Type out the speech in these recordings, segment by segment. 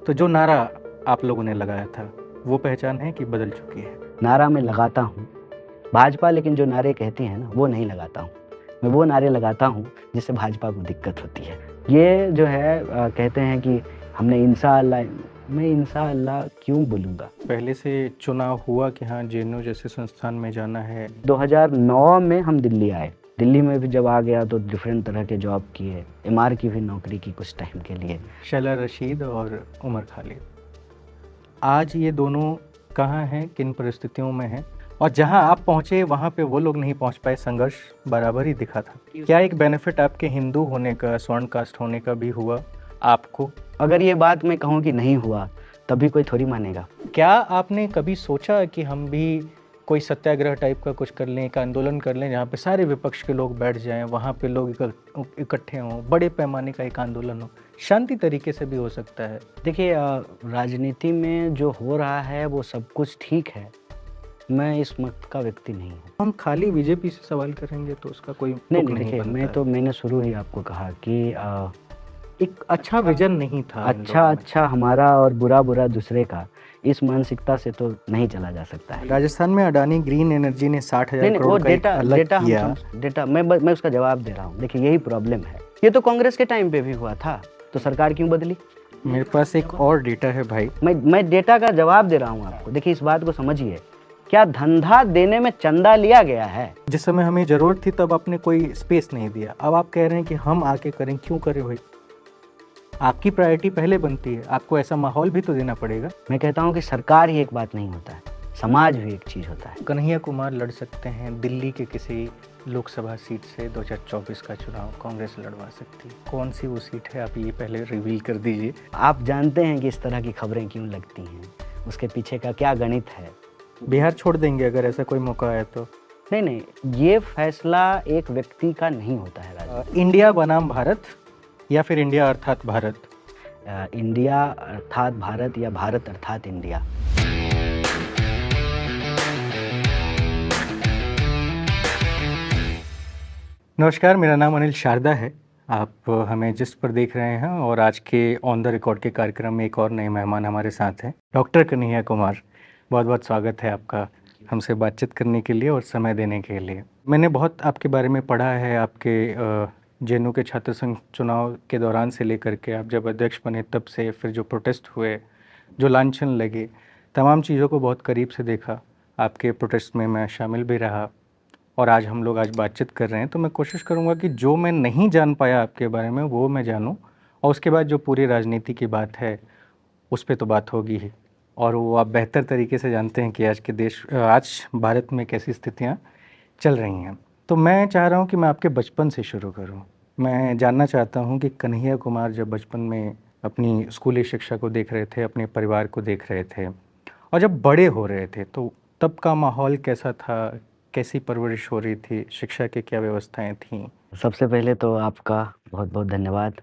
तो जो नारा आप लोगों ने लगाया था वो पहचान है कि बदल चुकी है? नारा मैं लगाता हूँ भाजपा, लेकिन जो नारे कहती है ना वो नहीं लगाता हूँ। मैं वो नारे लगाता हूँ जिससे भाजपा को दिक्कत होती है। ये जो है कहते हैं कि हमने इंशाअल्लाह, मैं इंशाअल्लाह क्यों बोलूँगा। पहले से चुनाव हुआ कि हाँ जेएनयू जैसे संस्थान में जाना है? 2009 में हम दिल्ली आए। दिल्ली में भी जब आ गया तो डिफरेंट तरह के जॉब किए, एमआर की भी नौकरी की कुछ टाइम के लिए। शैला रशीद और उमर खालिद, आज ये दोनों कहाँ हैं, किन परिस्थितियों में हैं? और जहाँ आप पहुँचे वहाँ पे वो लोग नहीं पहुँच पाए, संघर्ष बराबर ही दिखा था। क्या एक बेनिफिट आपके हिंदू होने का, स्वर्ण कास्ट होने का भी हुआ आपको? अगर ये बात मैं कहूँ कि नहीं हुआ तभी कोई थोड़ी मानेगा। क्या आपने कभी सोचा कि हम भी कोई सत्याग्रह टाइप का कुछ कर लें, एक आंदोलन कर लें जहाँ पे सारे विपक्ष के लोग बैठ जाएं, वहाँ पे लोग इकट्ठे हों, बड़े पैमाने का एक आंदोलन हो, शांति तरीके से भी हो सकता है? देखिए, राजनीति में जो हो रहा है वो सब कुछ ठीक है, मैं इस मत का व्यक्ति नहीं हूँ। हम खाली बीजेपी से सवाल करेंगे तो उसका कोई नहीं तुक नहीं, देखिए बनता है। मैंने शुरू ही आपको कहा कि एक अच्छा विजन नहीं था इन अच्छा लोगों में। अच्छा हमारा और बुरा बुरा दूसरे का, इस मानसिकता से तो नहीं चला जा सकता है। राजस्थान में अडानी ग्रीन एनर्जी ने 60,000 नहीं नहीं, वो करोड़ का एक डेटा अलग डेटा किया। डेटा मैं उसका जवाब दे रहा हूँ। देखिए यही प्रॉब्लम है, ये तो कांग्रेस के टाइम पे भी हुआ था, तो सरकार क्यों बदली? मेरे पास एक और डेटा है भाई। मैं डेटा का जवाब दे रहा हूँ आपको। देखिए इस बात को समझिए, क्या धंधा देने में चंदा लिया गया है? जिस समय हमें जरूरत थी तब आपने कोई स्पेस नहीं दिया, अब आप कह रहे हैं कि हम आके करें। क्यों करें भाई? आपकी प्रायोरिटी पहले बनती है, आपको ऐसा माहौल भी तो देना पड़ेगा। मैं कहता हूँ कि सरकार ही एक बात नहीं होता है, समाज भी एक चीज होता है। कन्हैया कुमार लड़ सकते हैं दिल्ली के किसी लोकसभा सीट से 2024 का चुनाव, कांग्रेस लड़वा सकती है। कौन सी वो सीट है, आप ये पहले रिवील कर दीजिए। आप जानते हैं कि इस तरह की खबरें क्यों लगती हैं, उसके पीछे का क्या गणित है। बिहार छोड़ देंगे अगर ऐसा कोई मौका आए तो? नहीं नहीं, ये फैसला एक व्यक्ति का नहीं होता है राजा। इंडिया बनाम भारत या फिर इंडिया अर्थात भारत? इंडिया अर्थात भारत या भारत अर्थात इंडिया। नमस्कार, मेरा नाम अनिल शारदा है। आप हमें जिस पर देख रहे हैं, और आज के ऑन द रिकॉर्ड के कार्यक्रम में एक और नए मेहमान हमारे साथ हैं, डॉक्टर कन्हैया कुमार। बहुत बहुत स्वागत है आपका हमसे बातचीत करने के लिए और समय देने के लिए। मैंने बहुत आपके बारे में पढ़ा है, आपके जेएनयू के छात्र संघ चुनाव के दौरान से लेकर के आप जब अध्यक्ष बने तब से, फिर जो प्रोटेस्ट हुए, जो लांछन लगे, तमाम चीज़ों को बहुत करीब से देखा। आपके प्रोटेस्ट में मैं शामिल भी रहा और आज हम लोग बातचीत कर रहे हैं। तो मैं कोशिश करूंगा कि जो मैं नहीं जान पाया आपके बारे में वो मैं जानूं, और उसके बाद जो पूरी राजनीति की बात है उस पर तो बात होगी ही, और वो आप बेहतर तरीके से जानते हैं कि आज भारत में कैसी स्थितियां चल रही हैं। तो मैं चाह रहा हूं कि मैं आपके बचपन से शुरू करूं। मैं जानना चाहता हूं कि कन्हैया कुमार जब बचपन में अपनी स्कूली शिक्षा को देख रहे थे, अपने परिवार को देख रहे थे, और जब बड़े हो रहे थे, तो तब का माहौल कैसा था, कैसी परवरिश हो रही थी, शिक्षा की क्या व्यवस्थाएं थीं? सबसे पहले तो आपका बहुत बहुत धन्यवाद,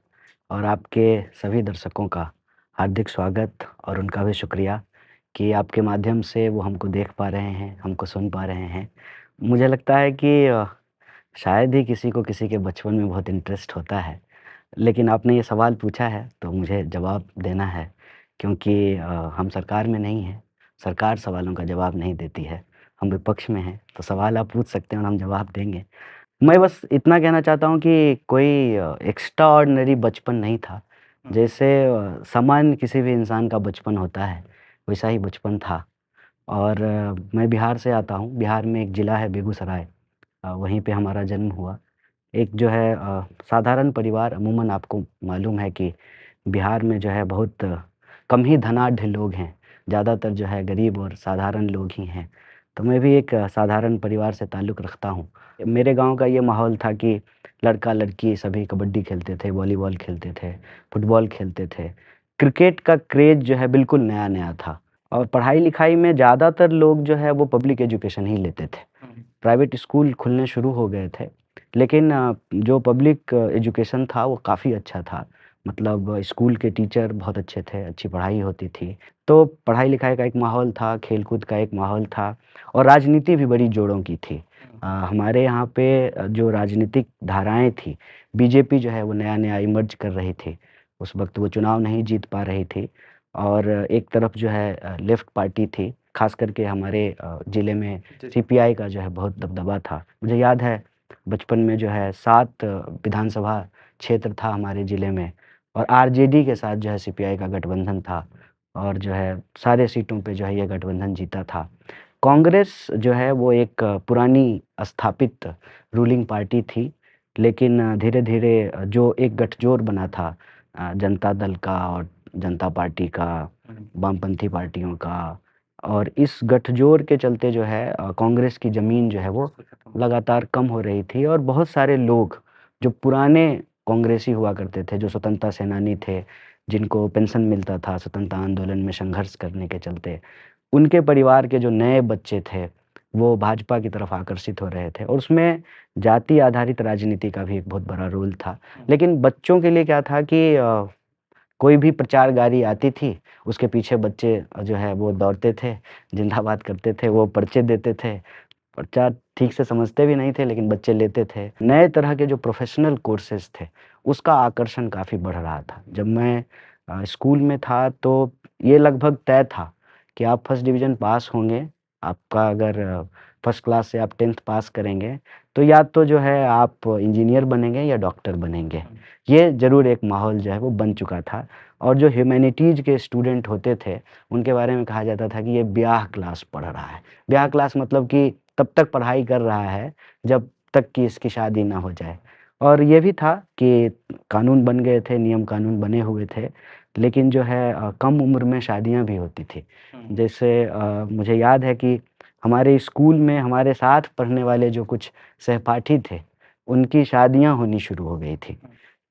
और आपके सभी दर्शकों का हार्दिक स्वागत, और उनका भी शुक्रिया कि आपके माध्यम से वो हमको देख पा रहे हैं, हमको सुन पा रहे हैं। मुझे लगता है कि शायद ही किसी को किसी के बचपन में बहुत इंटरेस्ट होता है, लेकिन आपने ये सवाल पूछा है तो मुझे जवाब देना है, क्योंकि हम सरकार में नहीं हैं, सरकार सवालों का जवाब नहीं देती है। हम विपक्ष में हैं, तो सवाल आप पूछ सकते हैं और हम जवाब देंगे। मैं बस इतना कहना चाहता हूँ कि कोई एक्स्ट्रा ऑर्डिनरी बचपन नहीं था। जैसे सामान्य किसी भी इंसान का बचपन होता है, वैसा ही बचपन था। और मैं बिहार से आता हूँ। बिहार में एक ज़िला है बेगूसराय, वहीं पे हमारा जन्म हुआ। एक जो है साधारण परिवार, अमूमन आपको मालूम है कि बिहार में जो है बहुत कम ही धनाढ्य लोग हैं, ज़्यादातर जो है गरीब और साधारण लोग ही हैं। तो मैं भी एक साधारण परिवार से ताल्लुक़ रखता हूँ। मेरे गाँव का ये माहौल था कि लड़का-लड़की सभी कबड्डी खेलते थे, वॉलीबॉल खेलते थे, फुटबॉल खेलते थे। क्रिकेट का क्रेज़ जो है बिल्कुल नया-नया था, और पढ़ाई-लिखाई में ज़्यादातर लोग जो है वो पब्लिक एजुकेशन ही लेते थे। प्राइवेट स्कूल खुलने शुरू हो गए थे, लेकिन जो पब्लिक एजुकेशन था वो काफ़ी अच्छा था। मतलब स्कूल के टीचर बहुत अच्छे थे, अच्छी पढ़ाई होती थी। तो पढ़ाई-लिखाई का एक माहौल था, खेल-कूद का एक माहौल था, और राजनीति भी बड़ी जोरों की थी। हमारे यहाँ पे जो राजनीतिक धाराएँ थी, बीजेपी जो है वो नया-नया इमर्ज कर रही थी। उस वक़्त वो चुनाव नहीं जीत पा रही थी, और एक तरफ जो है लेफ्ट पार्टी थी, खास करके हमारे ज़िले में सीपीआई का जो है बहुत दबदबा था। मुझे याद है बचपन में जो है 7 विधानसभा क्षेत्र था हमारे ज़िले में और आरजेडी के साथ जो है सीपीआई का गठबंधन था और जो है सारे सीटों पे जो है ये गठबंधन जीता था। कांग्रेस जो है वो एक पुरानी स्थापित रूलिंग पार्टी थी, लेकिन धीरे-धीरे जो एक गठजोड़ बना था जनता दल का और जनता पार्टी का, वामपंथी पार्टियों का और इस गठजोड़ के चलते जो है कांग्रेस की ज़मीन जो है वो लगातार कम हो रही थी और बहुत सारे लोग जो पुराने कांग्रेसी हुआ करते थे, जो स्वतंत्रता सेनानी थे, जिनको पेंशन मिलता था स्वतंत्रता आंदोलन में संघर्ष करने के चलते, उनके परिवार के जो नए बच्चे थे, वो भाजपा की तरफ आकर्षित हो रहे थे और उसमें जाति आधारित राजनीति का भी एक बहुत बड़ा रोल था। लेकिन बच्चों के लिए क्या था कि कोई भी प्रचार गाड़ी आती थी, उसके पीछे बच्चे जो है वो दौड़ते थे, जिंदाबाद करते थे, वो पर्चे देते थे। प्रचार ठीक से समझते भी नहीं थे लेकिन बच्चे लेते थे। नए तरह के जो प्रोफ़ेशनल कोर्सेज़ थे, उसका आकर्षण काफ़ी बढ़ रहा था। जब मैं स्कूल में था तो ये लगभग तय था कि आप फर्स्ट डिवीज़न पास होंगे, आपका अगर फर्स्ट क्लास से आप 10th पास करेंगे, तो या तो जो है आप इंजीनियर बनेंगे या डॉक्टर बनेंगे। ये ज़रूर एक माहौल जो है वो बन चुका था और जो ह्यूमैनिटीज़ के स्टूडेंट होते थे, उनके बारे में कहा जाता था कि ये ब्याह क्लास पढ़ रहा है। ब्याह क्लास मतलब कि तब तक पढ़ाई कर रहा है जब तक कि इसकी शादी ना हो जाए। और ये भी था कि कानून बन गए थे, नियम कानून बने हुए थे, लेकिन जो है कम उम्र में शादियाँ भी होती थी। जैसे मुझे याद है कि हमारे स्कूल में हमारे साथ पढ़ने वाले जो कुछ सहपाठी थे, उनकी शादियाँ होनी शुरू हो गई थी।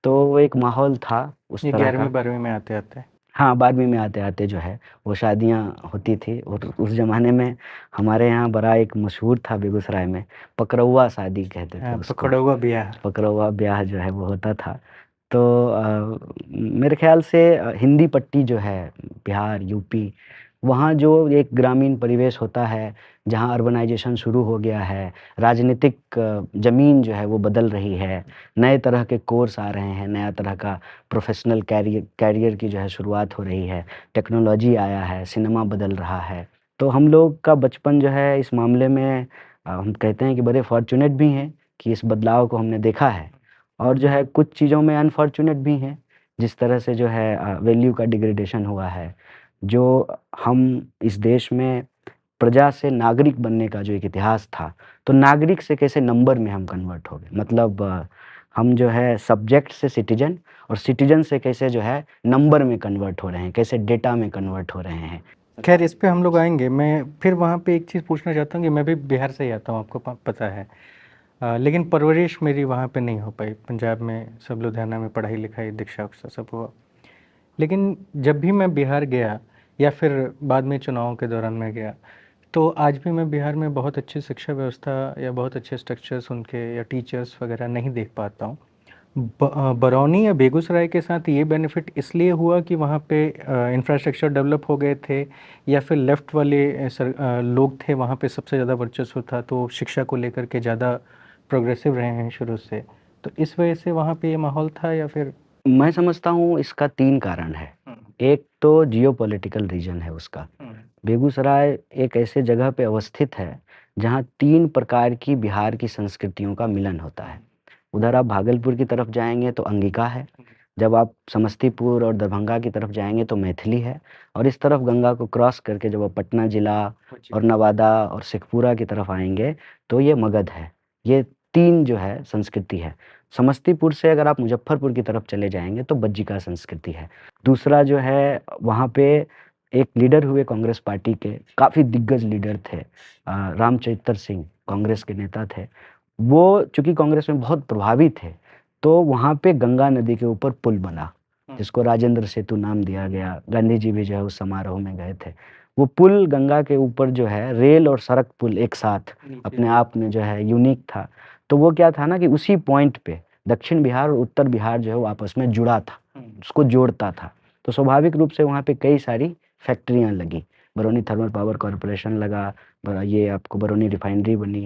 तो वो एक माहौल था उस ये तरह 11वीं का। 12वीं में आते-आते। हाँ, 12वीं में आते-आते जो है वो शादियाँ होती थी और उस ज़माने में हमारे यहाँ बड़ा एक मशहूर था बेगूसराय में, पकरौआ शादी कहते थे उसको। पकड़ौआ ब्याह। पकरौआ ब्याह जो है वो होता था। तो मेरे ख़्याल से हिंदी पट्टी जो है बिहार, यूपी, वहाँ जो एक ग्रामीण परिवेश होता है, जहाँ अर्बनाइज़ेशन शुरू हो गया है, राजनीतिक ज़मीन जो है वो बदल रही है, नए तरह के कोर्स आ रहे हैं, नया तरह का प्रोफ़ेशनल कैरियर की जो है शुरुआत हो रही है, टेक्नोलॉजी आया है, सिनेमा बदल रहा है। तो हम लोग का बचपन जो है इस मामले में हम कहते हैं कि बड़े फ़ॉर्च्यूनेट भी हैं कि इस बदलाव को हमने देखा है और जो है कुछ चीज़ों में अनफ़ॉर्च्यूनेट भी हैं, जिस तरह से जो है वैल्यू का डिग्रेडेशन हुआ है। जो हम इस देश में प्रजा से नागरिक बनने का जो एक इतिहास था, तो नागरिक से कैसे नंबर में हम कन्वर्ट हो गए। मतलब हम जो है सब्जेक्ट से सिटीज़न और सिटीज़न से कैसे जो है नंबर में कन्वर्ट हो रहे हैं, कैसे डेटा में कन्वर्ट हो रहे हैं। खैर इस पे हम लोग आएँगे। मैं फिर वहाँ पे एक चीज़ पूछना चाहता हूँ कि मैं भी बिहार से ही आता हूँ, आपको पता है। लेकिन परवरिश मेरी वहाँ पे नहीं हो पाई। पंजाब में सब लुधियाना में पढ़ाई-लिखाई, दीक्षा-उक्षा सब हुआ। लेकिन जब भी मैं बिहार गया या फिर बाद में चुनावों के दौरान मैं गया, तो आज भी मैं बिहार में बहुत अच्छी शिक्षा व्यवस्था या बहुत अच्छे स्ट्रक्चर्स उनके या टीचर्स वगैरह नहीं देख पाता हूँ। बरौनी या बेगूसराय के साथ ये बेनिफिट इसलिए हुआ कि वहाँ पे इंफ्रास्ट्रक्चर डेवलप हो गए थे या फिर लेफ़्ट वाले लोग थे वहाँ पे सबसे ज़्यादा वर्चस्व था, तो शिक्षा को लेकर के ज़्यादा प्रोग्रेसिव रहे हैं शुरू से। तो इस वजह से वहाँ पे ये माहौल था या फिर? मैं समझता हूँ इसका 3 कारण है। एक तो जियोपॉलिटिकल रीज़न है उसका। बेगूसराय एक ऐसे जगह पे अवस्थित है, जहाँ 3 प्रकार की बिहार की संस्कृतियों का मिलन होता है। उधर आप भागलपुर की तरफ जाएँगे तो अंगिका है, जब आप समस्तीपुर और दरभंगा की तरफ जाएँगे तो मैथिली है और इस तरफ गंगा को क्रॉस करके जब आप पटना जिला और नवादा और शेखपुरा की तरफ आएँगे, तो ये मगध है। ये 3 जो है संस्कृति है। समस्तीपुर से अगर आप मुज़फ्फरपुर की तरफ चले जाएँगे तो बज्जिका संस्कृति है। दूसरा जो है वहाँ पे एक लीडर हुए कांग्रेस पार्टी के, काफ़ी दिग्गज लीडर थे रामचरितर सिंह कांग्रेस के नेता थे। वो चूँकि कांग्रेस में बहुत प्रभावी थे, तो वहाँ पे गंगा नदी के ऊपर पुल बना, जिसको राजेंद्र सेतु नाम दिया गया। गांधी जी भी जो है उस समारोह में गए थे। वो पुल गंगा के ऊपर जो है रेल और सड़क पुल एक साथ अपने आप में जो है यूनिक था। तो वो क्या था ना कि उसी पॉइंट पे दक्षिण बिहार और उत्तर बिहार जो है वो आपस में जुड़ा था, उसको जोड़ता था। तो स्वाभाविक रूप से वहाँ पे कई सारी फैक्ट्रियाँ लगी, बरौनी थर्मल पावर कॉरपोरेशन लगा, ये आपको बरौनी रिफाइनरी बनी,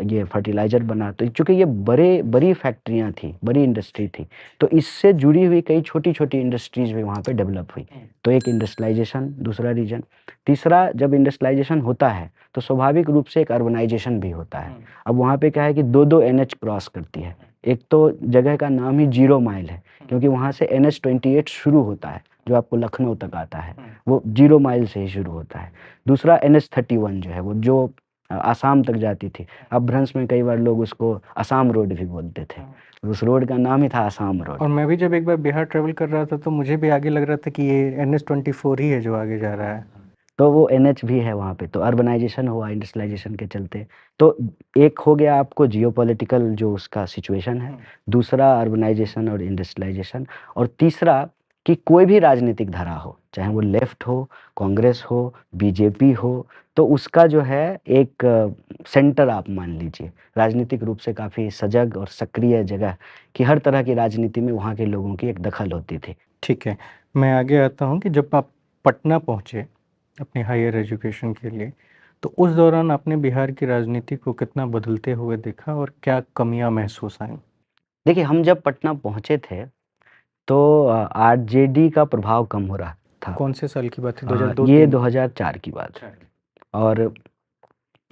ये फर्टिलाइज़र बना। तो चूँकि ये बड़ी फैक्ट्रियाँ थी, बड़ी इंडस्ट्री थी, तो इससे जुड़ी हुई कई छोटी-छोटी इंडस्ट्रीज़ भी वहाँ पे डेवलप हुई। तो एक इंडस्ट्रियलाइज़ेशन, दूसरा रीजन। तीसरा, जब इंडस्ट्रियलाइज़ेशन होता है, तो स्वाभाविक रूप से एक अर्बनाइज़ेशन भी होता है। अब वहाँ पे क्या है कि 2-2 एनएच क्रॉस करती है। एक तो जगह का नाम ही ज़ीरो माइल है, क्योंकि वहाँ से एनएच 28 शुरू होता है, जो आपको लखनऊ तक आता है, वो 0 माइल से ही शुरू होता है। दूसरा एनएच 31 जो है, वो जो आसाम तक जाती थी। अपभ्रंश में कई बार लोग उसको आसाम रोड भी बोलते थे। उस रोड का नाम ही था आसाम रोड। और मैं भी जब एक बार बिहार ट्रैवल कर रहा था तो मुझे भी आगे लग रहा था कि ये NH-24 ही है जो आगे जा रहा है। तो वो एनएच भी है वहाँ पे, तो अर्बनाइज़ेशन हुआ इंडस्ट्रियलाइज़ेशन के चलते। तो एक हो गया आपको जियोपॉलिटिकल जो उसका सिचुएशन है, दूसरा अर्बनाइज़ेशन और इंडस्ट्रियलाइज़ेशन, और तीसरा कि कोई भी राजनीतिक धारा हो, चाहे वो लेफ्ट हो, कांग्रेस हो, बीजेपी हो, तो उसका जो है एक सेंटर आप मान लीजिए, राजनीतिक रूप से काफ़ी सजग और सक्रिय जगह, कि हर तरह की राजनीति में वहाँ के लोगों की एक दखल होती थी। ठीक है, मैं आगे आता हूँ कि जब आप पटना पहुँचे अपनी हायर एजुकेशन के लिए, तो उस दौरान आपने बिहार की राजनीति को कितना बदलते हुए देखा और क्या कमियाँ महसूस आईं? देखिए, हम जब पटना पहुँचे थे, तो आरजेडी का प्रभाव कम हो रहा था। कौन से साल की बात है? ये 2002-3? 2004 की बात है। और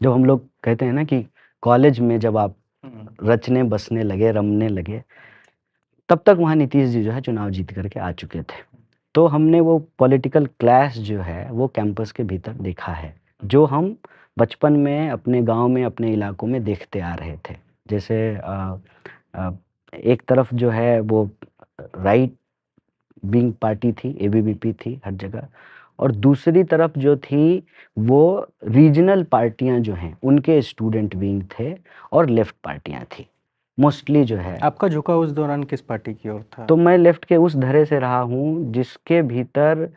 जब हम लोग कहते हैं ना कि कॉलेज में जब आप रचने बसने लगे, रमने लगे, तब तक वहाँ नीतीश जी जो है चुनाव जीत करके आ चुके थे। तो हमने वो पॉलिटिकल क्लैश जो है वो कैंपस के भीतर देखा है, जो हम बचपन में अपने गाँव में, अपने इलाकों में देखते आ रहे थे। जैसे अ, एक तरफ जो है वो राइट विंग पार्टी थी, एबीवीपी थी हर जगह, और दूसरी तरफ जो थी वो रीजनल पार्टियाँ जो हैं, उनके स्टूडेंट विंग थे और लेफ्ट पार्टियाँ थी। मोस्टली जो है, आपका झुकाव उस दौरान किस पार्टी की ओर था? तो मैं लेफ्ट के उस धड़े से रहा हूँ जिसके भीतर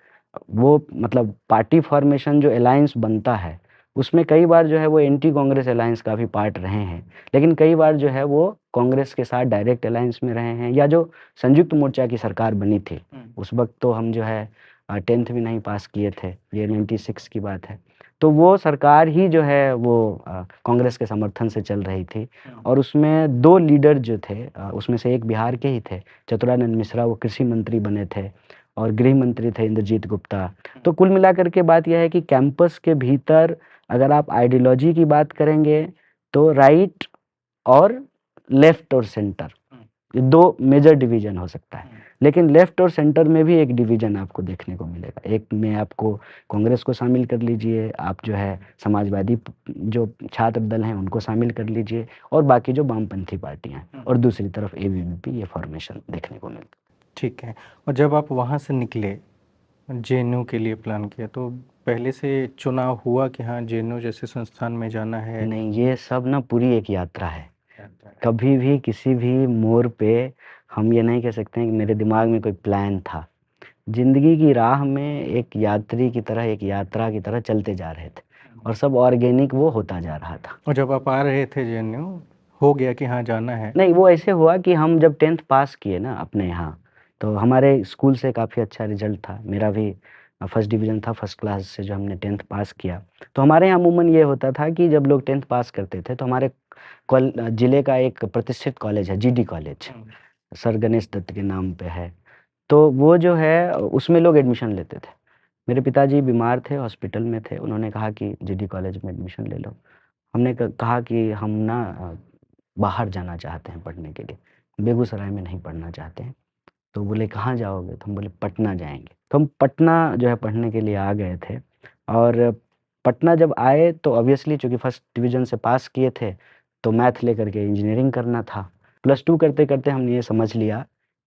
वो मतलब पार्टी फॉर्मेशन जो अलायंस बनता है, उसमें कई बार जो है वो एंटी कांग्रेस अलायंस का भी पार्ट रहे हैं। लेकिन कई बार जो है वो कांग्रेस के साथ डायरेक्ट अलायंस में रहे हैं, या जो संयुक्त मोर्चा की सरकार बनी थी, उस वक़्त तो हम जो है 10th भी नहीं पास किए थे, ये 96 की बात है। तो वो सरकार ही जो है वो कांग्रेस के समर्थन से चल रही थी, और उसमें 2 लीडर जो थे, उसमें से एक बिहार के ही थे, चतुरानंद मिश्रा, वो कृषि मंत्री बने थे, और गृह मंत्री थे इंद्रजीत गुप्ता। तो कुल मिलाकर के बात यह है कि कैंपस के भीतर अगर आप आइडियोलॉजी की बात करेंगे, तो राइट और लेफ्ट और सेंटर, ये 2 मेजर डिवीज़न हो सकता है। लेकिन लेफ्ट और सेंटर में भी एक डिवीज़न आपको देखने को मिलेगा। एक में आपको कांग्रेस को शामिल कर लीजिए, आप जो है समाजवादी जो छात्र दल हैं उनको शामिल कर लीजिए, और बाकी जो वामपंथी पार्टियाँ हैं, और दूसरी तरफ एबीवीपी, ये फॉर्मेशन देखने को मिलता है। ठीक है, और जब आप वहाँ से निकले, जेएनयू के लिए प्लान किया, तो पहले से चुनाव हुआ कि हाँ जेएनयू जैसे संस्थान में जाना है? नहीं, ये सब ना पूरी एक यात्रा है। कभी भी किसी भी मोड़ पे हम ये नहीं कह सकते हैं कि मेरे दिमाग में कोई प्लान था। ज़िंदगी की राह में एक यात्री की तरह, एक यात्रा की तरह चलते जा रहे थे, और सब ऑर्गेनिक वो होता जा रहा था। और जब आप आ रहे थे जेएनयू, हो गया कि हाँ जाना है? नहीं, वो ऐसे हुआ कि हम जब 10th पास किए ना अपने यहाँ, तो हमारे स्कूल से काफ़ी अच्छा रिज़ल्ट था। मेरा भी फर्स्ट डिवीज़न था, फर्स्ट क्लास से जो हमने 10th पास किया। तो हमारे यहाँ अमूमन ये होता था कि जब लोग 10th पास करते थे, तो हमारे ज़िले का एक प्रतिष्ठित कॉलेज है, GD college, sir Ganesh Dutt के नाम पे है। तो वो जो है उसमें लोग एडमिशन लेते थे। मेरे पिताजी बीमार थे, हॉस्पिटल में थे, उन्होंने कहा कि जीडी कॉलेज में एडमिशन ले लो। हमने कहा कि हम ना बाहर जाना चाहते हैं पढ़ने के लिए, बेगूसराय में नहीं पढ़ना चाहते हैं। तो बोले कहाँ जाओगे? तो हम बोले पटना जाएँगे। तो हम पटना जो है पढ़ने के लिए आ गए थे, और पटना जब आए तो ऑब्वियसली चूँकि फर्स्ट डिवीज़न से पास किए थे, तो मैथ लेकर के इंजीनियरिंग करना था। +2 करते-करते हमने ये समझ लिया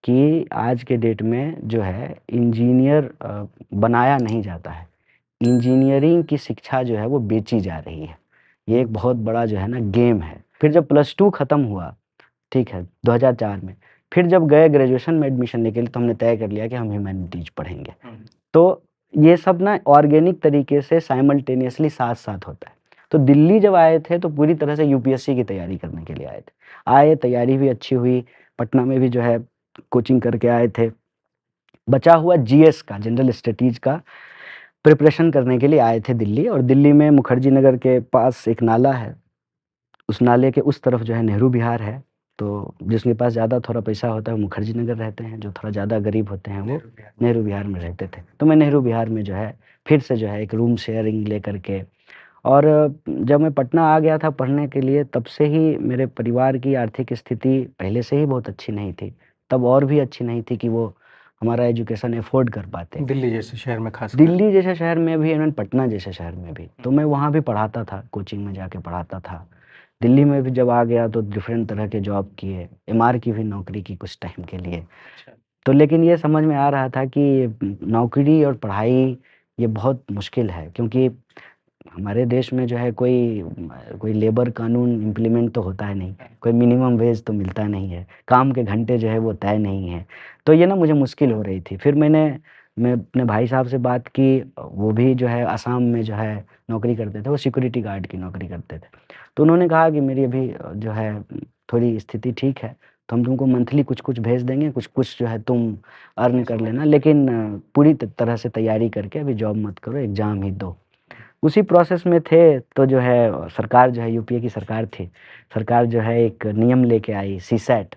कि आज के डेट में जो है इंजीनियर बनाया नहीं जाता है। इंजीनियरिंग की शिक्षा जो है वो बेची जा रही है। ये एक बहुत बड़ा जो है ना गेम है। फिर जब +2 खत्म हुआ, ठीक है, 2004 में, फिर जब गए ग्रेजुएशन में एडमिशन लेने के लिए, तो हमने तय कर लिया कि हम ह्यूमैनिटीज़ पढ़ेंगे। तो ये सब ना ऑर्गेनिक तरीके से साइमल्टेनियसली साथ-साथ होता है। तो दिल्ली जब आए थे तो पूरी तरह से यूपीएससी की तैयारी करने के लिए आए थे। आए, तैयारी भी अच्छी हुई, पटना में भी जो है कोचिंग करके आए थे। बचा हुआ जीएस का, जनरल स्टडीज़ का, प्रिपरेशन करने के लिए आए थे दिल्ली, और दिल्ली में मुखर्जी नगर के पास एक नाला है, उस नाले के उस तरफ जो है नेहरू विहार है। तो जिसके पास ज़्यादा थोड़ा पैसा होता है वो मुखर्जी नगर रहते हैं, जो थोड़ा ज़्यादा गरीब होते हैं वो नेहरू विहार में रहते थे। तो मैं नेहरू विहार में जो है फिर से जो है एक रूम शेयरिंग लेकर के, और जब मैं पटना आ गया था पढ़ने के लिए, तब से ही मेरे परिवार की आर्थिक स्थिति पहले से ही बहुत अच्छी नहीं थी। तब और भी अच्छी नहीं थी कि वो हमारा एजुकेशन अफ़ोर्ड कर पाते। दिल्ली जैसे शहर में खासकर। दिल्ली जैसे शहर में भी, इवन पटना जैसे शहर में भी। तो मैं वहाँ भी पढ़ाता था, कोचिंग में जाके पढ़ाता था। दिल्ली में भी जब आ गया तो डिफरेंट तरह के जॉब किए, एमआर की भी नौकरी की कुछ टाइम के लिए। अच्छा। तो लेकिन ये समझ में आ रहा था कि नौकरी और पढ़ाई ये बहुत मुश्किल है, क्योंकि हमारे देश में जो है कोई लेबर कानून इम्प्लीमेंट तो होता है नहीं, कोई मिनिमम वेज तो मिलता नहीं है, काम के घंटे जो है वो तय नहीं है। तो ये ना मुझे मुश्किल हो रही थी। फिर मैं अपने भाई साहब से बात की, वो भी जो है असम में जो है नौकरी करते थे, वो सिक्योरिटी गार्ड की नौकरी करते थे। तो उन्होंने कहा कि मेरी अभी जो है थोड़ी स्थिति ठीक है, तो हम तुमको मंथली कुछ-कुछ भेज देंगे, कुछ-कुछ जो है तुम अर्न कर लेना, लेकिन पूरी तरह से तैयारी करके अभी जॉब मत करो, एग्ज़ाम ही दो। उसी प्रोसेस में थे तो जो है सरकार जो है यूपीए की सरकार थी। सरकार जो है एक नियम लेके आई सीसैट।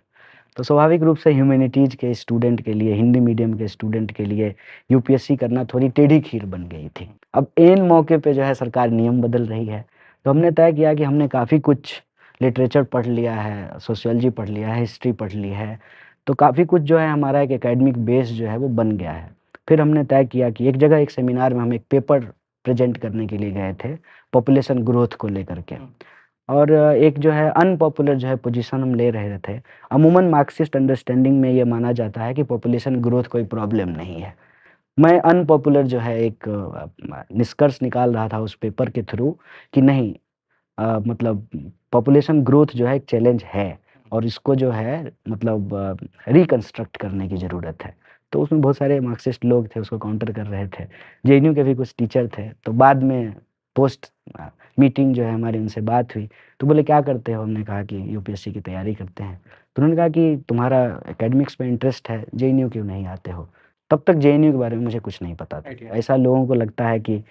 तो स्वाभाविक रूप से ह्यूमैनिटीज़ के स्टूडेंट के लिए, हिंदी मीडियम के स्टूडेंट के लिए यूपीएससी करना थोड़ी टेढ़ी खीर बन गई थी। अब ऐन मौके पे जो है सरकार नियम बदल रही है। तो हमने तय किया कि हमने काफ़ी कुछ लिटरेचर पढ़ लिया है, सोशियोलॉजी पढ़ लिया है, हिस्ट्री पढ़ ली है। तो काफ़ी कुछ जो है हमारा एक एकेडमिक बेस जो है वो बन गया है। फिर हमने तय किया कि एक जगह एक सेमिनार में हम एक पेपर प्रेज़ेंट करने के लिए गए थे, पॉपुलेशन ग्रोथ को लेकर के। और एक जो है अनपॉपुलर जो है पोज़ीशन हम ले रहे थे। अमूमन मार्क्सिस्ट अंडरस्टैंडिंग में ये माना जाता है कि पॉपुलेशन ग्रोथ कोई प्रॉब्लम नहीं है। मैं अनपॉपुलर जो है एक निष्कर्ष निकाल रहा था उस पेपर के थ्रू कि नहीं, मतलब पॉपुलेशन ग्रोथ जो है एक चैलेंज है, और इसको जो है मतलब रिकंस्ट्रक्ट करने की ज़रूरत है। तो उसमें बहुत सारे मार्क्सिस्ट लोग थे, उसको काउंटर कर रहे थे। जेएनयू के भी कुछ टीचर थे। तो बाद में पोस्ट मीटिंग जो है हमारी उनसे बात हुई, तो बोले क्या करते हो? हमने कहा कि यूपीएससी की तैयारी करते हैं। तो उन्होंने कहा कि तुम्हारा एकेडमिक्स में इंटरेस्ट है, जेएनयू क्यों नहीं आते हो? तब तक जेएनयू के बारे में मुझे कुछ नहीं पता था। आइडिया। ऐसा लोगों को लगता है कि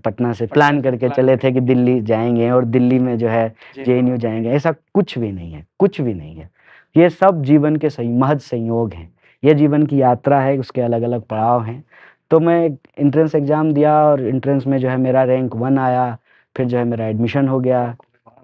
पटना से प्लान करके चले थे कि दिल्ली जाएँगे और दिल्ली में जो है जेएनयू जाएँगे, ऐसा कुछ भी नहीं है, कुछ भी नहीं है। ये सब जीवन के महज़ संयोग हैं। ये जीवन की यात्रा है, उसके अलग-अलग पड़ाव हैं। तो मैं एंट्रेंस एग्ज़ाम दिया और एंट्रेंस में जो है मेरा रैंक 1 आया, फिर जो है मेरा एडमिशन हो गया,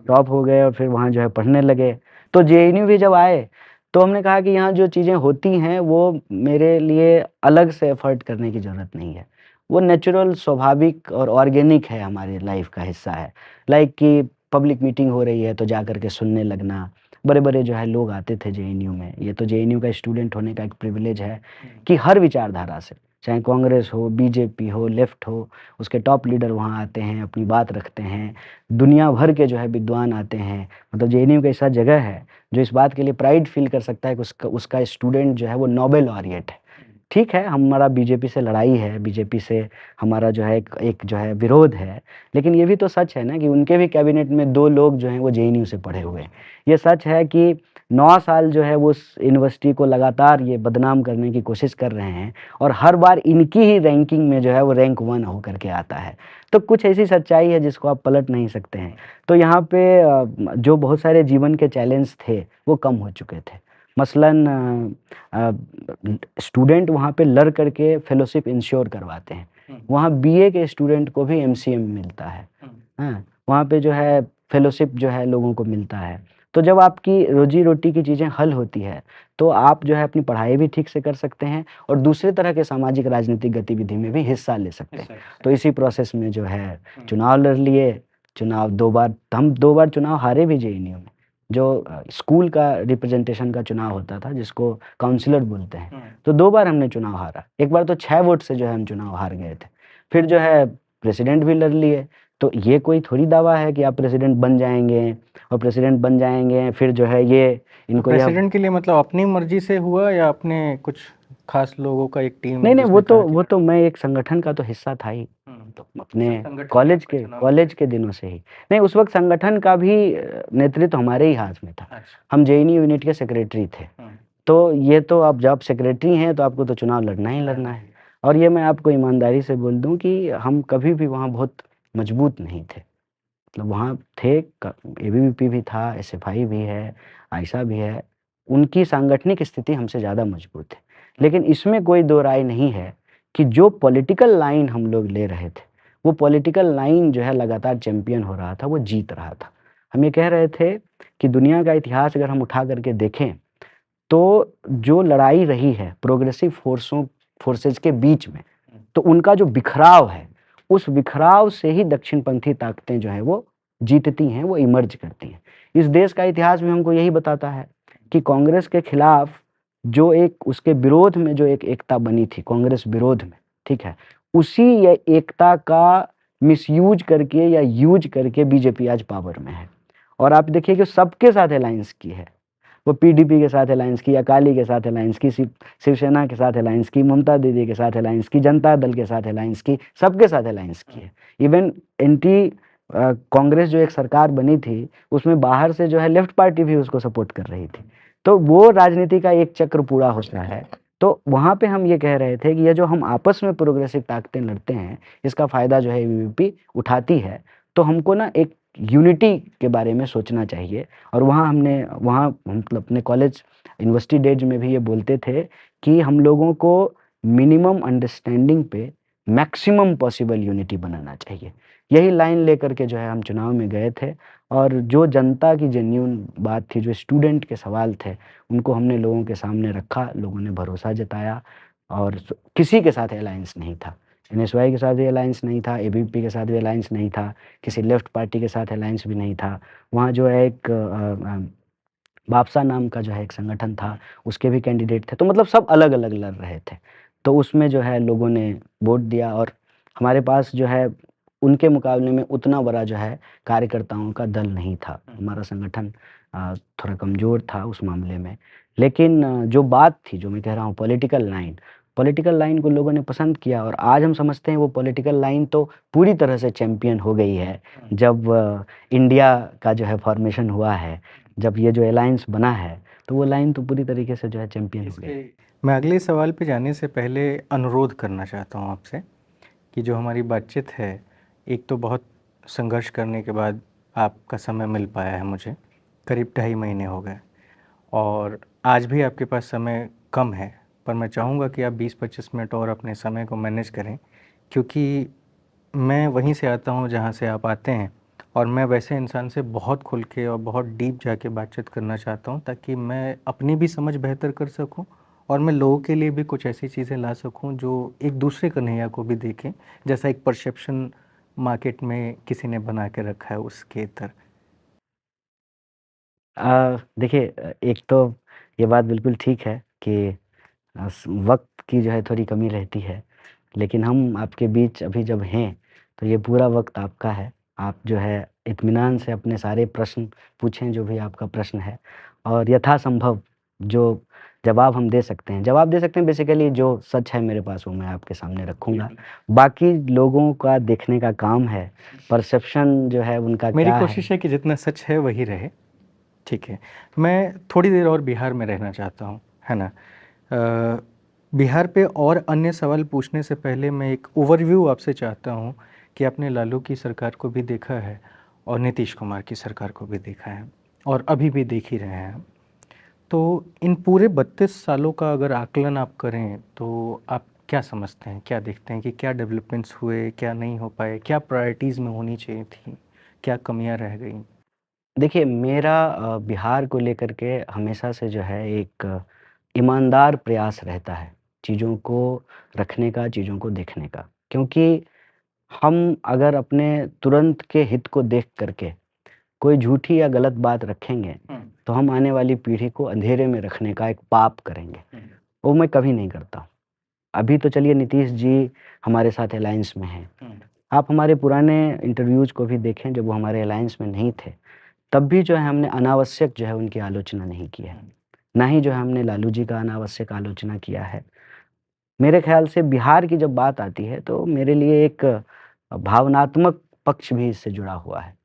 टॉप हो गए और फिर वहाँ जो है पढ़ने लगे। तो जेएनयू भी जब आए, तो हमने कहा कि यहाँ जो चीज़ें होती हैं वो मेरे लिए अलग से एफ़र्ट करने की ज़रूरत नहीं है। वो नेचुरल, स्वाभाविक और ऑर्गेनिक है, हमारी लाइफ़ का हिस्सा है। लाइक कि पब्लिक मीटिंग हो रही है तो जा कर के सुनने लगना। बड़े-बड़े जो है लोग आते थे जेएनयू में। ये तो जेएनयू का स्टूडेंट होने का एक प्रिविलेज है कि हर विचारधारा से, चाहे कांग्रेस हो, बीजेपी हो, लेफ्ट हो, उसके टॉप लीडर वहाँ आते हैं, अपनी बात रखते हैं। दुनिया भर के जो है विद्वान आते हैं। मतलब जेएनयू एक ऐसा जगह है जो इस बात के लिए प्राइड फ़ील कर सकता है कि उसका उसका स्टूडेंट जो है वो नोबेल लॉरिएट है। ठीक है, हमारा बीजेपी से लड़ाई है, बीजेपी से हमारा जो है एक एक जो है विरोध है, लेकिन ये भी तो सच है ना कि उनके भी कैबिनेट में 2 लोग जो हैं वो जेएनयू से पढ़े हुए हैं। ये सच है कि 9 साल जो है वो उस यूनिवर्सिटी को लगातार ये बदनाम करने की कोशिश कर रहे हैं, और हर बार इनकी ही रैंकिंग में जो है वो रैंक 1 होकर के आता है। तो कुछ ऐसी सच्चाई है जिसको आप पलट नहीं सकते हैं। तो यहाँ पे जो बहुत सारे जीवन के चैलेंज थे, वो कम हो चुके थे। मसलन स्टूडेंट वहाँ पे लड़ करके फेलोशिप इंश्योर करवाते हैं। वहाँ बीए के स्टूडेंट को भी एमसीएम मिलता है। हाँ, वहाँ पे जो है फेलोशिप जो है लोगों को मिलता है। तो जब आपकी रोजी-रोटी की चीज़ें हल होती है, तो आप जो है अपनी पढ़ाई भी ठीक से कर सकते हैं और दूसरे तरह के सामाजिक राजनीतिक गतिविधि में भी हिस्सा ले सकते हैं। तो इसी प्रोसेस में जो है चुनाव लड़ लिए, चुनाव 2 बार, हम 2 बार चुनाव हारे भी जेएनयू में। जो स्कूल का रिप्रेजेंटेशन का चुनाव होता था, जिसको काउंसलर बोलते हैं, तो 2 बार हमने चुनाव हारा। एक बार तो 6 वोट से जो है हम चुनाव हार गए थे। फिर जो है प्रेसिडेंट भी लड़ लिए। तो ये कोई थोड़ी दावा है कि आप प्रेसिडेंट बन जाएँगे, और प्रेसिडेंट बन जाएँगे फिर जो है ये इनको यह प्रेसिडेंट के लिए मतलब अपनी मर्जी से हुआ या अपने कुछ खास लोगों का एक टीम नहीं, जिसने कहा कि वो तो मैं एक संगठन का तो हिस्सा था ही। तो अपने संगठन कॉलेज के दिनों से ही। नहीं, उस वक़्त संगठन का भी नेतृत्व हमारे ही हाथ में था। अच्छा। हम जेएनयू यूनिट के सेक्रेटरी थे। तो ये तो आप जब सेक्रेटरी हैं तो आपको तो चुनाव लड़ना ही लड़ना है। और ये मैं आपको ईमानदारी से बोल दूँ कि हम कभी भी वहाँ बहुत मजबूत नहीं थे। मतलब वहाँ थे क एबीवीपी भी था, एसएफआई भी है, आइशा भी है, उनकी सांगठनिक स्थिति हमसे ज़्यादा मजबूत है। लेकिन इसमें कोई दो राय नहीं है कि जो पॉलिटिकल लाइन हम लोग ले रहे थे, वो पॉलिटिकल लाइन जो है लगातार चैंपियन हो रहा था, वो जीत रहा था। हम ये कह रहे थे कि दुनिया का इतिहास अगर हम उठा कर के देखें, तो जो लड़ाई रही है प्रोग्रेसिव फोर्सेज़ के बीच में, तो उनका जो बिखराव है, उस बिखराव से ही दक्षिणपंथी ताकतें जो हैं वो जीतती हैं, वो इमर्ज करती हैं। इस देश का इतिहास भी हमको यही बताता है कि कांग्रेस के खिलाफ जो एक उसके विरोध में जो एक एकता बनी थी कांग्रेस विरोध में, ठीक है? उसी ये एकता का मिसयूज़ करके या यूज़ करके बीजेपी आज पावर में है। और आप देखिए कि सबके साथ अलायंस की है। वो पीडीपी के साथ अलायंस की, अकाली के साथ अलायंस की, शिवसेना के साथ अलायंस की, ममता दीदी के साथ अलायंस की, जनता दल के साथ अलायंस की, सबके साथ अलायंस की है। इवन एंटी कांग्रेस जो एक सरकार बनी थी, उसमें बाहर से जो है लेफ्ट पार्टी भी उसको सपोर्ट कर रही थी। तो वो राजनीति का एक चक्र पूरा होता है। तो वहाँ पे हम ये कह रहे थे कि ये जो हम आपस में प्रोग्रेसिव ताकतें लड़ते हैं, इसका फ़ायदा जो है एबीवीपी उठाती है। तो हमको ना एक यूनिटी के बारे में सोचना चाहिए। और वहाँ मतलब अपने कॉलेज यूनिवर्सिटी डेज में भी ये बोलते थे कि हम लोगों को मिनिमम अंडरस्टैंडिंग पे मैक्सिमम पॉसिबल यूनिटी बनाना चाहिए। यही लाइन लेकर के जो है हम चुनाव में गए थे। और जो जनता की जेन्युइन बात थी, जो स्टूडेंट के सवाल थे, उनको हमने लोगों के सामने रखा, लोगों ने भरोसा जताया। और किसी के साथ अलायंस नहीं था, एनएसवाई के साथ भी अलायंस नहीं था, एबीवीपी के साथ भी अलायंस नहीं था, किसी लेफ्ट पार्टी के साथ अलायंस भी नहीं था। वहाँ जो है एक बापसा नाम का जो है एक संगठन था, उसके भी कैंडिडेट थे। तो मतलब सब अलग-अलग लड़ रहे थे। तो उसमें जो है लोगों ने वोट दिया। और हमारे पास जो है उनके मुकाबले में उतना बड़ा जो है कार्यकर्ताओं का दल नहीं था। हमारा संगठन थोड़ा कमज़ोर था उस मामले में। लेकिन जो बात थी, जो मैं कह रहा हूँ पॉलिटिकल लाइन को लोगों ने पसंद किया। और आज हम समझते हैं वो पॉलिटिकल लाइन तो पूरी तरह से चैंपियन हो गई है। जब इंडिया का जो है फॉर्मेशन हुआ है, जब ये जो अलायंस बना है, तो वो लाइन तो पूरी तरीके से जो है चैंपियन हो गई। मैं अगले सवाल पे जाने से पहले अनुरोध करना चाहता हूँ आपसे कि जो हमारी बातचीत है, एक तो बहुत संघर्ष करने के बाद आपका समय मिल पाया है मुझे, करीब 2.5 महीने हो गए, और आज भी आपके पास समय कम है, पर मैं चाहूँगा कि आप 20-25 मिनट और अपने समय को मैनेज करें, क्योंकि मैं वहीं से आता हूँ जहाँ से आप आते हैं, और मैं वैसे इंसान से बहुत खुल के और बहुत डीप जाके बातचीत करना चाहता हूँ, ताकि मैं अपनी भी समझ बेहतर कर सकूँ और मैं लोगों के लिए भी कुछ ऐसी चीज़ें ला सकूँ जो एक दूसरे कन्हैया को भी देखें, जैसा एक परसेप्शन मार्केट में किसी ने बना के रखा है उसके तरह। देखिए, एक तो ये बात बिल्कुल ठीक है कि वक्त की जो है थोड़ी कमी रहती है। लेकिन हम आपके बीच अभी जब हैं, तो ये पूरा वक्त आपका है। आप जो है इत्मीनान से अपने सारे प्रश्न पूछें, जो भी आपका प्रश्न है, और यथासंभव जो जवाब दे सकते हैं बेसिकली जो सच है मेरे पास, वो मैं आपके सामने रखूँगा। बाकी लोगों का देखने का काम है, परसेप्शन जो है उनका मेरी क्या है। कोशिश है कि जितना सच है वही रहे। ठीक है, मैं थोड़ी देर और बिहार में रहना चाहता हूँ, है ना? बिहार पे और अन्य सवाल पूछने से पहले मैं एक ओवरव्यू आपसे चाहता हूँ कि आपने लालू की सरकार को भी देखा है और नीतीश कुमार की सरकार को भी देखा है, और अभी भी देख ही रहे हैं। तो इन पूरे 32 सालों का अगर आकलन आप करें, तो आप क्या समझते हैं, क्या देखते हैं कि क्या डेवलपमेंट्स हुए, क्या नहीं हो पाए, क्या प्रायोरिटीज़ में होनी चाहिए थी, क्या कमियां रह गई? देखिए, मेरा बिहार को लेकर के हमेशा से जो है एक ईमानदार प्रयास रहता है, चीज़ों को रखने का, चीज़ों को देखने का। क्योंकि हम अगर अपने तुरंत के हित को देख कर के कोई झूठी या गलत बात रखेंगे, तो हम आने वाली पीढ़ी को अंधेरे में रखने का एक पाप करेंगे। वो मैं कभी नहीं करता हूँ। अभी तो चलिए नीतीश जी हमारे साथ अलायंस में हैं। आप हमारे पुराने इंटरव्यूज़ को भी देखें, जब वो हमारे अलायंस में नहीं थे, तब भी जो है हमने अनावश्यक जो है उनकी आलोचना नहीं की है। ना ही जो है हमने लालू जी का अनावश्यक आलोचना किया है। मेरे ख़्याल से बिहार की जब बात आती है, तो मेरे लिए एक भावनात्मक पक्ष भी इससे जुड़ा हुआ है।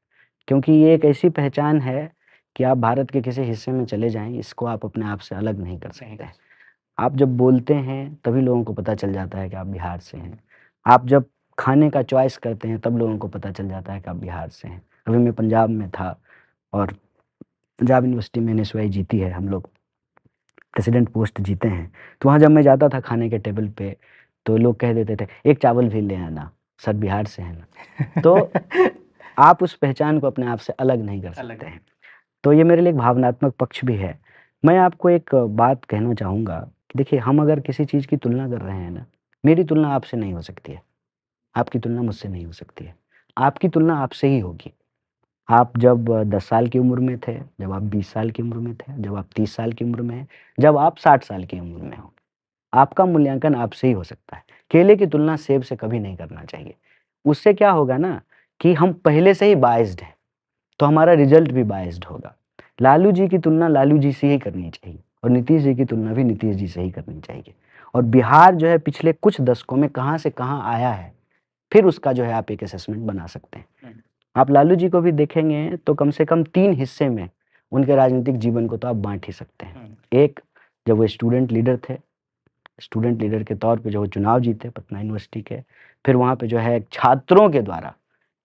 क्योंकि ये एक ऐसी पहचान है कि आप भारत के किसी हिस्से में चले जाएँ, इसको आप अपने आप से अलग नहीं कर सकते हैं। आप जब बोलते हैं तभी लोगों को पता चल जाता है कि आप बिहार से हैं। आप जब खाने का चॉइस करते हैं तब लोगों को पता चल जाता है कि आप बिहार से हैं। अभी मैं पंजाब में था और पंजाब यूनिवर्सिटी में एनएसयूआई जीती है, हम लोग प्रेसिडेंट पोस्ट जीते हैं। तो वहाँ जब मैं जाता था खाने के टेबल पे, तो लोग कह देते थे, "एक चावल भी ले आना, सर बिहार से हैं ना।" तो आप उस पहचान को अपने आप से अलग नहीं कर अलग सकते हैं। तो ये मेरे लिए एक भावनात्मक पक्ष भी है। मैं आपको एक बात कहना चाहूँगा कि देखिए, हम अगर किसी चीज़ की तुलना कर रहे हैं ना, मेरी तुलना आपसे नहीं हो सकती है, आपकी तुलना मुझसे नहीं हो सकती है। आपकी तुलना आपसे ही होगी। आप जब 10 साल की उम्र में थे, जब आप 20 साल की उम्र में थे, जब आप 30 साल की उम्र में हैं, जब आप 60 साल की उम्र में हो, आपका मूल्यांकन आपसे ही हो सकता है। केले की तुलना सेब से कभी नहीं करना चाहिए। उससे क्या होगा ना कि हम पहले से ही बायस्ड हैं, तो हमारा रिज़ल्ट भी बायस्ड होगा। लालू जी की तुलना लालू जी से ही करनी चाहिए और नीतीश जी की तुलना भी नीतीश जी से ही करनी चाहिए। और बिहार जो है पिछले कुछ दशकों में कहाँ से कहाँ आया है, फिर उसका जो है आप एक असेसमेंट बना सकते हैं। आप लालू जी को भी देखेंगे तो कम से कम 3 हिस्से में उनके राजनीतिक जीवन को तो आप बाँट ही सकते हैं। एक, जब वो स्टूडेंट लीडर थे, स्टूडेंट लीडर के तौर पे जो वो चुनाव जीते पटना यूनिवर्सिटी के, फिर वहाँ पे जो है छात्रों के द्वारा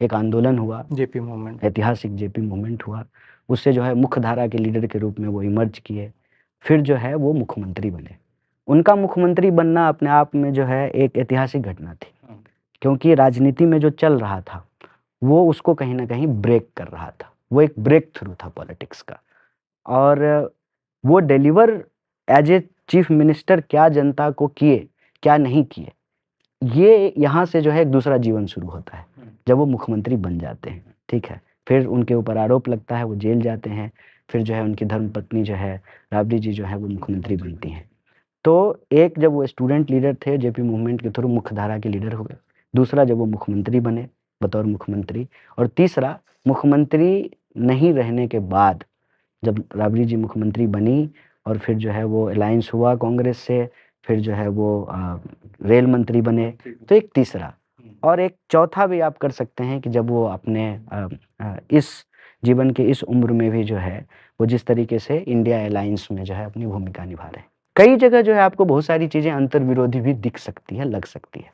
एक आंदोलन हुआ, जेपी मूवमेंट। ऐतिहासिक जेपी मूवमेंट हुआ। उससे जो है मुख्य धारा के लीडर के रूप में वो इमर्ज किए। फिर जो है वो मुख्यमंत्री बने। उनका मुख्यमंत्री बनना अपने आप में जो है एक ऐतिहासिक घटना थी, क्योंकि राजनीति में जो चल रहा था, वो उसको कहीं न कहीं ब्रेक कर रहा था। वो एक ब्रेक थ्रू था पॉलिटिक्स का। और वो deliver as a chief minister क्या जनता को किए, क्या नहीं किए, ये यहाँ से जो है एक दूसरा जीवन शुरू होता है, जब वो मुख्यमंत्री बन जाते हैं, ठीक है? फिर उनके ऊपर आरोप लगता है, वो जेल जाते हैं, फिर जो है उनकी धर्मपत्नी जो है, राबड़ी जी जो है वो मुख्यमंत्री बनती हैं। तो एक, जब वो स्टूडेंट लीडर थे, जेपी मूवमेंट के थ्रू मुख्यधारा के लीडर हुए। दूसरा, जब वो मुख्यमंत्री बने बतौर मुख्यमंत्री। और तीसरा, मुख्यमंत्री नहीं रहने के बाद जब राबड़ी जी मुख्यमंत्री बनी और फिर जो है वो अलायंस हुआ कांग्रेस से, फिर जो है वो रेल मंत्री बने। तो एक तीसरा और एक चौथा भी आप कर सकते हैं कि जब वो अपने इस जीवन के इस उम्र में भी जो है वो जिस तरीके से इंडिया अलायंस में जो है अपनी भूमिका निभा रहे हैं। कई जगह जो है आपको बहुत सारी चीज़ें अंतर्विरोधी भी दिख सकती है, लग सकती है।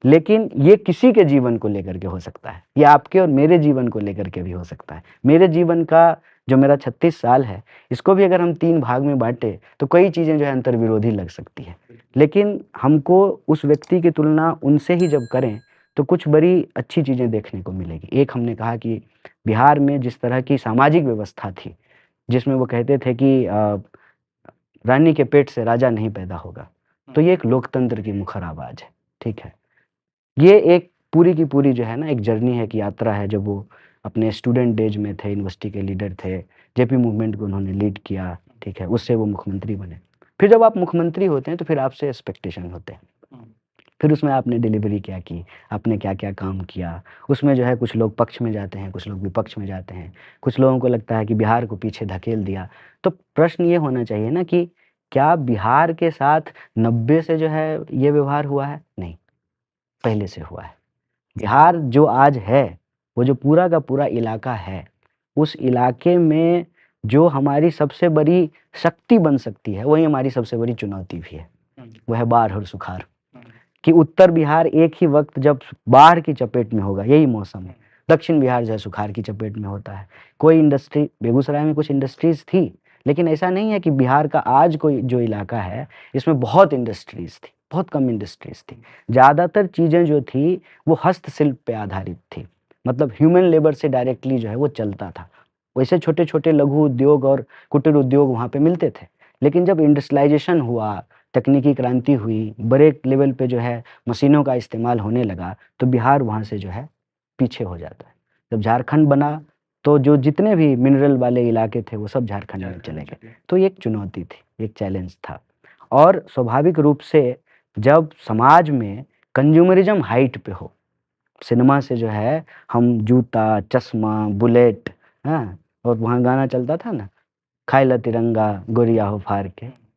लेकिन ये किसी के जीवन को लेकर के हो सकता है, ये आपके और मेरे जीवन को लेकर के भी हो सकता है। मेरे जीवन का जो मेरा 36 साल है, इसको भी अगर हम 3 भाग में बाँटे, तो कई चीज़ें जो है अंतर्विरोधी लग सकती हैं। लेकिन हमको उस व्यक्ति की तुलना उनसे ही जब करें, तो कुछ बड़ी अच्छी चीज़ें देखने को मिलेगी। एक, हमने कहा कि बिहार में जिस तरह की सामाजिक व्यवस्था थी, जिसमें वो कहते थे कि रानी के पेट से राजा नहीं पैदा होगा, तो ये एक लोकतंत्र की मुखर आवाज़ है, ठीक है? ये एक पूरी की पूरी जो है ना एक जर्नी है, एक यात्रा है। जब वो अपने स्टूडेंट डेज में थे, यूनिवर्सिटी के लीडर थे, जेपी मूवमेंट को उन्होंने लीड किया, ठीक है? उससे वो मुख्यमंत्री बने। फिर जब आप मुख्यमंत्री होते हैं तो फिर आपसे एक्सपेक्टेशन होते हैं। फिर उसमें आपने डिलीवरी क्या की, आपने क्या-क्या काम किया। उसमें जो है कुछ लोग पक्ष में जाते हैं, कुछ लोग विपक्ष में जाते हैं। कुछ लोगों को लगता है कि बिहार को पीछे धकेल दिया। तो प्रश्न ये होना चाहिए ना कि क्या बिहार के साथ 90 से जो है ये व्यवहार हुआ है? नहीं, पहले से हुआ है। बिहार जो आज है, वो जो पूरा का पूरा इलाका है, उस इलाके में जो हमारी सबसे बड़ी शक्ति बन सकती है, वही हमारी सबसे बड़ी चुनौती भी है। वो है बाढ़ और सुखाड़। कि उत्तर बिहार एक ही वक़्त जब बाढ़ की चपेट में होगा, यही मौसम है। दक्षिण बिहार जो है सुखाड़ की चपेट में होता है। कोई इंडस्ट्री, बेगूसराय में कुछ इंडस्ट्रीज़ थी, लेकिन ऐसा नहीं है कि बिहार का आज कोई जो इलाका है, इसमें बहुत इंडस्ट्रीज़ थी, बहुत कम इंडस्ट्रीज़ थी। ज़्यादातर चीज़ें जो थी, वो हस्तशिल्प पे आधारित थी। मतलब ह्यूमन लेबर से डायरेक्टली जो है वो चलता था। वैसे छोटे-छोटे लघु उद्योग और कुटीर उद्योग वहाँ पे मिलते थे। लेकिन जब इंडस्ट्रियलाइज़ेशन हुआ, तकनीकी क्रांति हुई, बड़े लेवल पे जो है मशीनों का इस्तेमाल होने लगा, तो बिहार वहाँ से जो है पीछे हो जाता है। जब झारखंड बना, तो जो जितने भी मिनरल वाले इलाके थे, वो सब झारखंड में चले गए। तो ये एक चुनौती थी, एक चैलेंज था। और स्वाभाविक रूप से जब समाज में कंज़्यूमरिज़्म हाइट पे हो, सिनेमा से जो है हम जूता, चश्मा, बुलेट, हाँ? और वहाँ गाना चलता था ना, खाए ला तिरंगा गोरिया हो फार के।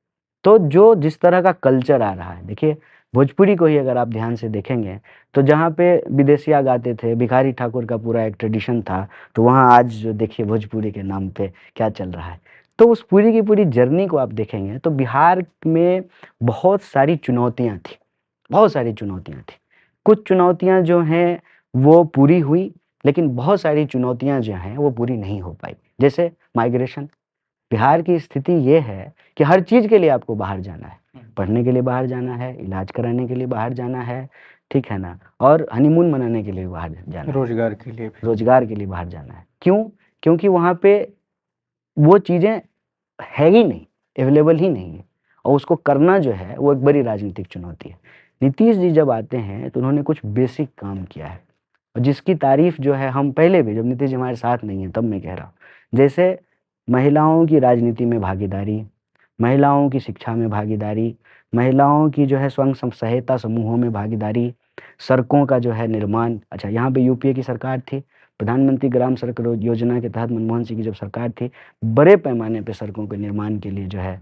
तो जो जिस तरह का कल्चर आ रहा है, देखिए भोजपुरी को ही अगर आप ध्यान से देखेंगे, तो जहाँ पे विदेशिया गाते थे, भिखारी ठाकुर का पूरा एक ट्रेडिशन था, तो वहाँ आज जो देखिए भोजपुरी के नाम पे क्या चल रहा है। तो उस पूरी की पूरी जर्नी को आप देखेंगे तो बिहार में बहुत सारी चुनौतियाँ थी, बहुत सारी चुनौतियाँ थी। कुछ चुनौतियाँ जो हैं वो पूरी हुई, लेकिन बहुत सारी चुनौतियाँ जो हैं वो पूरी नहीं हो पाई। जैसे माइग्रेशन, बिहार की स्थिति ये है कि हर चीज़ के लिए आपको बाहर जाना है, पढ़ने के लिए बाहर जाना है, इलाज कराने के लिए बाहर जाना है, ठीक है ना? और हनीमून मनाने के लिए भी बाहर जाना है, रोजगार के लिए भी। रोज़गार के लिए बाहर जाना है। क्यों? क्योंकि वहाँ पे वो चीज़ें है ही नहीं, अवेलेबल ही नहीं है और उसको करना जो है वो एक बड़ी राजनीतिक चुनौती है। नीतीश जी जब आते हैं तो उन्होंने कुछ बेसिक काम किया है और जिसकी तारीफ़ जो है हम पहले भी, जब नीतीश जी हमारे साथ नहीं है तब मैं कह रहा हूँ। जैसे महिलाओं की राजनीति में भागीदारी, महिलाओं की शिक्षा में भागीदारी, महिलाओं की जो है स्वयं सहायता समूहों में भागीदारी, सड़कों का जो है निर्माण। अच्छा, यहाँ पे यूपीए की सरकार थी, प्रधानमंत्री ग्राम सड़क योजना के तहत मनमोहन सिंह की जब सरकार थी, बड़े पैमाने पे सड़कों के निर्माण के लिए जो है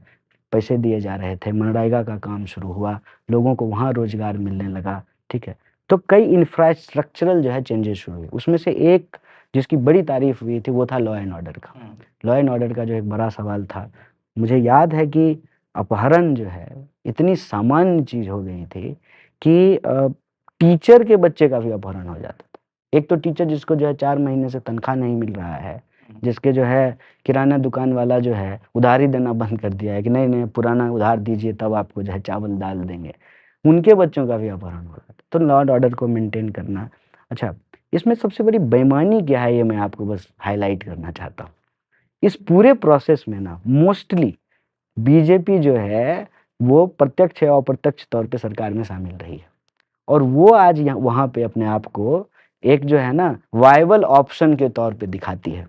पैसे दिए जा रहे थे, मनरेगा का काम शुरू हुआ, लोगों को वहाँ रोज़गार मिलने लगा, ठीक है। तो कई इंफ्रास्ट्रक्चरल जो है चेंजेस शुरू हुए, उसमें से एक जिसकी बड़ी तारीफ़ हुई थी वो था लॉ एंड ऑर्डर का। लॉ एंड ऑर्डर का जो एक बड़ा सवाल था, मुझे याद है कि अपहरण जो है इतनी सामान्य चीज़ हो गई थी कि टीचर के बच्चे का भी अपहरण हो जाता था। एक तो टीचर जिसको जो है 4 महीने से तनख्वाह नहीं मिल रहा है, जिसके जो है किराना दुकान वाला जो है उधारी देना बंद कर दिया है कि नहीं पुराना उधार दीजिए तब आपको जो है चावल दाल देंगे, उनके बच्चों का भी अपहरण हो रहा था। तो लॉ एंड ऑर्डर को मेंटेन करना। अच्छा, इसमें सबसे बड़ी बेईमानी क्या है ये मैं आपको बस हाईलाइट करना चाहता हूँ। इस पूरे प्रोसेस में ना मोस्टली बीजेपी जो है वो प्रत्यक्ष या अप्रत्यक्ष तौर पे सरकार में शामिल रही है और वो आज यहाँ वहाँ पे अपने आप को एक जो है ना वायबल ऑप्शन के तौर पे दिखाती है।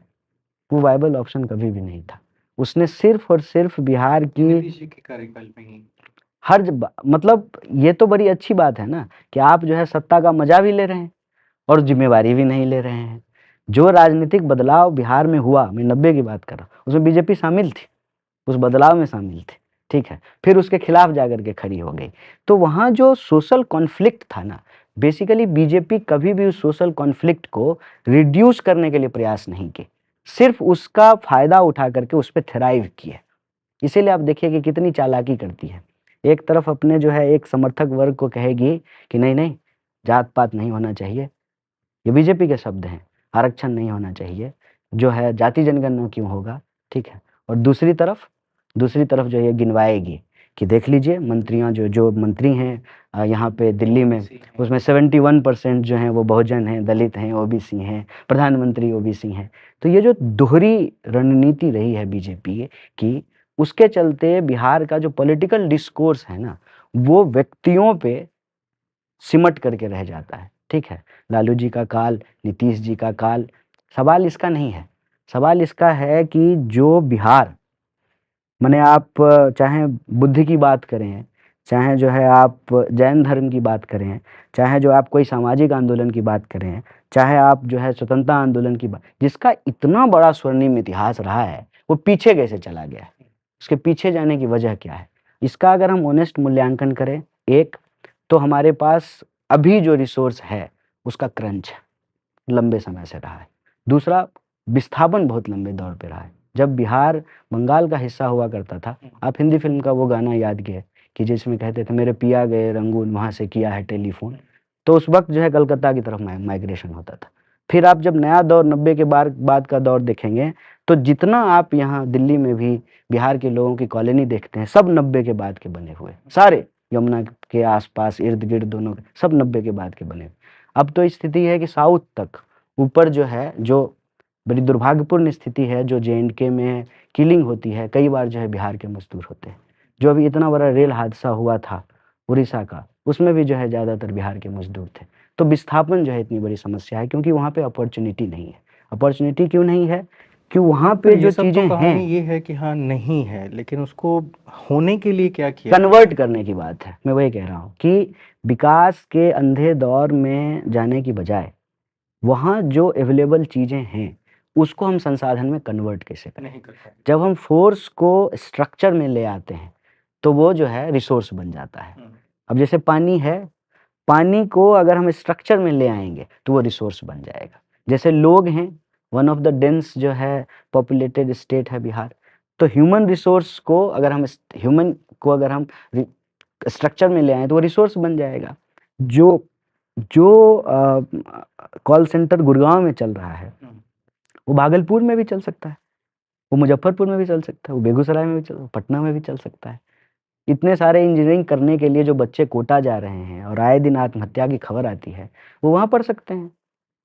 वो वायबल ऑप्शन कभी भी नहीं था। उसने सिर्फ और सिर्फ बिहार की नीतीश जी के कार्यकाल में ही मतलब ये तो बड़ी अच्छी बात है ना कि आप जो है सत्ता का मजा भी ले रहे हैं और जिम्मेवारी भी नहीं ले रहे हैं। जो राजनीतिक बदलाव बिहार में हुआ, मैं 90 की बात कर रहा हूँ, उसमें बीजेपी शामिल थी, उस बदलाव में शामिल थी, ठीक है। फिर उसके खिलाफ जाकर के खड़ी हो गई। तो वहाँ जो सोशल कॉन्फ्लिक्ट था ना, बेसिकली बीजेपी कभी भी उस सोशल कॉन्फ्लिक्ट को रिड्यूस करने के लिए प्रयास नहीं किए, सिर्फ उसका फायदा उठा करके उस पर थ्राइव किए। इसीलिए आप देखिए कि कितनी चालाकी करती है। एक तरफ अपने जो है एक समर्थक वर्ग को कहेगी कि नहीं जात पात नहीं होना चाहिए, ये बीजेपी के शब्द हैं, आरक्षण नहीं होना चाहिए, जो है जाति जनगणना क्यों होगा, ठीक है। और दूसरी तरफ जो ये गिनवाएगी कि देख लीजिए मंत्रियां जो जो मंत्री हैं यहाँ पे दिल्ली में, उसमें 71% जो हैं वो बहुजन हैं, दलित हैं, ओबीसी हैं, प्रधानमंत्री ओबीसी हैं। तो ये जो दोहरी रणनीति रही है बीजेपी की, उसके चलते बिहार का जो पॉलिटिकल डिस्कोर्स है ना, वो व्यक्तियों पे सिमट करके रह जाता है, ठीक है। लालू जी का काल, नीतीश जी का काल, सवाल इसका नहीं है। सवाल इसका है कि जो बिहार, माने आप चाहे बुद्ध की बात करें, चाहे जो है आप जैन धर्म की बात करें, चाहे जो आप कोई सामाजिक आंदोलन की बात करें, चाहे आप जो है स्वतंत्रता आंदोलन की बात, जिसका इतना बड़ा स्वर्णिम इतिहास रहा है, वो पीछे कैसे चला गया है? उसके पीछे जाने की वजह क्या है? इसका अगर हम ऑनेस्ट मूल्यांकन करें, एक तो हमारे पास अभी जो रिसोर्स है उसका क्रंच है, लंबे समय से रहा है। दूसरा, विस्थापन बहुत लंबे दौर पे रहा है। जब बिहार बंगाल का हिस्सा हुआ करता था, आप हिंदी फिल्म का वो गाना याद किए कि जिसमें कहते थे मेरे पिया गए रंगून वहाँ से किया है टेलीफोन, तो उस वक्त जो है कलकत्ता की तरफ माइग्रेशन होता था। फिर आप जब नया दौर 90 के बाद का दौर देखेंगे तो जितना आप यहाँ दिल्ली में भी बिहार के लोगों की कॉलोनी देखते हैं, सब 90 के बाद के बने हुए, सारे यमुना के आसपास इर्द गिर्द दोनों सब 90 के बाद के बने। अब तो स्थिति है कि साउथ तक ऊपर जो है, जो बड़ी दुर्भाग्यपूर्ण स्थिति है, जो जेएंडके में किलिंग होती है, कई बार जो है बिहार के मजदूर होते हैं। जो अभी इतना बड़ा रेल हादसा हुआ था उड़ीसा का, उसमें भी जो है ज़्यादातर बिहार के मजदूर थे। तो विस्थापन जो है इतनी बड़ी समस्या है क्योंकि वहाँ पे अपॉर्चुनिटी नहीं है। अपॉर्चुनिटी क्यों नहीं है? कि वहाँ पे जो चीज़ें तो हैं, कहानी ये है कि हाँ नहीं है, लेकिन उसको होने के लिए क्या किया? कन्वर्ट करने की बात है। मैं वही कह रहा हूँ कि विकास के अंधे दौर में जाने की बजाय वहाँ जो अवेलेबल चीज़ें हैं उसको हम संसाधन में कन्वर्ट कैसे करें? नहीं कर पाए। जब हम फोर्स को स्ट्रक्चर में ले आते हैं तो वो जो है रिसोर्स बन जाता है। अब जैसे पानी है, पानी को अगर हम स्ट्रक्चर में ले आएंगे तो वो रिसोर्स बन जाएगा। जैसे लोग हैं, वन ऑफ द डेंस जो है पॉपुलेटेड स्टेट है बिहार, तो ह्यूमन रिसोर्स को अगर हम स्ट्रक्चर में ले आए तो वो रिसोर्स बन जाएगा। जो जो कॉल सेंटर गुड़गांव में चल रहा है वो भागलपुर में भी चल सकता है, वो मुजफ्फरपुर में भी चल सकता है, वो बेगूसराय में भी पटना में भी चल सकता है। इतने सारे इंजीनियरिंग करने के लिए जो बच्चे कोटा जा रहे हैं और आए दिन आत्महत्या की खबर आती है, वो वहाँ पढ़ सकते हैं।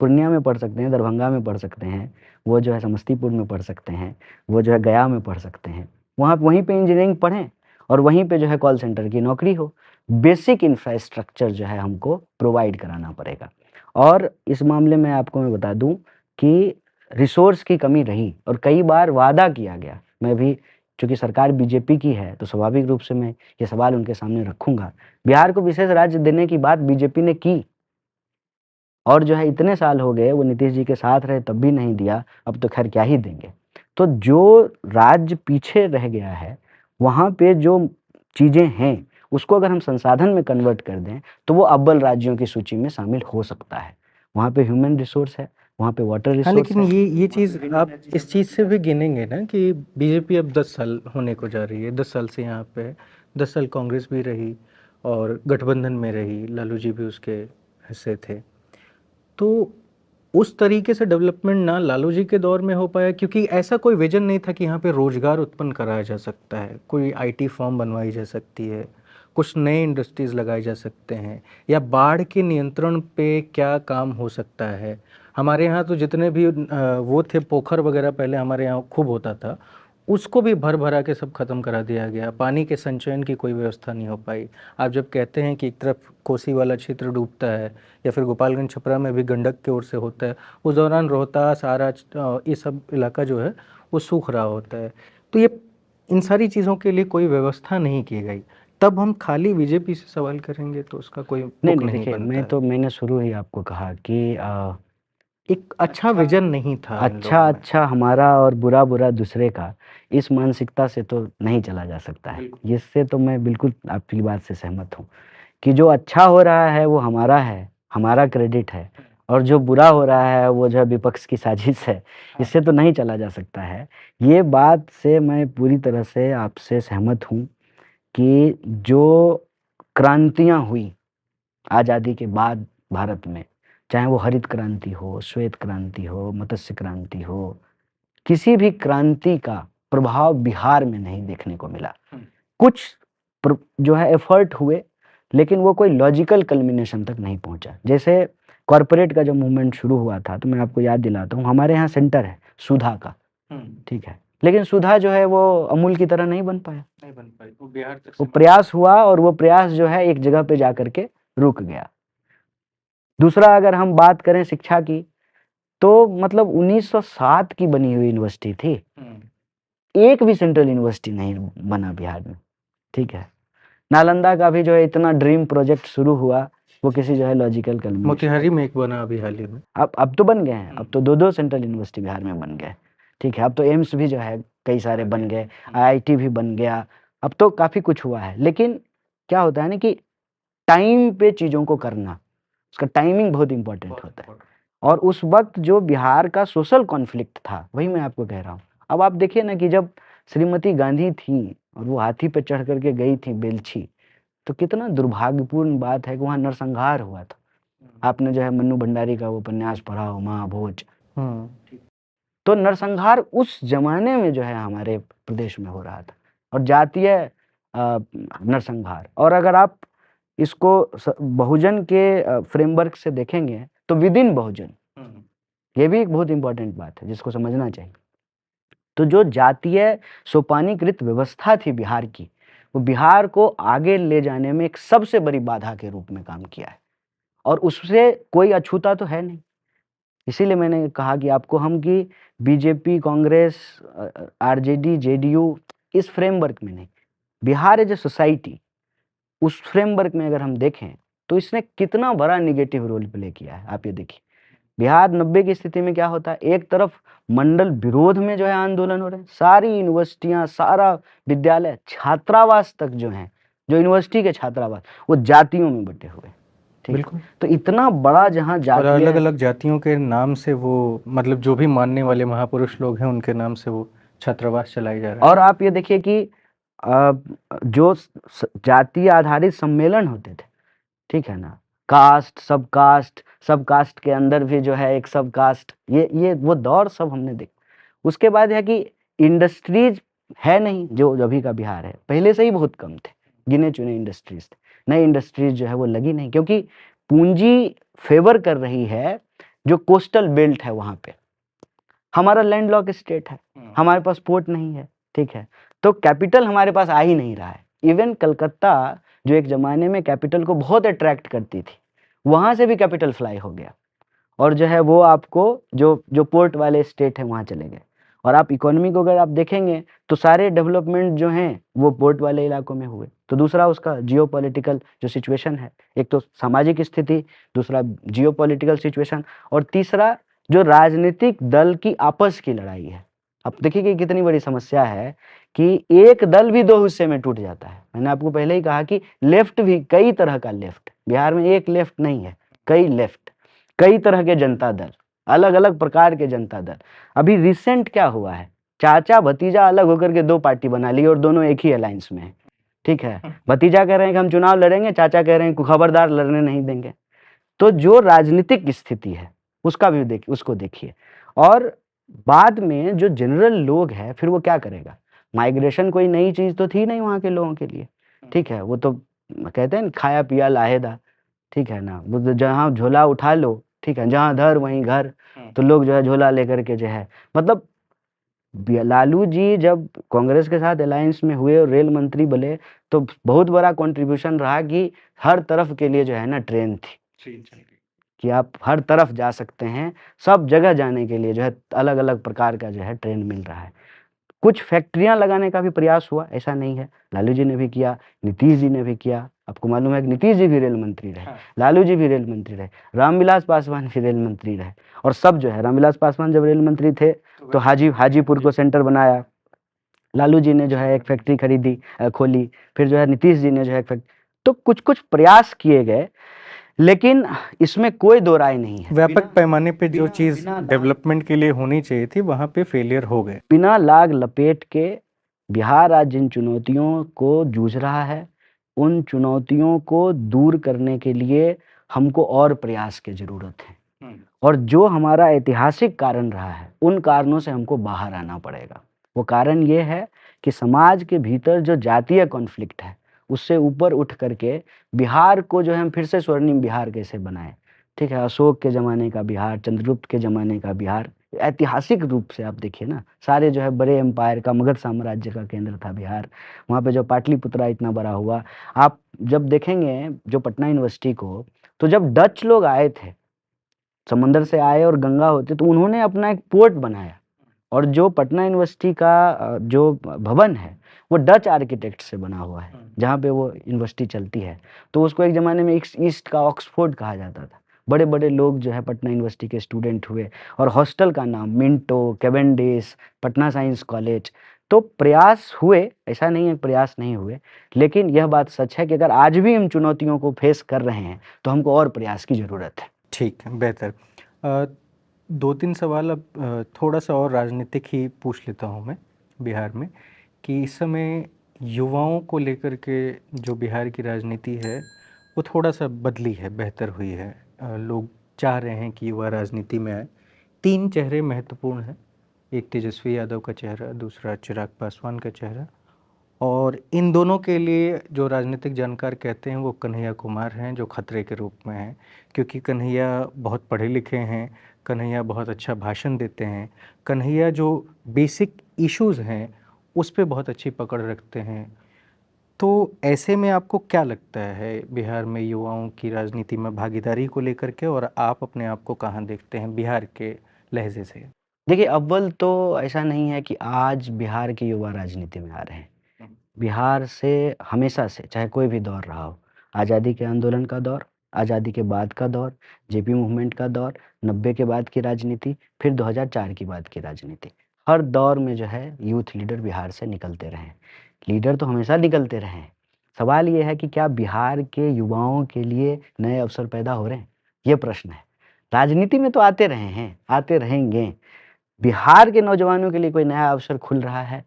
पूर्णिया में पढ़ सकते हैं, दरभंगा में पढ़ सकते हैं, वो जो है समस्तीपुर में पढ़ सकते हैं, वो जो है गया में पढ़ सकते हैं। वहीं पे इंजीनियरिंग पढ़ें और वहीं पे जो है कॉल सेंटर की नौकरी हो। बेसिक इंफ्रास्ट्रक्चर जो है हमको प्रोवाइड कराना पड़ेगा। और इस मामले में आपको मैं बता दूं कि रिसोर्स की कमी रही और कई बार वादा किया गया। मैं भी चूँकि सरकार बीजेपी की है तो स्वाभाविक रूप से मैं ये सवाल उनके सामने रखूँगा। बिहार को विशेष राज्य देने की बात बीजेपी ने की और जो है इतने साल हो गए, वो नीतीश जी के साथ रहे तब भी नहीं दिया, अब तो खैर क्या ही देंगे। तो जो राज्य पीछे रह गया है, वहाँ पे जो चीज़ें हैं, उसको अगर हम संसाधन में कन्वर्ट कर दें, तो वो अव्वल राज्यों की सूची में शामिल हो सकता है। वहाँ पे ह्यूमन रिसोर्स है, वहाँ पे वाटर हाँ, रिसोर्स लेकिन है। ये चीज़ आप इस चीज़ से भी गिनेंगे ना कि बीजेपी अब 10 साल होने को जा रही है, 10 साल से यहाँ पे है। 10 साल कांग्रेस भी रही और गठबंधन में रही, लालू जी भी उसके हिस्से थे। तो उस तरीके से डेवलपमेंट ना लालू जी के दौर में हो पाया, क्योंकि ऐसा कोई विजन नहीं था कि यहाँ पे रोजगार उत्पन्न कराया जा सकता है, कोई आईटी फर्म बनवाई जा सकती है, कुछ नए इंडस्ट्रीज लगाए जा सकते हैं, या बाढ़ के नियंत्रण पे क्या काम हो सकता है। हमारे यहाँ तो जितने भी वो थे पोखर वगैरह पहले हमारे यहाँ खूब होता था, उसको भी भर भरा के सब खत्म करा दिया गया। पानी के संचयन की कोई व्यवस्था नहीं हो पाई। आप जब कहते हैं कि एक तरफ कोसी वाला क्षेत्र डूबता है या फिर गोपालगंज छपरा में भी गंडक की ओर से होता है, उस दौरान रोहतास आरा ये सब इलाका जो है वो सूख रहा होता है। तो ये इन सारी चीज़ों के लिए कोई व्यवस्था नहीं की गई। तब हम खाली बीजेपी से सवाल करेंगे तो उसका कोई नहीं तुक नहीं, नहीं देखिए बनता है। मैंने शुरू ही आपको कहा कि एक अच्छा विजन नहीं था इन लोगों अच्छा में। अच्छा हमारा और बुरा बुरा दूसरे का, इस मानसिकता से तो नहीं चला जा सकता है। इससे तो मैं बिल्कुल आपकी बात से सहमत हूँ कि जो अच्छा हो रहा है वो हमारा है, हमारा क्रेडिट है, और जो बुरा हो रहा है वो जो है विपक्ष की साजिश है। इससे तो नहीं चला जा सकता है। ये बात से मैं पूरी तरह से आपसे सहमत हूँ कि जो क्रांतियाँ हुई आज़ादी के बाद भारत में, चाहे वो हरित क्रांति हो, श्वेत क्रांति हो, मत्स्य क्रांति हो, किसी भी क्रांति का प्रभाव बिहार में नहीं देखने को मिला। कुछ जो है एफर्ट हुए, लेकिन वो कोई लॉजिकल कल्मिनेशन तक नहीं पहुंचा। जैसे कॉरपोरेट का जब मूवमेंट शुरू हुआ था, तो मैं आपको याद दिलाता हूँ, हमारे यहाँ सेंटर है सुधा का, ठीक है, लेकिन सुधा जो है वो अमूल की तरह नहीं बन पाया, नहीं बन पाई, वो बिहार तक वो प्रयास हुआ और वो प्रयास जो है एक जगह पे जाकर के रुक गया। दूसरा, अगर हम बात करें शिक्षा की, तो मतलब 1907 की बनी हुई यूनिवर्सिटी थी, एक भी सेंट्रल यूनिवर्सिटी नहीं बना बिहार में, ठीक है। नालंदा का भी जो है इतना ड्रीम प्रोजेक्ट शुरू हुआ, वो किसी जो है लॉजिकल कल्मिनेशन। मोतिहारी में एक बना अभी हाल ही में। अब तो बन गए हैं, अब तो दो दो सेंट्रल यूनिवर्सिटी बिहार में बन गए, ठीक है। अब तो एम्स भी जो है कई सारे बन गए, आईआईटी भी बन गया, अब तो काफ़ी कुछ हुआ है। लेकिन क्या होता है ना कि टाइम पे चीज़ों को करना, उसका टाइमिंग बहुत इंपॉर्टेंट होता है। और उस वक्त जो बिहार का सोशल कॉन्फ्लिक्ट था, वही मैं आपको कह रहा हूँ। अब आप देखिए ना कि जब श्रीमती गांधी थी और वो हाथी पे चढ़ करके गई थी बेलछी, तो कितना दुर्भाग्यपूर्ण बात है कि वहाँ नरसंहार हुआ था। आपने जो है मन्नू भंडारी का वो उपन्यास पढ़ा हो, महाभोज। तो नरसंहार उस जमाने में जो है हमारे प्रदेश में हो रहा था, और जातीय नरसंहार। और अगर आप इसको बहुजन के फ्रेमवर्क से देखेंगे तो विद इन बहुजन, ये भी एक बहुत इंपॉर्टेंट बात है जिसको समझना चाहिए। तो जो जातीय सोपानीकृत व्यवस्था थी बिहार की, वो बिहार को आगे ले जाने में एक सबसे बड़ी बाधा के रूप में काम किया है, और उससे कोई अछूता तो है नहीं। इसीलिए मैंने कहा कि आपको हम कि बीजेपी, कांग्रेस, आरजेडी, जेडीयू इस फ्रेमवर्क में नहीं, बिहार एज ए सोसाइटी उस फ्रेमवर्क में अगर हम देखें तो इसने कितना बड़ा निगेटिव रोल प्ले किया है। आप ये देखिए, बिहार 90 की स्थिति में क्या होता है, एक तरफ मंडल विरोध में जो है आंदोलन हो रहे हैं, सारी यूनिवर्सिटियां, सारा विद्यालय, छात्रावास तक जो हैं, जो यूनिवर्सिटी के छात्रावास, वो जातियों में बटे हुए, ठीक। बिल्कुल। तो इतना बड़ा जहाँ और जातीय अलग अलग जातियों के नाम से वो, मतलब जो भी मानने वाले महापुरुष लोग हैं उनके नाम से वो छात्रावास चलाई जा रहा है। और आप ये देखिए कि जो जातीय आधारित सम्मेलन होते थे, ठीक है ना, कास्ट, सब कास्ट के अंदर भी जो है एक सब कास्ट, ये वो दौर सब हमने देखा। उसके बाद है कि इंडस्ट्रीज है नहीं, जो अभी का बिहार है, पहले से ही बहुत कम थे, गिने चुने इंडस्ट्रीज थे। नई इंडस्ट्रीज जो है वो लगी नहीं, क्योंकि पूंजी फेवर कर रही है जो कोस्टल बेल्ट है वहां पे। हमारा लैंड लॉक स्टेट है, हमारे पास पोर्ट नहीं है, ठीक है, तो कैपिटल हमारे पास आ ही नहीं रहा है। इवन कलकत्ता जो एक जमाने में कैपिटल को बहुत अट्रैक्ट करती थी, वहां से भी कैपिटल फ्लाई हो गया, और जो है वो आपको जो जो पोर्ट वाले स्टेट है वहां चले गए। और आप इकोनॉमी को अगर आप देखेंगे तो सारे डेवलपमेंट जो हैं वो पोर्ट वाले इलाकों में हुए। तो दूसरा उसका जियोपॉलिटिकल जो सिचुएशन है, एक तो सामाजिक स्थिति, दूसरा जियोपॉलिटिकल सिचुएशन, और तीसरा जो राजनीतिक दल की आपस की लड़ाई है। अब देखिए कि कितनी बड़ी समस्या है कि एक दल भी दो हिस्से में टूट जाता है। मैंने आपको पहले ही कहा कि लेफ्ट भी कई तरह का लेफ्ट, बिहार में एक लेफ्ट नहीं है, कई लेफ्ट, कई तरह के जनता दल, अलग अलग प्रकार के जनता दल। अभी रिसेंट क्या हुआ है, चाचा भतीजा अलग होकर के दो पार्टी बना ली और दोनों एक ही अलायंस में है, ठीक है। भतीजा कह रहे हैं कि हम चुनाव लड़ेंगे, चाचा कह रहे हैं कि खबरदार लड़ने नहीं देंगे। तो जो राजनीतिक स्थिति है उसका भी उसको देखिए। और बाद में जो जनरल लोग हैं फिर वो क्या करेगा, माइग्रेशन कोई नई चीज तो थी नहीं वहां के लोगों के लिए, ठीक है, वो तो कहते हैं खाया पिया लाहेदा, ठीक है ना, वो तो जहाँ झोला उठा लो, ठीक है, जहाँ धर वहीं घर। तो लोग जो है झोला लेकर के जो है, मतलब लालू जी जब कांग्रेस के साथ अलायंस में हुए और रेल मंत्री बने, तो बहुत बड़ा कंट्रीब्यूशन रहा कि हर तरफ के लिए जो है ना ट्रेन थी, कि आप हर तरफ जा सकते हैं, सब जगह जाने के लिए जो है अलग अलग प्रकार का जो है ट्रेन मिल रहा है। कुछ फैक्ट्रियां लगाने का भी प्रयास हुआ, ऐसा नहीं है, लालू जी ने भी किया, नीतीश जी ने भी किया। आपको मालूम है कि नीतीश जी भी रेल मंत्री रहे, लालू जी भी रेल मंत्री रहे, रामविलास पासवान भी रेल मंत्री रहे, और सब जो है, रामविलास पासवान जब रेल मंत्री थे तो हाजीपुर को सेंटर बनाया, लालू जी ने जो है एक फैक्ट्री खरीदी, खोली, फिर जो है नीतीश जी ने जो है एक फैक्ट्री, तो कुछ कुछ प्रयास किए गए, लेकिन इसमें कोई दो राय नहीं है। व्यापक पैमाने पे जो चीज डेवलपमेंट के लिए होनी चाहिए थी वहां पे फेलियर हो गए। बिना लाग लपेट के बिहार आज जिन चुनौतियों को जूझ रहा है, उन चुनौतियों को दूर करने के लिए हमको और प्रयास की जरूरत है। और जो हमारा ऐतिहासिक कारण रहा है, उन कारणों से हमको बाहर आना पड़ेगा। वो कारण ये है कि समाज के भीतर जो जातीय कॉन्फ्लिक्ट है, उससे ऊपर उठ करके बिहार को जो है हम फिर से स्वर्णिम बिहार कैसे बनाएं, ठीक है। अशोक के ज़माने का बिहार, चंद्रगुप्त के ज़माने का बिहार, ऐतिहासिक रूप से आप देखिए ना, सारे जो है बड़े एम्पायर का, मगध साम्राज्य का केंद्र था बिहार। वहाँ पे जो पाटलिपुत्रा इतना बड़ा हुआ, आप जब देखेंगे जो पटना यूनिवर्सिटी को, तो जब डच लोग आए थे, समंदर से आए और गंगा होते, तो उन्होंने अपना एक पोर्ट बनाया। और जो पटना यूनिवर्सिटी का जो भवन है वो डच आर्किटेक्ट से बना हुआ है, जहाँ पे वो यूनिवर्सिटी चलती है। तो उसको एक ज़माने में ईस्ट का ऑक्सफोर्ड कहा जाता था। बड़े बड़े लोग जो है पटना यूनिवर्सिटी के स्टूडेंट हुए, और हॉस्टल का नाम Minto, Cavendish, Patna science college. तो प्रयास हुए, ऐसा नहीं है प्रयास नहीं हुए, लेकिन यह बात सच है कि अगर आज भी हम चुनौतियों को फेस कर रहे हैं तो हमको और प्रयास की ज़रूरत है। ठीक है, बेहतर। दो तीन सवाल अब थोड़ा सा और राजनीतिक ही पूछ लेता हूँ मैं बिहार में, कि इस समय युवाओं को लेकर के जो बिहार की राजनीति है वो थोड़ा सा बदली है, बेहतर हुई है। लोग चाह रहे हैं कि युवा राजनीति में आए। तीन चेहरे महत्वपूर्ण हैं, एक तेजस्वी यादव का चेहरा, दूसरा चिराग पासवान का चेहरा, और इन दोनों के लिए जो राजनीतिक जानकार कहते हैं वो कन्हैया कुमार हैं जो खतरे के रूप में हैं, क्योंकि कन्हैया बहुत पढ़े लिखे हैं, कन्हैया बहुत अच्छा भाषण देते हैं, कन्हैया जो बेसिक इश्यूज़ हैं उस पे बहुत अच्छी पकड़ रखते हैं। तो ऐसे में आपको क्या लगता है बिहार में युवाओं की राजनीति में भागीदारी को लेकर के, और आप अपने आप को कहाँ देखते हैं बिहार के लहजे से? देखिए, अव्वल तो ऐसा नहीं है कि आज बिहार के युवा राजनीति में आ रहे हैं। बिहार से हमेशा से, चाहे कोई भी दौर रहा हो, आज़ादी के आंदोलन का दौर, आज़ादी के बाद का दौर, जेपी मूवमेंट का दौर, 90 के बाद की राजनीति, फिर 2004 के बाद की राजनीति, हर दौर में जो है यूथ लीडर बिहार से निकलते रहे हैं। लीडर तो हमेशा निकलते रहे हैं। सवाल ये है कि क्या बिहार के युवाओं के लिए नए अवसर पैदा हो रहे हैं, ये प्रश्न है। राजनीति में तो आते रहे हैं, आते रहेंगे, बिहार के नौजवानों के लिए कोई नया अवसर खुल रहा है?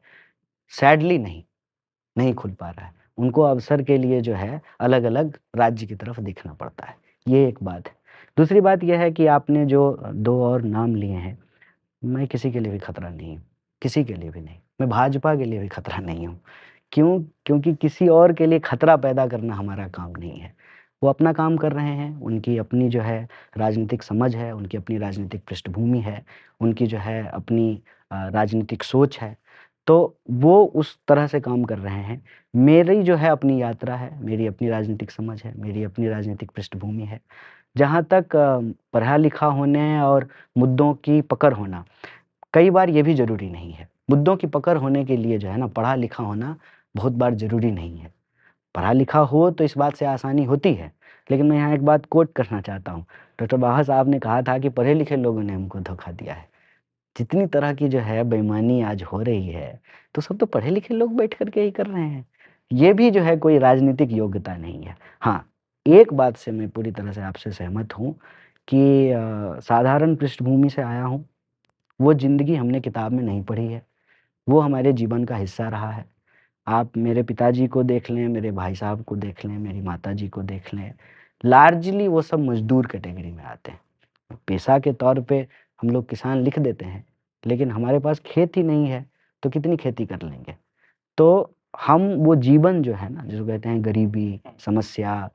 सैडली नहीं खुल पा रहा है। उनको अवसर के लिए जो है अलग-अलग राज्य की तरफ देखना पड़ता है। ये एक बात है। दूसरी बात ये है कि आपने जो 2 और नाम लिए हैं, मैं किसी के लिए भी खतरा नहीं हूँ, किसी के लिए भी नहीं। मैं भाजपा के लिए भी खतरा नहीं हूँ। क्यों? क्योंकि किसी और के लिए खतरा पैदा करना हमारा काम नहीं है। वो अपना काम कर रहे हैं, उनकी अपनी जो है राजनीतिक समझ है, उनकी अपनी राजनीतिक पृष्ठभूमि है, उनकी जो है अपनी राजनीतिक सोच है, तो वो उस तरह से काम कर रहे हैं। मेरी जो है अपनी यात्रा है, मेरी अपनी राजनीतिक समझ है, मेरी अपनी राजनीतिक पृष्ठभूमि है। जहाँ तक पढ़ा-लिखा होने और मुद्दों की पकड़ होना, कई बार ये भी ज़रूरी नहीं है। मुद्दों की पकड़ होने के लिए जो है ना पढ़ा-लिखा होना बहुत बार ज़रूरी नहीं है। पढ़ा-लिखा हो तो इस बात से आसानी होती है। लेकिन मैं यहाँ एक बात कोट करना चाहता हूँ। डॉक्टर बाबा साहब ने कहा था कि पढ़े-लिखे लोगों ने हमको धोखा दिया है। जितनी तरह की जो है बेईमानी आज हो रही है, तो सब तो पढ़े-लिखे लोग बैठ कर के ही कर रहे हैं। ये भी जो है कोई राजनीतिक योग्यता नहीं है। हाँ, एक बात से मैं पूरी तरह से आपसे सहमत हूँ कि साधारण पृष्ठभूमि से आया हूँ। वो ज़िंदगी हमने किताब में नहीं पढ़ी है, वो हमारे जीवन का हिस्सा रहा है। आप मेरे पिताजी को देख लें, मेरे भाई साहब को देख लें, मेरी माताजी को देख लें, लार्जली वो सब मज़दूर कैटेगरी में आते हैं। पेशा के तौर पे हम लोग किसान लिख देते हैं, लेकिन हमारे पास खेत ही नहीं है, तो कितनी खेती कर लेंगे? तो हम वो जीवन जो है ना, जिसको कहते हैं गरीबी, समस्या,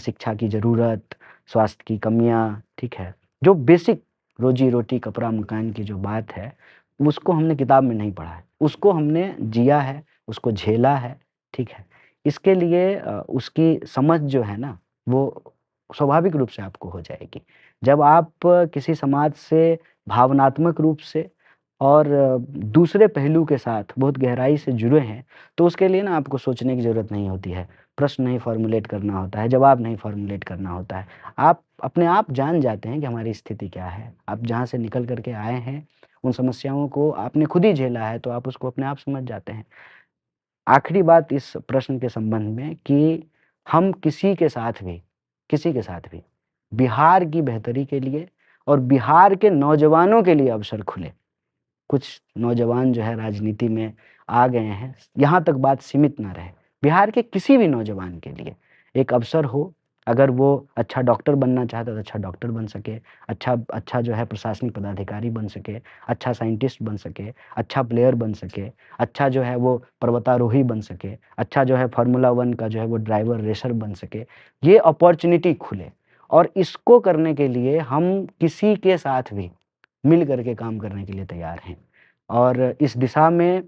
शिक्षा की ज़रूरत, स्वास्थ्य की कमियाँ, ठीक है? जो बेसिक रोज़ी-रोटी, कपड़ा, मकान की जो बात है, उसको हमने किताब में नहीं पढ़ा है। उसको हमने जिया है, उसको झेला है, ठीक है? इसके लिए उसकी समझ जो है ना, वो स्वाभाविक रूप से आपको हो जाएगी। जब आप किसी समाज से भावनात्मक रूप से और दूसरे पहलू के साथ बहुत गहराई से जुड़े हैं, तो उसके लिए ना आपको सोचने की ज़रूरत नहीं होती है। प्रश्न नहीं फ़ॉर्मुलेट करना होता है, जवाब नहीं फ़ॉर्मुलेट करना होता है। आप अपने आप जान जाते हैं कि हमारी स्थिति क्या है। आप जहाँ से निकल कर के आए हैं, उन समस्याओं को आपने खुद ही झेला है, तो आप उसको अपने आप समझ जाते हैं। आखिरी बात इस प्रश्न के संबंध में कि हम किसी के साथ भी बिहार की बेहतरी के लिए और बिहार के नौजवानों के लिए अवसर खुले। कुछ नौजवान जो है राजनीति में आ गए हैं, यहाँ तक बात सीमित ना रहे। बिहार के किसी भी नौजवान के लिए एक अवसर हो, अगर वो अच्छा डॉक्टर बनना चाहता है तो अच्छा डॉक्टर बन सके, अच्छा अच्छा जो है प्रशासनिक पदाधिकारी बन सके, अच्छा साइंटिस्ट बन सके, अच्छा प्लेयर बन सके, अच्छा जो है वो पर्वतारोही बन सके, अच्छा जो है फ़ॉर्मूला 1 का जो है वो ड्राइवर रेसर बन सके। ये अपॉर्च्युनिटी खुले और इसको करने के लिए हम किसी के साथ भी मिल कर के काम करने के लिए तैयार हैं। और इस दिशा में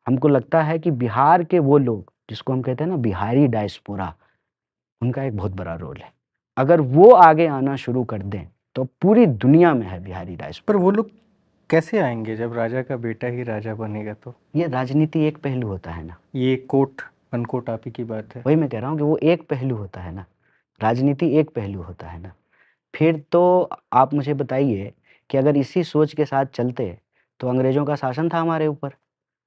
हमको लगता है कि बिहार के वो लोग, जिसको हम कहते हैं ना बिहारी डायस्पोरा, उनका एक बहुत बड़ा रोल है। अगर वो आगे आना शुरू कर दें, तो पूरी दुनिया में है बिहारी पर डायस्पोरा। वो लोग कैसे आएँगे जब राजा का बेटा ही राजा बनेगा तो? ये राजनीति एक पहलू होता है ना, ये कोट अनकोट आप ही की बात है। वही मैं कह रहा हूँ कि वो एक पहलू होता है ना, राजनीति एक पहलू होता है ना। फिर तो आप मुझे बताइए कि अगर इसी सोच के साथ चलते, तो अंग्रेज़ों का शासन था हमारे ऊपर।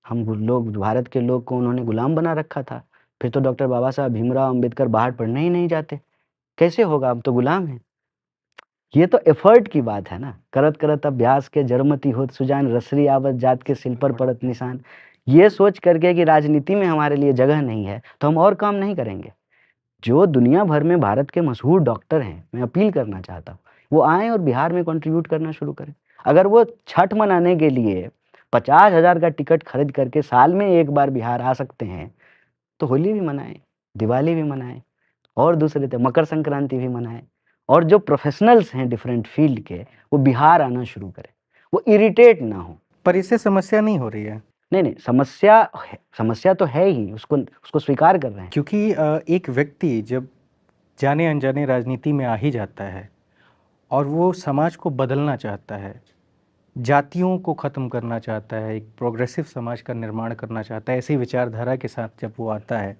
हम गु लोग भारत के लोग को उन्होंने गुलाम बना रखा था। फिर तो डॉक्टर बाबा साहब भीमराव अम्बेडकर बाहर पढ़ने ही नहीं जाते। कैसे होगा? हम तो गुलाम हैं। ये तो एफर्ट की बात है ना। करत करत अभ्यास के जड़मति होत सुजान, रसरी आवत जात के सिल पर पड़त निशान। ये सोच करके कि राजनीति में हमारे लिए जगह नहीं है, तो हम और काम नहीं करेंगे। जो दुनिया भर में भारत के मशहूर डॉक्टर हैं, मैं अपील करना चाहता हूँ, वो आएँ और बिहार में कंट्रीब्यूट करना शुरू करें। अगर वो छठ मनाने के लिए 50,000 का टिकट खरीद करके साल में 1 बार बिहार आ सकते हैं, तो होली भी मनाएँ, दिवाली भी मनाएँ और दूसरे मकर संक्रांति भी मनाएँ। और जो प्रोफ़ेशनल्स हैं डिफरेंट फ़ील्ड के, वो बिहार आना शुरू करें। वो इरिटेट ना हों। पर इससे समस्या नहीं हो रही है? नहीं, समस्या तो है ही, उसको उसको स्वीकार कर रहे हैं। क्योंकि एक व्यक्ति जब जाने-अनजाने राजनीति में आ ही जाता है और वो समाज को बदलना चाहता है, जातियों को ख़त्म करना चाहता है, एक प्रोग्रेसिव समाज का निर्माण करना चाहता है, ऐसी विचारधारा के साथ जब वो आता है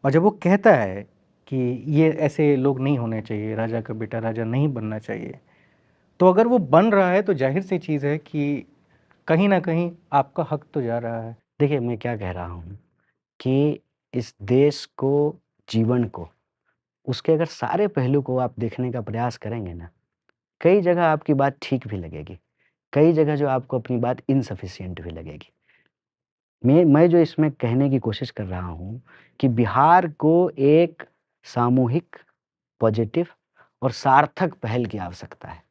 और जब वो कहता है कि ये ऐसे लोग नहीं होने चाहिए, राजा का बेटा राजा नहीं बनना चाहिए, तो अगर वो बन रहा है तो ज़ाहिर-सी चीज़ है कि कहीं न कहीं आपका हक तो जा रहा है। देखिए, मैं क्या कह रहा हूँ कि इस देश को, जीवन को, उसके अगर सारे पहलू को आप देखने का प्रयास करेंगे ना, कई जगह आपकी बात ठीक भी लगेगी। कई जगह जो आपको अपनी बात इनसफिशिएंट भी लगेगी। मैं जो इसमें कहने की कोशिश कर रहा हूँ कि बिहार को एक सामूहिक, पॉजिटिव और सार्थक पहल की आवश्यकता है।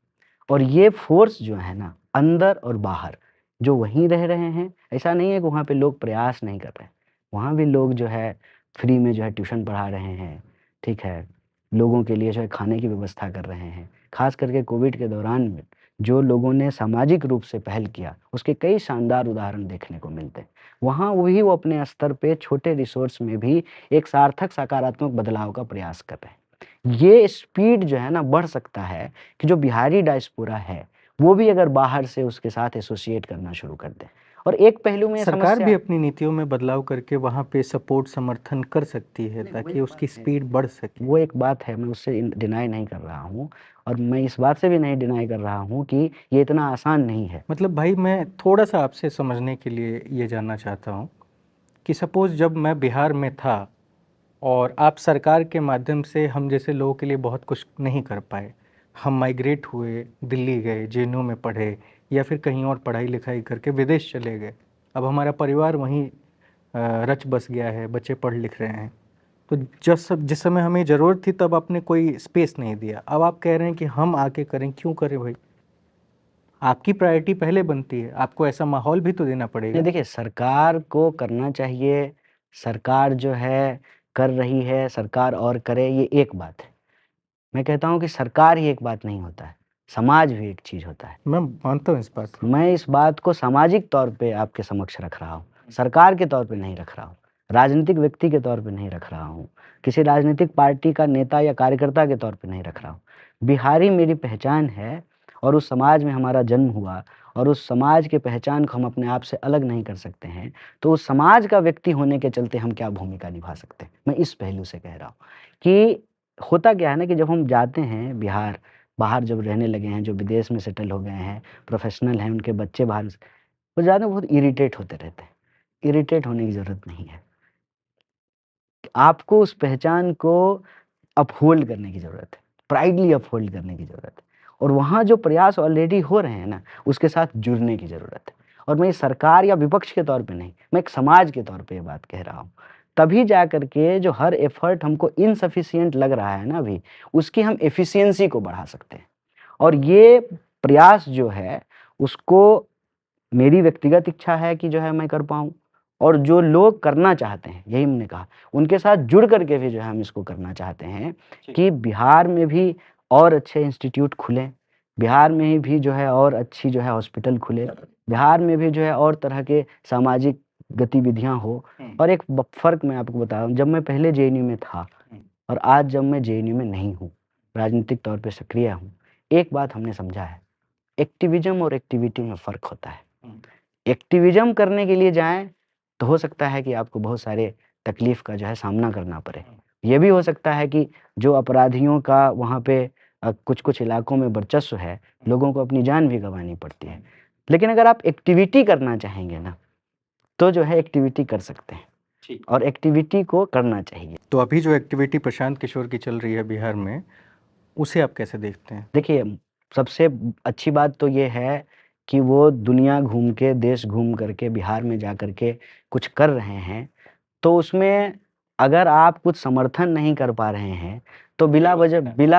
और ये फ़ोर्स जो है ना, अंदर और बाहर, जो वहीं रह रहे हैं, ऐसा नहीं है कि वहाँ पे लोग प्रयास नहीं कर रहे हैं। वहाँ भी लोग जो है फ्री में जो है ट्यूशन पढ़ा रहे हैं, ठीक है? लोगों के लिए जो है खाने की व्यवस्था कर रहे हैं। ख़ास करके कोविड के दौरान में जो लोगों ने सामाजिक रूप से पहल किया, उसके कई शानदार उदाहरण देखने को मिलते हैं। वहाँ वही वो अपने स्तर पे छोटे रिसोर्स में भी एक सार्थक सकारात्मक बदलाव का प्रयास कर रहे हैं। ये स्पीड जो है ना बढ़ सकता है कि जो बिहारी डायस्पोरा है, वो भी अगर बाहर से उसके साथ एसोसिएट करना शुरू कर दें। और एक पहलू में ये सरकार भी समस्या अपनी नीतियों में बदलाव करके वहाँ पे सपोर्ट समर्थन कर सकती है नहीं, वो ताकि एक उसकी बात है। स्पीड बढ़ सके। वो एक बात है, मैं उससे डिनाई नहीं कर रहा हूँ और मैं इस बात से भी नहीं डिनाई कर रहा हूँ कि ये इतना आसान नहीं है। मतलब भाई मैं थोड़ा सा आपसे समझने के लिए ये जानना चाहता हूँ कि सपोज़ जब मैं बिहार में था और आप सरकार के माध्यम से हम जैसे लोगों के लिए बहुत कुछ नहीं कर पाए, हम माइग्रेट हुए, दिल्ली गए, जेएनयू में पढ़े या फिर कहीं और पढ़ाई लिखाई करके विदेश चले गए। अब हमारा परिवार वहीं रच बस गया है, बच्चे पढ़ लिख रहे हैं। तो जिस समय हमें ज़रूरत थी तब आपने कोई स्पेस नहीं दिया। अब आप कह रहे हैं कि हम आके करें, क्यों करें भाई? आपकी प्रायोरिटी पहले बनती है, आपको ऐसा माहौल भी तो देना नहीं पड़ेगा। देखिए, सरकार को करना चाहिए, सरकार जो है कर रही है, सरकार और करे, ये एक बात है। मैं कहता हूँ कि सरकार ही एक बात नहीं होता है, समाज भी एक चीज़ होता है। मैं मानता हूँ इस बात को। मैं इस बात को सामाजिक तौर पे आपके समक्ष रख रहा हूँ, सरकार के तौर पे नहीं रख रहा हूँ, राजनीतिक व्यक्ति के तौर पे नहीं रख रहा हूँ, किसी राजनीतिक पार्टी का नेता या कार्यकर्ता के तौर पे नहीं रख रहा हूँ। बिहारी मेरी पहचान है और उस समाज में हमारा जन्म हुआ और उस समाज के पहचान को हम अपने आप से अलग नहीं कर सकते हैं, तो उस समाज का व्यक्ति होने के चलते हम क्या भूमिका निभा सकते हैं। मैं इस पहलू से कह रहा हूँ कि होता क्या है ना कि जब हम जाते हैं बिहार, बाहर जब रहने लगे हैं, जो विदेश में सेटल हो गए हैं, प्रोफ़ेशनल हैं, उनके बच्चे बाहर से वो ज़्यादा बहुत इरिटेट होते रहते हैं। इरिटेट होने की ज़रूरत नहीं है। आपको उस पहचान को अपहोल्ड करने की ज़रूरत है, प्राइडली अपहोल्ड करने की ज़रूरत है और वहाँ जो प्रयास ऑलरेडी हो रहे हैं ना, उसके साथ जुड़ने की ज़रूरत है। और मैं सरकार या विपक्ष के तौर पे नहीं, मैं एक समाज के तौर पे ये बात कह रहा हूँ। तभी जा कर के जो हर एफर्ट हमको इनसफिशिएंट लग रहा है ना अभी, उसकी हम एफिशिएंसी को बढ़ा सकते हैं। और ये प्रयास जो है, उसको मेरी व्यक्तिगत इच्छा है कि जो है मैं कर पाऊँ और जो लोग करना चाहते हैं, यही मैंने कहा, उनके साथ जुड़ कर के भी जो है हम इसको करना चाहते हैं कि बिहार में भी और अच्छे इंस्टीट्यूट खुलें, बिहार में ही भी जो है और अच्छी जो है हॉस्पिटल खुले, बिहार में भी जो है और तरह के सामाजिक गतिविधियाँ हो। और एक फ़र्क मैं आपको बता रहा हूँ, जब मैं पहले जेएनयू में था और आज जब मैं जेएनयू में नहीं हूँ, राजनीतिक तौर पे सक्रिय हूँ, एक बात हमने समझा है, एक्टिविज़्म और एक्टिविटी में फ़र्क होता है। एक्टिविज़्म करने के लिए जाएँ, तो हो सकता है कि आपको बहुत सारे तकलीफ़ का जो है सामना करना पड़े। ये भी हो सकता है कि जो अपराधियों का वहाँ पे कुछ-कुछ इलाकों में वर्चस्व है, लोगों को अपनी जान भी गँवानी पड़ती है। लेकिन अगर आप एक्टिविटी करना चाहेंगे ना, तो जो है एक्टिविटी कर सकते हैं और एक्टिविटी को करना चाहिए। तो अभी जो एक्टिविटी प्रशांत किशोर की चल रही है बिहार में, उसे आप कैसे देखते हैं? देखिए, सबसे अच्छी बात तो ये है कि वो दुनिया घूम के, देश घूम कर के, बिहार में जा कर के कुछ कर रहे हैं, तो उसमें अगर आप कुछ समर्थन नहीं कर पा रहे हैं, तो बिला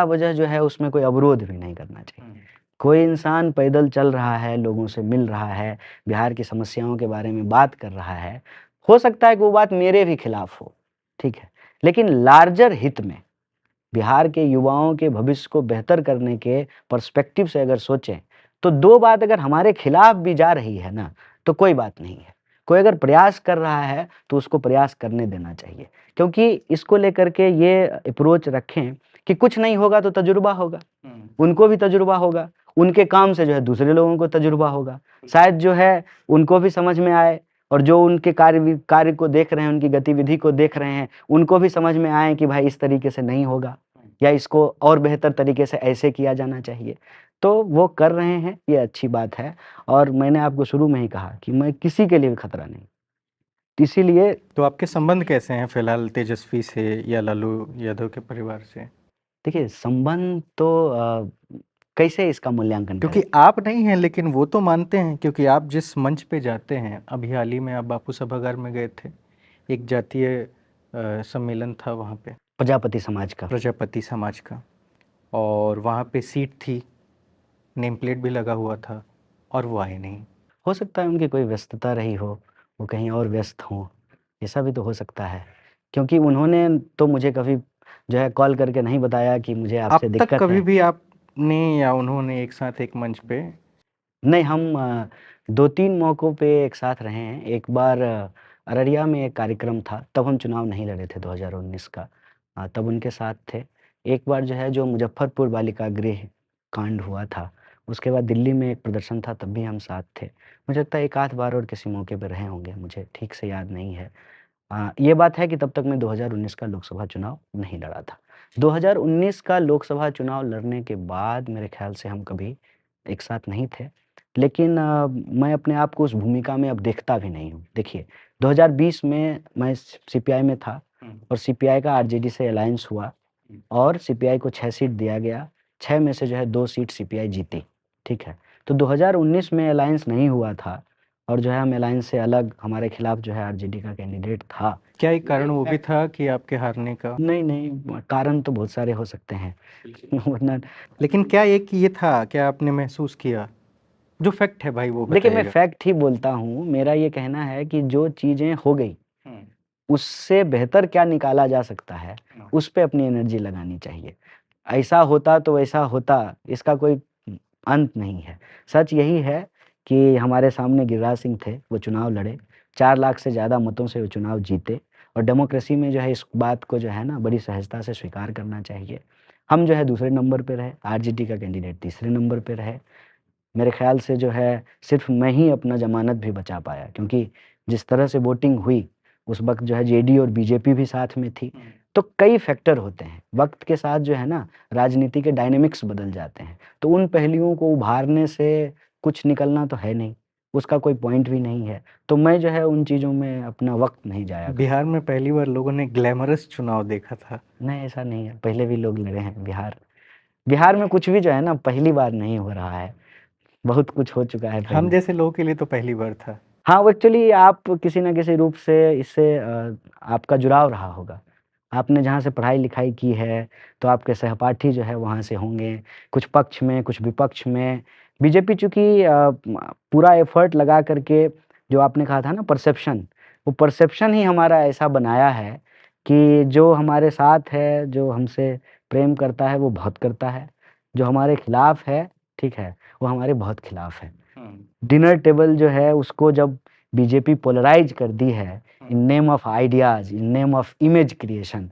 वजह जो है उसमें कोई अवरोध भी नहीं करना चाहिए। कोई इंसान पैदल चल रहा है, लोगों से मिल रहा है, बिहार की समस्याओं के बारे में बात कर रहा है, हो सकता है कि वो बात मेरे भी खिलाफ हो, ठीक है? लेकिन लार्जर हित में बिहार के युवाओं के भविष्य को बेहतर करने के पर्सपेक्टिव से अगर सोचें, तो 2 बात अगर हमारे खिलाफ भी जा रही है ना, तो कोई बात नहीं है। कोई अगर प्रयास कर रहा है, तो उसको प्रयास करने देना चाहिए। क्योंकि इसको लेकर के ये अप्रोच रखें कि कुछ नहीं होगा तो तजुर्बा होगा, उनको भी तजुर्बा होगा, उनके काम से जो है दूसरे लोगों को तजुर्बा होगा। शायद जो है उनको भी समझ में आए और जो उनके कार्य को देख रहे हैं, उनकी गतिविधि को देख रहे हैं, उनको भी समझ में आए कि भाई इस तरीके से नहीं होगा या इसको और बेहतर तरीके से ऐसे किया जाना चाहिए। तो वो कर रहे हैं, ये अच्छी बात है और मैंने आपको शुरू में ही कहा कि मैं किसी के लिए भी खतरा नहीं। इसीलिए तो आपके संबंध कैसे हैं फिलहाल तेजस्वी से या लालू यादव के परिवार से? देखिए संबंध तो कैसे इसका मूल्यांकन क्योंकि करें? आप नहीं हैं, लेकिन वो तो मानते हैं, क्योंकि आप जिस मंच पे जाते हैं, अभी हाल ही में आप बापू सभागार में गए थे, एक जातीय सम्मेलन था वहाँ पे, प्रजापति समाज का। प्रजापति समाज का, और वहाँ पे सीट थी, नेम प्लेट भी लगा हुआ था, और वो आए नहीं। हो सकता है उनकी कोई व्यस्तता रही हो, वो कहीं और व्यस्त हों, ऐसा भी तो हो सकता है। क्योंकि उन्होंने तो मुझे कभी जो है कॉल करके नहीं बताया कि मुझे आपसे अब तक दिक्कत कभी है। भी आपने या उन्होंने एक साथ एक मंच पे? नहीं, हम 2-3 मौकों पे एक साथ रहे हैं। एक बार अररिया में एक कार्यक्रम था, तब हम चुनाव नहीं लड़े थे 2019 का, तब उनके साथ थे। एक बार जो है जो मुज़फ्फरपुर बालिका गृह कांड हुआ था, उसके बाद दिल्ली में एक प्रदर्शन था, तब भी हम साथ थे। मुझे लगता है एक आध बार और किसी मौके पे रहे होंगे, मुझे ठीक से याद नहीं है। ये बात है कि तब तक मैं 2019 का लोकसभा चुनाव नहीं लड़ा था। 2019 का लोकसभा चुनाव लड़ने के बाद मेरे ख़्याल से हम कभी एक साथ नहीं थे। लेकिन मैं अपने आप को उस भूमिका में अब देखता भी नहीं हूँ। देखिए, 2020 में मैं सीपीआई में था और सीपीआई का आरजेडी से अलायंस हुआ और सीपीआई को 6 सीट दिया गया। 6 में से जो है 2 सीट सीपीआई जीती, ठीक है? तो 2019 में अलायंस नहीं हुआ था और जो है हम अलायंस से अलग, हमारे खिलाफ जो है आरजेडी का कैंडिडेट था। क्या एक कारण वो भी था कि आपके हारने का? नहीं, नहीं, कारण तो बहुत सारे हो सकते हैं। वरना लेकिन क्या एक ये था, क्या आपने महसूस किया? जो फैक्ट है भाई वो देखिए, मैं बताइएगा। फैक्ट ही बोलता हूँ। मेरा ये कहना है कि जो चीज़ें हो गई, उससे बेहतर क्या निकाला जा सकता है, उस पे अपनी एनर्जी लगानी चाहिए। ऐसा होता तो वैसा होता, इसका कोई अंत नहीं है। सच यही है कि हमारे सामने गिरिराज सिंह थे, वो चुनाव लड़े, 4 लाख से ज़्यादा मतों से वो चुनाव जीते और डेमोक्रेसी में जो है इस बात को जो है ना बड़ी सहजता से स्वीकार करना चाहिए। हम जो है दूसरे नंबर पे रहे, आरजेडी का कैंडिडेट तीसरे नंबर पे रहे। मेरे ख़्याल से जो है सिर्फ़ मैं ही अपना ज़मानत भी बचा पाया, क्योंकि जिस तरह से वोटिंग हुई, उस वक़्त जो है जेडी और बीजेपी भी साथ में थी। तो कई फैक्टर होते हैं, वक़्त के साथ जो है ना राजनीति के डायनामिक्स बदल जाते हैं, तो उन पहलुओं को उभारने से कुछ निकलना तो है नहीं, उसका कोई पॉइंट भी नहीं है। तो मैं जो है उन चीज़ों में अपना वक़्त नहीं जाया करता। बिहार में पहली बार लोगों ने ग्लैमरस चुनाव देखा था। नहीं, ऐसा नहीं है, पहले भी लोग लड़े हैं बिहार। बिहार में कुछ भी जो है ना पहली बार नहीं हो रहा है, बहुत कुछ हो चुका है हम पहले। जैसे लोगों के लिए तो पहली बार था। हाँ, वो एक्चुअली आप किसी न किसी रूप से इससे आपका जुड़ाव रहा होगा। आपने जहाँ से पढ़ाई-लिखाई की है, तो आपके सहपाठी जो है वहाँ से होंगे, कुछ पक्ष में, कुछ विपक्ष में। बीजेपी चूँकि पूरा एफ़र्ट लगा कर के जो आपने कहा था ना परसेप्शन, वो परसेप्शन ही हमारा ऐसा बनाया है कि जो हमारे साथ है, जो हमसे प्रेम करता है, वो बहुत करता है। जो हमारे खिलाफ है, ठीक है, वो हमारे बहुत खिलाफ है। डिनर टेबल जो है उसको जब बीजेपी पोलराइज़ कर दी है in name of ideas, in name of image creation,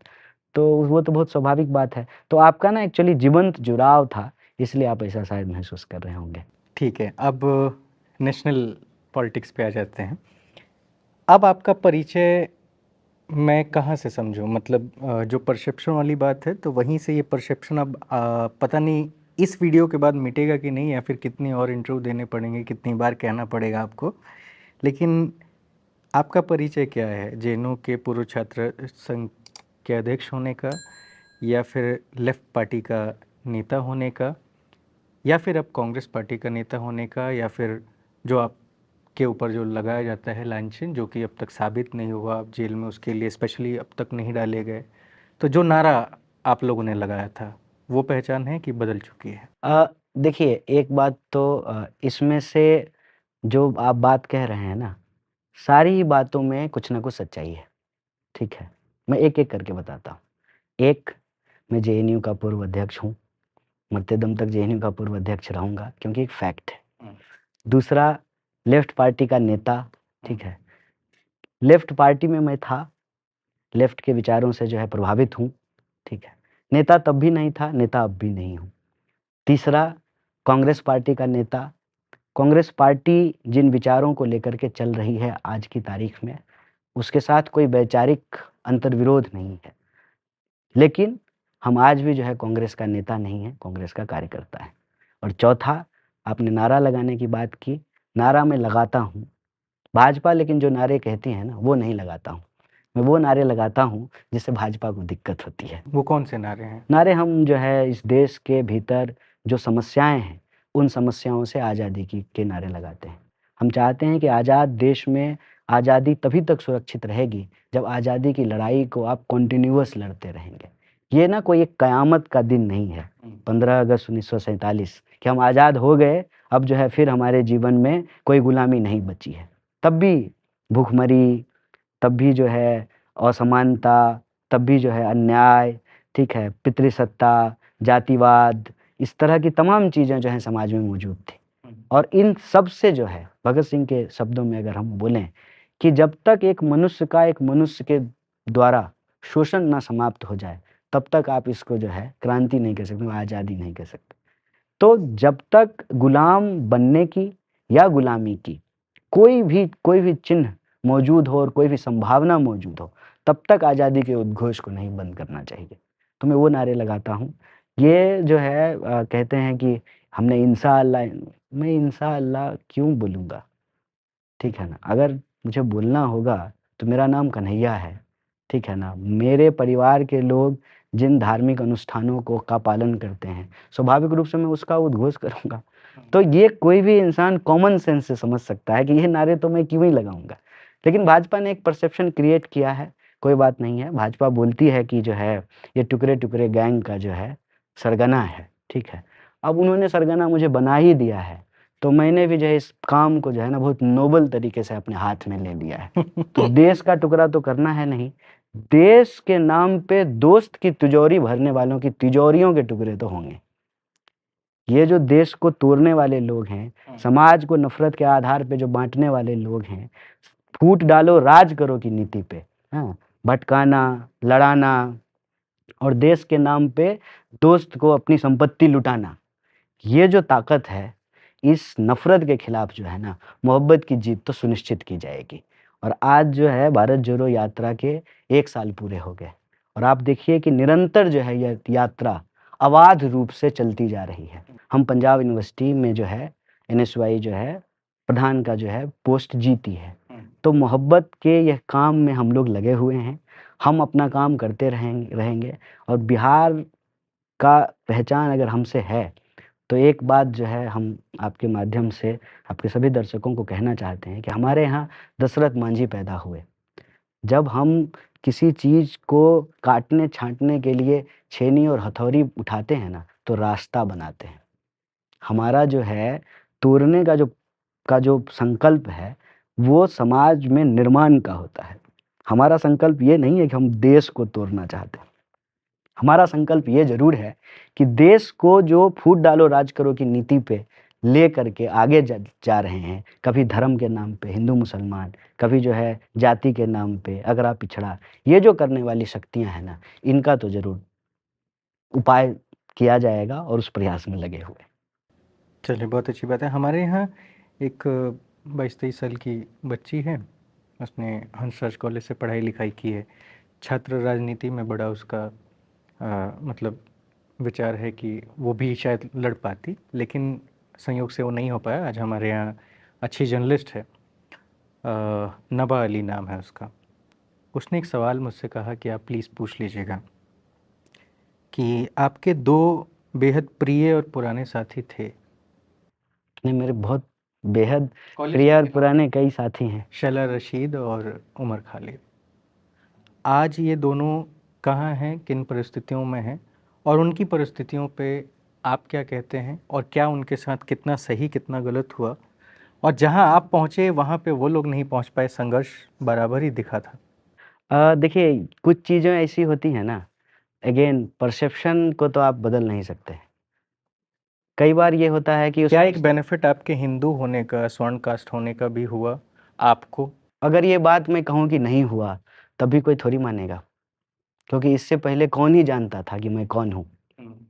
तो वो तो बहुत स्वाभाविक बात है। तो आपका ना एक्चुअली जीवंत जुड़ाव था, इसलिए आप ऐसा शायद महसूस कर रहे होंगे। ठीक है, अब नेशनल पॉलिटिक्स पे आ जाते हैं। अब आपका परिचय मैं कहाँ से समझूं? मतलब जो परसेप्शन वाली बात है, तो वहीं से ये परसेप्शन अब पता नहीं इस वीडियो के बाद मिटेगा कि नहीं, या फिर कितनी और इंटरव्यू देने पड़ेंगे, कितनी बार कहना पड़ेगा आपको। लेकिन आपका परिचय क्या है? जेएनयू के पूर्व छात्र संघ के अध्यक्ष होने का, या फिर लेफ्ट पार्टी का नेता होने का, या फिर अब कांग्रेस पार्टी का नेता होने का, या फिर जो आपके ऊपर जो लगाया जाता है लांछन, जो कि अब तक साबित नहीं हुआ, आप जेल में उसके लिए स्पेशली अब तक नहीं डाले गए, तो जो नारा आप लोगों ने लगाया था, वो पहचान है कि बदल चुकी है? देखिए, एक बात तो इसमें से जो आप बात कह रहे हैं ना, सारी ही बातों में कुछ न कुछ सच्चाई है, ठीक है? मैं एक-एक करके बताता हूँ। एक, मैं जेएनयू का पूर्व अध्यक्ष हूँ, मरते दम तक जेएनयू का पूर्व अध्यक्ष रहूँगा, क्योंकि एक फैक्ट है। दूसरा, लेफ्ट पार्टी का नेता, ठीक है? लेफ्ट पार्टी में मैं था, लेफ्ट के विचारों से जो है प्रभावित हूँ, ठीक है? नेता तब भी नहीं था, नेता अब भी नहीं हूँ। तीसरा, कांग्रेस पार्टी का नेता, कांग्रेस पार्टी जिन विचारों को लेकर के चल रही है आज की तारीख में, उसके साथ कोई वैचारिक अंतर्विरोध नहीं है। लेकिन हम आज भी जो है कांग्रेस का नेता नहीं है, कांग्रेस का कार्यकर्ता है। और चौथा, आपने नारा लगाने की बात की, नारा मैं लगाता हूँ। भाजपा लेकिन जो नारे कहती है ना, वो नहीं लगाता हूँ। मैं वो नारे लगाता हूँ जिससे भाजपा को दिक्कत होती है। वो कौन से नारे हैं? नारे हम जो है इस देश के भीतर जो समस्याएँ हैं, उन समस्याओं से आज़ादी की के नारे लगाते हैं। हम चाहते हैं कि आज़ाद देश में आज़ादी तभी तक सुरक्षित रहेगी, जब आज़ादी की लड़ाई को आप कंटीन्यूअस लड़ते रहेंगे। ये ना कोई एक कयामत का दिन नहीं है, 15 अगस्त 1947 कि हम आज़ाद हो गए, अब जो है फिर हमारे जीवन में कोई गुलामी नहीं बची है। तब भी भूखमरी, तब भी जो है असमानता, तब भी जो है अन्याय, ठीक है, पितृसत्ता, जातिवाद, इस तरह की तमाम चीज़ें जो हैं समाज में मौजूद थी। और इन सब से जो है भगत सिंह के शब्दों में अगर हम बोलें कि जब तक एक मनुष्य के द्वारा शोषण ना समाप्त हो जाए, तब तक आप इसको जो है क्रांति नहीं कह सकते, आज़ादी नहीं कह सकते। तो जब तक गुलाम बनने की या गुलामी की कोई भी चिन्ह मौजूद हो और कोई भी संभावना मौजूद हो, तब तक आज़ादी के उद्घोष को नहीं बंद करना चाहिए। तो मैं वो नारे लगाता हूँ। ये जो है कहते हैं कि हमने इंशाअल्लाह, मैं इंशाअल्लाह क्यों बोलूँगा? ठीक है ना? अगर मुझे बोलना होगा तो मेरा नाम कन्हैया है, ठीक है ना? मेरे परिवार के लोग जिन धार्मिक अनुष्ठानों को का पालन करते हैं, स्वाभाविक रूप से मैं उसका उद्घोष करूँगा। तो ये कोई भी इंसान कॉमन सेंस से समझ सकता है कि ये नारे तो मैं क्यों ही लगाऊँगा। लेकिन भाजपा ने एक परसेप्शन क्रिएट किया है, कोई बात नहीं है। भाजपा बोलती है कि जो है ये टुकड़े-टुकड़े गैंग का जो है सरगना है, ठीक है? अब उन्होंने सरगना मुझे बना ही दिया है, तो मैंने भी जो है इस काम को जो है ना बहुत नोबल तरीके से अपने हाथ में ले लिया है। तो देश का टुकड़ा तो करना है नहीं, देश के नाम पे दोस्त की तिजोरी भरने वालों की तिजोरियों के टुकड़े तो होंगे। ये जो देश को तोड़ने वाले लोग हैं, समाज को नफ़रत के आधार पे जो बाँटने वाले लोग हैं, फूट डालो राज करो की नीति पे, हाँ, भटकाना, लड़ाना और देश के नाम पे दोस्त को अपनी संपत्ति लुटाना, ये जो ताकत है, इस नफ़रत के खिलाफ जो है ना, मोहब्बत की जीत तो सुनिश्चित की जाएगी। और आज जो है भारत जोड़ो यात्रा के 1 साल पूरे हो गए और आप देखिए कि निरंतर जो है यह यात्रा अबाध रूप से चलती जा रही है। हम पंजाब यूनिवर्सिटी में जो है एनएसयूआई जो है प्रधान का जो है पोस्ट जीती है। तो मोहब्बत के यह काम में हम लोग लगे हुए हैं। हम अपना काम करते रहेंगे और बिहार का पहचान अगर हमसे है, तो एक बात जो है हम आपके माध्यम से आपके सभी दर्शकों को कहना चाहते हैं कि हमारे यहाँ दशरथ मांझी पैदा हुए। जब हम किसी चीज़ को काटने-छाँटने के लिए छेनी और हथौड़ी उठाते हैं ना, तो रास्ता बनाते हैं। हमारा जो है तोड़ने का जो संकल्प है, वो समाज में निर्माण का होता है। हमारा संकल्प ये नहीं है कि हम देश को तोड़ना चाहते हैं। हमारा संकल्प ये ज़रूर है कि देश को जो फूट डालो राज करो की नीति पे ले करके आगे जा रहे हैं, कभी धर्म के नाम पे हिंदू-मुसलमान, कभी जो है जाति के नाम पे अगड़ा-पिछड़ा, ये जो करने वाली शक्तियाँ हैं ना, इनका तो ज़रूर उपाय किया जाएगा और उस प्रयास में लगे हुए। चलिए, बहुत अच्छी बात है। हमारे यहाँ एक 22-23 साल की बच्ची है, उसने हंसराज कॉलेज से पढ़ाई-लिखाई की है। छात्र राजनीति में बड़ा उसका मतलब विचार है कि वो भी शायद लड़ पाती, लेकिन संयोग से वो नहीं हो पाया। आज हमारे यहाँ अच्छी जर्नलिस्ट है, नबा अली नाम है उसका। उसने एक सवाल मुझसे कहा कि आप प्लीज़ पूछ लीजिएगा कि आपके 2 बेहद प्रिय और पुराने साथी थे। नहीं, मेरे बहुत बेहद कॉलेज प्रिय के और दिनों पुराने कई साथी हैं। शैला रशीद और उमर खालिद। आज ये दोनों कहाँ हैं, किन परिस्थितियों में हैं और उनकी परिस्थितियों पे आप क्या कहते हैं और क्या उनके साथ कितना सही कितना गलत हुआ, और जहाँ आप पहुँचे वहाँ पे वो लोग नहीं पहुँच पाए, संघर्ष बराबर ही दिखा था। देखिए कुछ चीज़ें ऐसी होती हैं ना, अगेन परसेप्शन को तो आप बदल नहीं सकते। कई बार ये होता है कि उस क्या एक बेनिफिट आपके हिंदू होने का, स्वर्ण कास्ट होने का भी हुआ आपको? अगर ये बात मैं कहूँ कि नहीं हुआ, तब भी कोई थोड़ी मानेगा। क्योंकि इससे पहले कौन ही जानता था कि मैं कौन हूँ?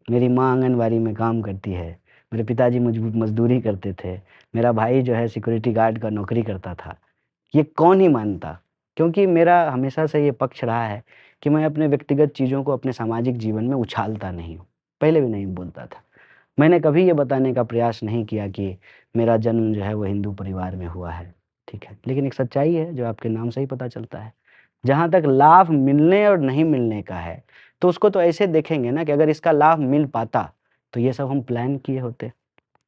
मेरी माँ आंगनबाड़ी में काम करती है, मेरे पिताजी मज़दूरी करते थे, मेरा भाई जो है सिक्योरिटी गार्ड का नौकरी करता था। ये कौन ही मानता? क्योंकि मेरा हमेशा से ये पक्ष रहा है कि मैं अपने व्यक्तिगत चीज़ों को अपने सामाजिक जीवन में उछालता नहीं हूँ। पहले भी नहीं बोलता था। मैंने कभी ये बताने का प्रयास नहीं किया कि मेरा जन्म जो है वो हिंदू परिवार में हुआ है, ठीक है? लेकिन एक सच्चाई है जो आपके नाम से ही पता चलता है। जहाँ तक लाभ मिलने और नहीं मिलने का है, तो उसको तो ऐसे देखेंगे ना कि अगर इसका लाभ मिल पाता, तो ये सब हम प्लान किए होते।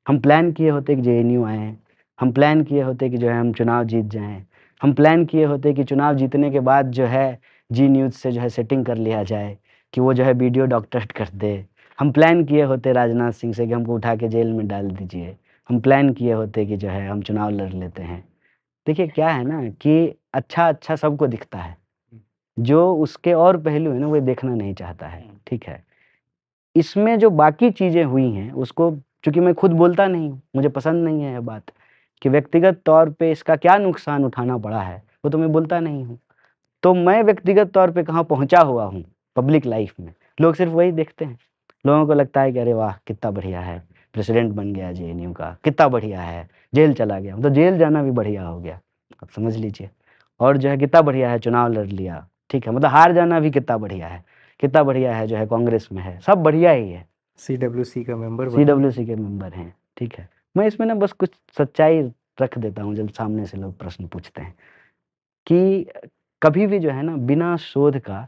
हम प्लान किए होते कि जेएनयू आएँ, हम प्लान किए होते कि जो है हम चुनाव जीत जाएँ, हम प्लान किए होते कि चुनाव जीतने के बाद जो है जी न्यूज़ से जो है सेटिंग कर लिया जाए कि वो जो है वीडियो डॉक्टरेट कर दे। हम प्लान किए होते राजनाथ सिंह से कि हमको उठा के जेल में डाल दीजिए। हम प्लान किए होते कि जो है हम चुनाव लड़ लेते हैं। देखिए क्या है ना कि अच्छा-अच्छा सबको दिखता है, जो उसके और पहलू है ना वो देखना नहीं चाहता है, ठीक है? इसमें जो बाकी चीज़ें हुई हैं उसको चूँकि मैं खुद बोलता नहीं हूँ, मुझे पसंद नहीं है ये बात कि व्यक्तिगत तौर पे इसका क्या नुकसान उठाना पड़ा है, वो तो मैं बोलता नहीं हूँ। तो मैं व्यक्तिगत तौर पे कहाँ पहुँचा हुआ हूँ पब्लिक लाइफ़ में, लोग सिर्फ़ वही देखते हैं। लोगों को लगता है कि अरे वाह! कितना बढ़िया है, प्रेसिडेंट बन गया जेएनयू का, कितना बढ़िया है, जेल चला गया, तो जेल जाना भी बढ़िया हो गया, आप समझ लीजिए। और जो है कितना बढ़िया है चुनाव लड़ लिया, ठीक है, मतलब हार जाना भी कितना बढ़िया है, कितना बढ़िया है जो है कांग्रेस में है, सब बढ़िया ही है। सीडब्ल्यूसी का मेंबर बना। सीडब्ल्यूसी के मेंबर हैं, ठीक है। मैं इसमें ना बस कुछ सच्चाई रख देता हूँ जब सामने से लोग प्रश्न पूछते हैं कि कभी भी जो है ना बिना शोध का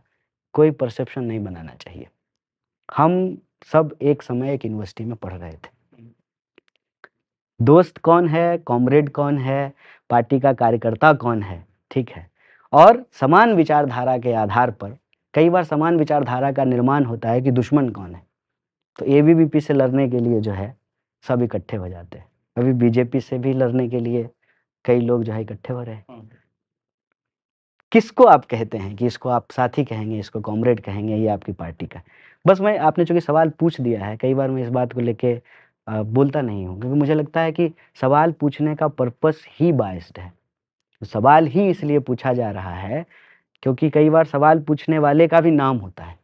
कोई परसेप्शन नहीं बनाना चाहिए। हम सब एक समय एक यूनिवर्सिटी में पढ़ रहे थे। दोस्त कौन है, कॉमरेड कौन है, पार्टी का कार्यकर्ता कौन है, ठीक है? और समान विचारधारा के आधार पर कई बार समान विचारधारा का निर्माण होता है कि दुश्मन कौन है। तो एबीवीपी से लड़ने के लिए जो है सब इकट्ठे हो जाते हैं। अभी बीजेपी से भी लड़ने के लिए कई लोग जो है इकट्ठे हो रहे हैं। किसको आप कहते हैं कि इसको आप साथी कहेंगे, इसको कॉमरेड कहेंगे, ये आपकी पार्टी का है? बस मैं आपने चूँकि सवाल पूछ दिया है, कई बार मैं इस बात को लेके बोलता नहीं हूँ क्योंकि मुझे लगता है कि सवाल पूछने का पर्पस ही बायस्ड है। सवाल ही इसलिए पूछा जा रहा है क्योंकि कई बार सवाल पूछने वाले का भी नाम होता है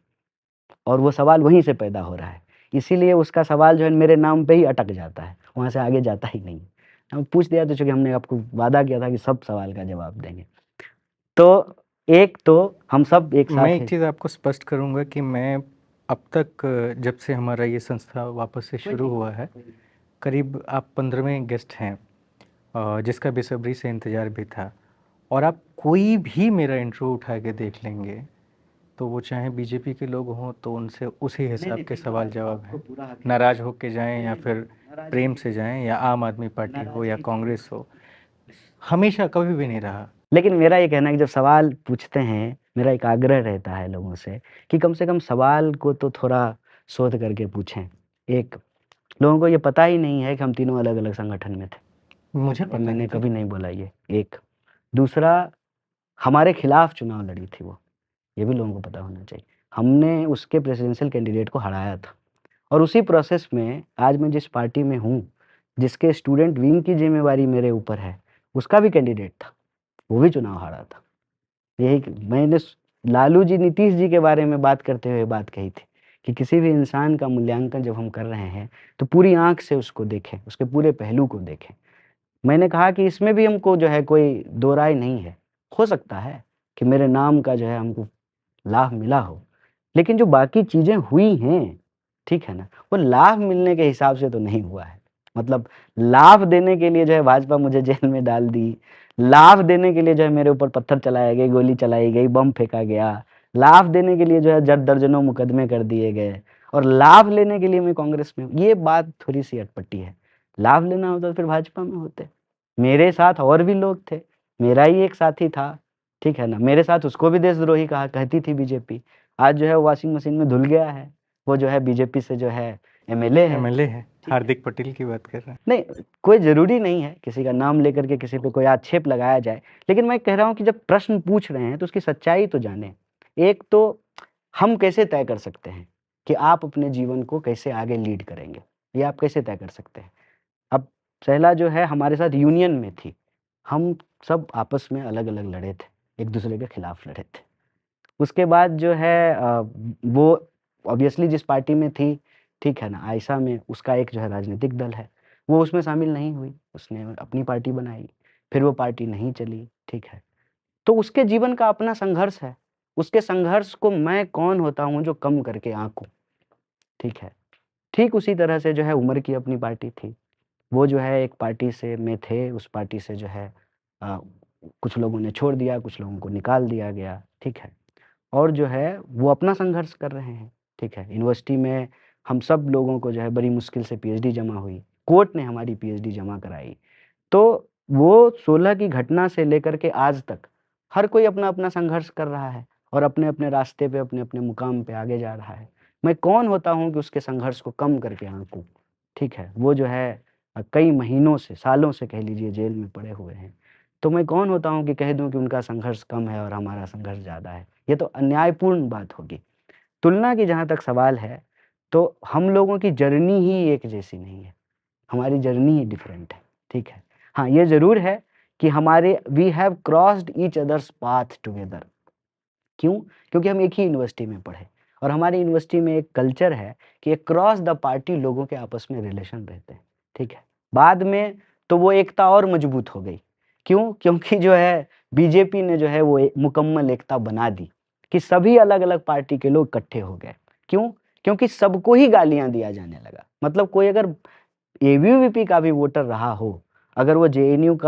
और वो सवाल वहीं से पैदा हो रहा है। इसीलिए उसका सवाल जो है मेरे नाम पे ही अटक जाता है, वहाँ से आगे जाता ही नहीं। हम पूछ दिया तो चूँकि हमने आपको वादा किया था कि सब सवाल का जवाब देंगे। तो एक तो हम सब एक मैं साथ एक हैं। चीज़ आपको स्पष्ट करूंगा कि मैं अब तक जब से हमारा ये संस्था वापस से शुरू हुआ है, करीब आप 15वें गेस्ट हैं, जिसका बेसब्री से इंतज़ार भी था। और आप कोई भी मेरा इंट्रो उठा के देख लेंगे तो वो चाहे बीजेपी के लोग हों तो उनसे उसी हिसाब के सवाल जवाब हैं। नाराज़ होके जाएं या फिर प्रेम से जाएं, या आम आदमी पार्टी हो या कांग्रेस हो, हमेशा कभी भी नहीं रहा। लेकिन मेरा ये कहना है कि जब सवाल पूछते हैं, मेरा एक आग्रह रहता है लोगों से कि कम से कम सवाल को तो थोड़ा शोध करके पूछें। एक, लोगों को ये पता ही नहीं है कि हम तीनों अलग-अलग संगठन में थे। मुझे ये पता मैंने नहीं था। कभी नहीं बोला ये, एक। दूसरा, हमारे खिलाफ चुनाव लड़ी थी वो, ये भी लोगों को पता होना चाहिए। हमने उसके प्रेसिडेंशियल कैंडिडेट को हराया था और उसी प्रोसेस में आज मैं जिस पार्टी में हूँ, जिसके स्टूडेंट विंग की ज़िम्मेवारी मेरे ऊपर है, उसका भी कैंडिडेट था, वो भी चुनाव हारा था। यही मैंने लालू जी, नीतीश जी के बारे में बात करते हुए बात कही थी कि किसी भी इंसान का मूल्यांकन जब हम कर रहे हैं, तो पूरी आँख से उसको देखें, उसके पूरे पहलू को देखें। मैंने कहा कि इसमें भी हमको जो है कोई दो राय नहीं है। हो सकता है कि मेरे नाम का जो है हमको लाभ मिला हो, लेकिन जो बाकी चीज़ें हुई हैं, ठीक है ना? वो लाभ मिलने के हिसाब से तो नहीं हुआ है। मतलब लाभ देने के लिए जो है भाजपा मुझे जेल में डाल दी, लाभ देने के लिए जो है मेरे ऊपर पत्थर चलाए गए, गोली चलाई गई, बम फेंका गया, लाभ देने के लिए जो है दर्जनों मुकदमे कर दिए गए और लाभ लेने के लिए मैं कांग्रेस में हूँ। ये बात थोड़ी-सी अटपटी है। लाभ लेना होता तो फिर भाजपा में होते। मेरे साथ और भी लोग थे, मेरा ही एक साथी था, ठीक है ना? मेरे साथ उसको भी देशद्रोही कहा कहती थी बीजेपी। आज जो है वो वॉशिंग मशीन में धुल गया है। वो जो है बीजेपी से जो है एमएलए है। एमएलए है, ठीक है। हार्दिक पटेल की बात कर रहे हैं। नहीं, कोई ज़रूरी नहीं है किसी का नाम लेकर के किसी पे कोई आक्षेप लगाया जाए। लेकिन मैं कह रहा हूँ कि जब प्रश्न पूछ रहे हैं तो उसकी सच्चाई तो जानें। एक तो हम कैसे तय कर सकते हैं कि आप अपने जीवन को कैसे आगे लीड करेंगे? ये आप कैसे तय कर सकते हैं? अब पहला जो है हमारे साथ यूनियन में थी। हम सब आपस में अलग-अलग लड़े थे, एक-दूसरे के खिलाफ लड़े थे। उसके बाद जो है वो ऑब्वियसली जिस पार्टी में थी, ठीक है ना? आइशा में उसका एक जो है राजनीतिक दल है, वो उसमें शामिल नहीं हुई, उसने अपनी पार्टी बनाई, फिर वो पार्टी नहीं चली, ठीक है? तो उसके जीवन का अपना संघर्ष है, उसके संघर्ष को मैं कौन होता हूँ जो कम करके आँकूँ, ठीक है? ठीक उसी तरह से जो है उमर की अपनी पार्टी थी, वो जो है एक पार्टी से में थे, उस पार्टी से जो है अ, कुछ लोगों ने छोड़ दिया, कुछ लोगों को निकाल दिया गया, ठीक है? और जो है वो अपना संघर्ष कर रहे हैं, ठीक है? यूनिवर्सिटी में हम सब लोगों को जो है बड़ी मुश्किल से पीएचडी जमा हुई, कोर्ट ने हमारी पीएचडी जमा कराई। तो वो 16 की घटना से लेकर के आज तक हर कोई अपना-अपना संघर्ष कर रहा है और अपने-अपने रास्ते पे, अपने-अपने मुकाम पे आगे जा रहा है। मैं कौन होता हूँ कि उसके संघर्ष को कम करके आँकूँ, ठीक है? वो जो है कई महीनों से, सालों से कह लीजिए जेल में पड़े हुए हैं। तो मैं कौन होता हूँ कि कह दूँ कि उनका संघर्ष कम है और हमारा संघर्ष ज़्यादा है? ये तो अन्यायपूर्ण बात होगी। तुलना की जहाँ तक सवाल है, तो हम लोगों की जर्नी ही एक जैसी नहीं है। हमारी जर्नी ही डिफरेंट है, ठीक है। हाँ, ये ज़रूर है कि हमारे we have crossed each others path together. क्यों? क्योंकि हम एक ही यूनिवर्सिटी में पढ़े और हमारी यूनिवर्सिटी में एक कल्चर है कि अक्रॉस द पार्टी लोगों के आपस में रिलेशन रहते हैं, ठीक है। बाद में तो वो एकता और मजबूत हो गई। क्यों? क्योंकि जो है बीजेपी ने जो है वो मुकम्मल एकता बना दी कि सभी अलग-अलग पार्टी के लोग इकट्ठे हो गए। क्यों? क्योंकि सबको ही गालियाँ दिया जाने लगा। मतलब कोई अगर एबीवीपी का भी वोटर रहा हो, अगर वो जेएनयू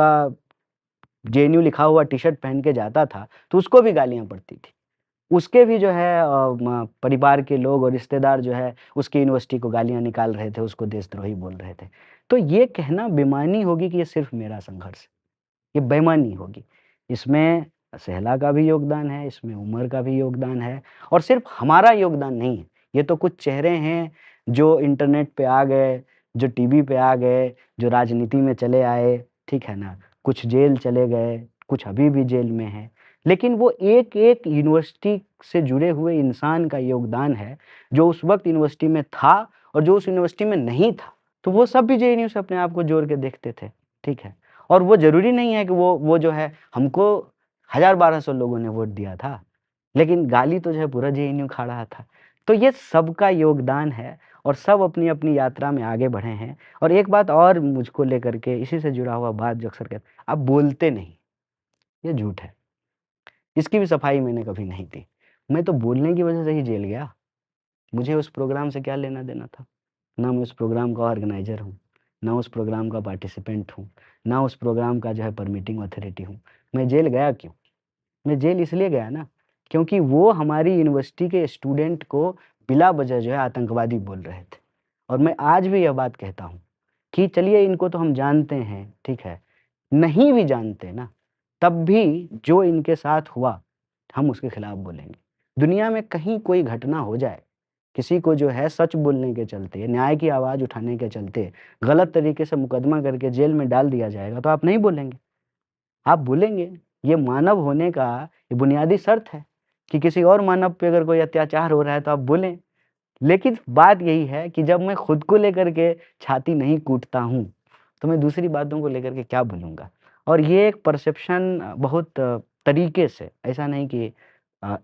लिखा हुआ टी-शर्ट पहन के जाता था, तो उसको भी गालियाँ पड़ती थी। उसके भी जो है परिवार के लोग और रिश्तेदार जो है उसकी यूनिवर्सिटी को गालियाँ निकाल रहे थे, उसको देशद्रोही बोल रहे थे। तो ये कहना बेईमानी होगी कि ये सिर्फ़ मेरा संघर्ष है, ये बेईमानी होगी। इसमें सहला का भी योगदान है, इसमें उमर का भी योगदान है और सिर्फ़ हमारा योगदान नहीं है। ये तो कुछ चेहरे हैं जो इंटरनेट पे आ गए, जो टीवी पे आ गए, जो राजनीति में चले आए, ठीक है ना? कुछ जेल चले गए, कुछ अभी भी जेल में हैं। लेकिन वो एक-एक यूनिवर्सिटी से जुड़े हुए इंसान का योगदान है, जो उस वक़्त यूनिवर्सिटी में था और जो उस यूनिवर्सिटी में नहीं था। तो वो सब भी जेएनयू से अपने आप को जोड़ के देखते थे, ठीक है? और वो ज़रूरी नहीं है कि वो जो है हमको 1000-1200 लोगों ने वोट दिया था, लेकिन गाली तो जो है पूरा जेएनयू खा रहा था। तो ये सबका योगदान है और सब अपनी-अपनी यात्रा में आगे बढ़े हैं। और एक बात और मुझको लेकर के इसी से जुड़ा हुआ बात जो अक्सर कहते हैं, आप बोलते नहीं, ये झूठ है। इसकी भी सफाई मैंने कभी नहीं दी। मैं तो बोलने की वजह से ही जेल गया। मुझे उस प्रोग्राम से क्या लेना-देना था? ना मैं उस प्रोग्राम का ऑर्गेनाइज़र हूँ, ना उस प्रोग्राम का पार्टिसिपेंट हूँ, ना उस प्रोग्राम का जो है परमिटिंग अथॉरिटी हूँ। मैं जेल गया क्यों? मैं जेल इसलिए गया ना, क्योंकि वो हमारी यूनिवर्सिटी के स्टूडेंट को बिला वजह जो है आतंकवादी बोल रहे थे। और मैं आज भी यह बात कहता हूँ कि चलिए इनको तो हम जानते हैं, ठीक है। नहीं भी जानते ना, तब भी जो इनके साथ हुआ, हम उसके खिलाफ बोलेंगे। दुनिया में कहीं कोई घटना हो जाए, किसी को जो है सच बोलने के चलते, न्याय की आवाज़ उठाने के चलते, गलत तरीके से मुकदमा करके जेल में डाल दिया जाएगा, तो आप नहीं बोलेंगे। आप बोलेंगे। ये मानव होने का ये बुनियादी शर्त है कि किसी और मानव पे अगर कोई अत्याचार हो रहा है तो आप बोलें। लेकिन बात यही है कि जब मैं खुद को लेकर के छाती नहीं कूटता हूँ, तो मैं दूसरी बातों को लेकर के क्या बोलूँगा? और ये एक परसेप्शन बहुत तरीके से, ऐसा नहीं कि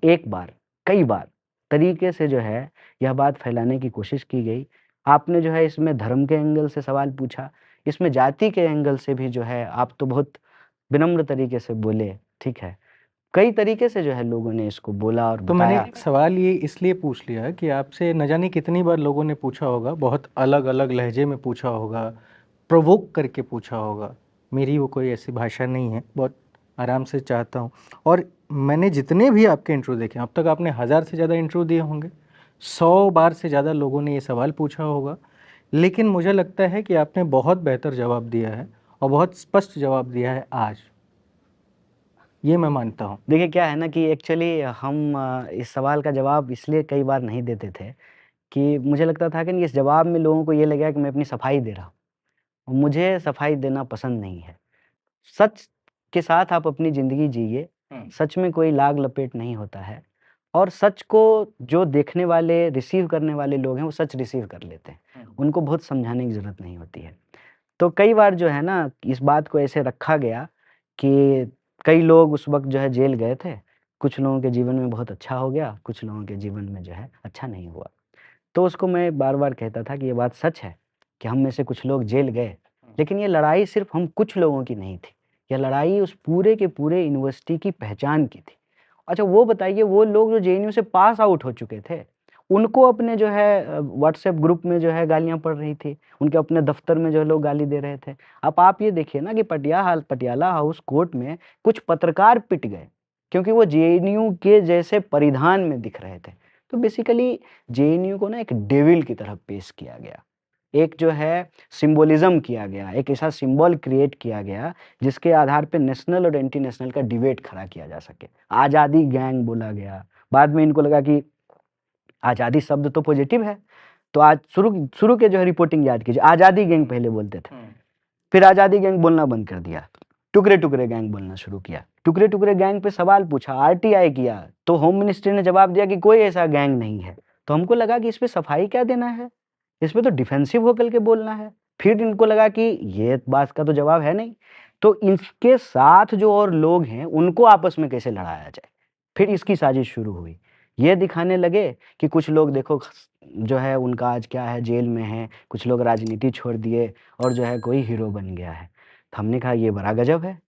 एक बार, कई बार तरीके से जो है यह बात फैलाने की कोशिश की गई। आपने जो है इसमें धर्म के एंगल से सवाल पूछा, इसमें जाति के एंगल से भी जो है आप तो बहुत विनम्र तरीके से बोले, ठीक है। कई तरीके से जो है लोगों ने इसको बोला और तो मैंने बताया। सवाल ये इसलिए पूछ लिया कि आपसे न जाने कितनी बार लोगों ने पूछा होगा, बहुत अलग-अलग लहजे में पूछा होगा, प्रोवोक करके पूछा होगा। मेरी वो कोई ऐसी भाषा नहीं है, बहुत आराम से चाहता हूँ। और मैंने जितने भी आपके इंटरव्यू देखे, अब तक आपने 1000 से ज़्यादा इंटरव्यू दिए होंगे, 100 बार से ज़्यादा लोगों ने ये सवाल पूछा होगा, लेकिन मुझे लगता है कि आपने बहुत बेहतर जवाब दिया है और बहुत स्पष्ट जवाब दिया है आज। ये मैं मानता हूँ। देखिए क्या है ना कि एक्चुअली हम इस सवाल का जवाब इसलिए कई बार नहीं देते थे कि मुझे लगता था कि इस जवाब में लोगों को ये लगेगा कि मैं अपनी सफाई दे रहा हूँ। मुझे सफाई देना पसंद नहीं है। सच के साथ आप अपनी ज़िंदगी जिए, सच में कोई लाग-लपेट नहीं होता है और सच को जो देखने वाले, रिसीव करने वाले लोग हैं, वो सच रिसीव कर लेते हैं। उनको बहुत समझाने की ज़रूरत नहीं होती है। तो कई बार जो है ना, इस बात को ऐसे रखा गया कि कई लोग उस वक़्त जो है जेल गए थे। कुछ लोगों के जीवन में बहुत अच्छा हो गया, कुछ लोगों के जीवन में जो है अच्छा नहीं हुआ। तो उसको मैं बार-बार कहता था कि ये बात सच है कि हम में से कुछ लोग जेल गए, लेकिन ये लड़ाई सिर्फ़ हम कुछ लोगों की नहीं थी। ये लड़ाई उस पूरे के पूरे यूनिवर्सिटी की पहचान की थी। अच्छा वो बताइए वो लोग जो जेएनयू से पास आउट हो चुके थे, उनको अपने जो है व्हाट्सएप ग्रुप में जो है गालियाँ पड़ रही थी। उनके अपने दफ़्तर में जो है लोग गाली दे रहे थे। अब आप ये देखिए ना कि पटियाला हाउस कोर्ट में कुछ पत्रकार पिट गए, क्योंकि वो जेएनयू के जैसे परिधान में दिख रहे थे। तो बेसिकली जेएनयू को ना एक डेविल की तरह पेश किया गया, एक जो है सिंबोलिज्म किया गया, एक ऐसा सिंबल क्रिएट किया गया जिसके आधार पे नेशनल और एंटी नेशनल का डिबेट खड़ा किया जा सके। आज़ादी गैंग बोला गया, बाद में इनको लगा कि आज़ादी शब्द तो पॉजिटिव है, तो आज शुरू शुरू के जो है रिपोर्टिंग याद कीजिए, आज़ादी गैंग पहले बोलते थे, फिर आज़ादी गैंग बोलना बंद कर दिया, टुकड़े टुकड़े गैंग बोलना शुरू किया। टुकड़े टुकड़े गैंग पे सवाल पूछा, आरटीआई किया, तो होम मिनिस्ट्री ने जवाब दिया कि कोई ऐसा गैंग नहीं है। तो हमको लगा कि इस पे सफाई क्या देना है, इस पे तो डिफेंसिव होकर के बोलना है। फिर इनको लगा कि ये बात का तो जवाब है नहीं, तो इनके साथ जो और लोग हैं उनको आपस में कैसे लड़ाया जाए, फिर इसकी साजिश शुरू हुई। ये दिखाने लगे कि कुछ लोग देखो जो है उनका आज क्या है, जेल में है, कुछ लोग राजनीति छोड़ दिए और जो है कोई हीरो बन गया है। तो हमने कहा ये बड़ा गजब है,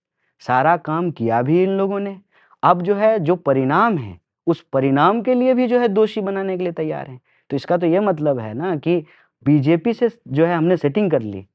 सारा काम किया भी इन लोगों ने, अब जो है जो परिणाम है उस परिणाम के लिए भी जो है दोषी बनाने के लिए तैयार हैं। तो इसका तो ये मतलब है ना कि बीजेपी से जो है हमने सेटिंग कर ली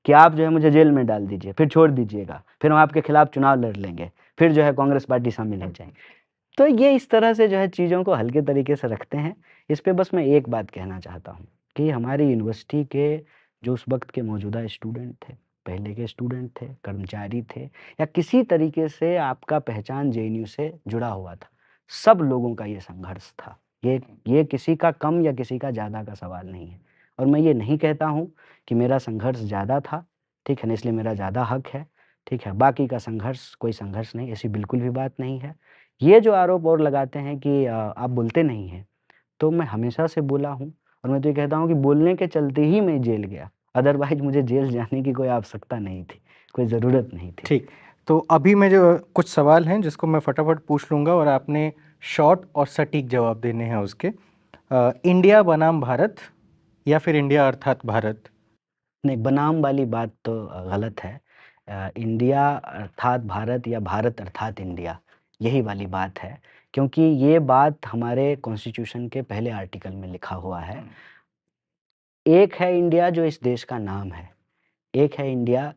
कि आप जो है मुझे जेल में डाल दीजिए, फिर छोड़ दीजिएगा, फिर हम आपके खिलाफ चुनाव लड़ लेंगे, फिर जो है कांग्रेस पार्टी शामिल हो जाएंगे। तो ये इस तरह से जो है चीज़ों को हल्के तरीके से रखते हैं। इस पे बस मैं एक बात कहना चाहता हूँ कि हमारी यूनिवर्सिटी के जो उस वक्त के मौजूदा स्टूडेंट थे, पहले के स्टूडेंट थे, कर्मचारी थे, या किसी तरीके से आपका पहचान जेएनयू से जुड़ा हुआ था, सब लोगों का ये संघर्ष था। ये किसी का कम या किसी का ज़्यादा का सवाल नहीं है। और मैं ये नहीं कहता हूँ कि मेरा संघर्ष ज़्यादा था, ठीक है ना, इसलिए मेरा ज़्यादा हक है, ठीक है। बाकी का संघर्ष कोई संघर्ष नहीं, ऐसी बिल्कुल भी बात नहीं है। ये जो आरोप और लगाते हैं कि आप बोलते नहीं हैं, तो मैं हमेशा से बोला हूँ और मैं तो ये कहता हूँ कि बोलने के चलते ही मैं जेल गया, अदरवाइज़ मुझे जेल जाने की कोई आवश्यकता नहीं थी, कोई ज़रूरत नहीं थी। ठीक, तो अभी मैं जो कुछ सवाल हैं जिसको मैं फटाफट पूछ लूँगा और आपने शॉर्ट और सटीक जवाब देने हैं उसके। इंडिया बनाम भारत या फिर इंडिया अर्थात भारत? नहीं, बनाम वाली बात तो गलत है। इंडिया अर्थात भारत या भारत अर्थात इंडिया, यही वाली बात है, क्योंकि ये बात हमारे कॉन्स्टिट्यूशन के पहले आर्टिकल में लिखा हुआ है। एक है इंडिया जो इस देश का नाम है, एक है इंडिया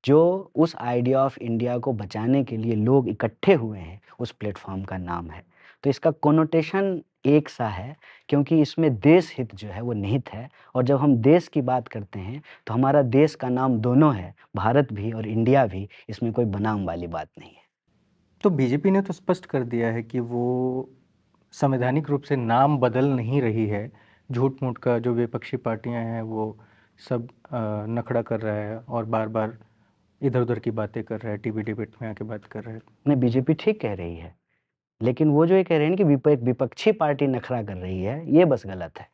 जो उस आइडिया ऑफ इंडिया को बचाने के लिए लोग इकट्ठे हुए हैं, उस प्लेटफ़ॉर्म का नाम है। तो इसका कोनोटेशन एक सा है, क्योंकि इसमें देश हित जो है वो निहित है, और जब हम देश की बात करते हैं तो हमारा देश का नाम दोनों है, भारत भी और इंडिया भी, इसमें कोई बनाम वाली बात नहीं है। तो बीजेपी ने तो स्पष्ट कर दिया है कि वो संवैधानिक रूप से नाम बदल नहीं रही है। झूठ-मूठ का जो विपक्षी पार्टियां हैं वो सब नखड़ा कर रहा है और बार-बार इधर-उधर की बातें कर रहा है, टीवी डिबेट में आके बात कर रहा है। नहीं, बीजेपी ठीक कह रही है, लेकिन वो जो ये कह रहे हैं ना कि विपक्षी पार्टी नखरा कर रही है, ये बस गलत है।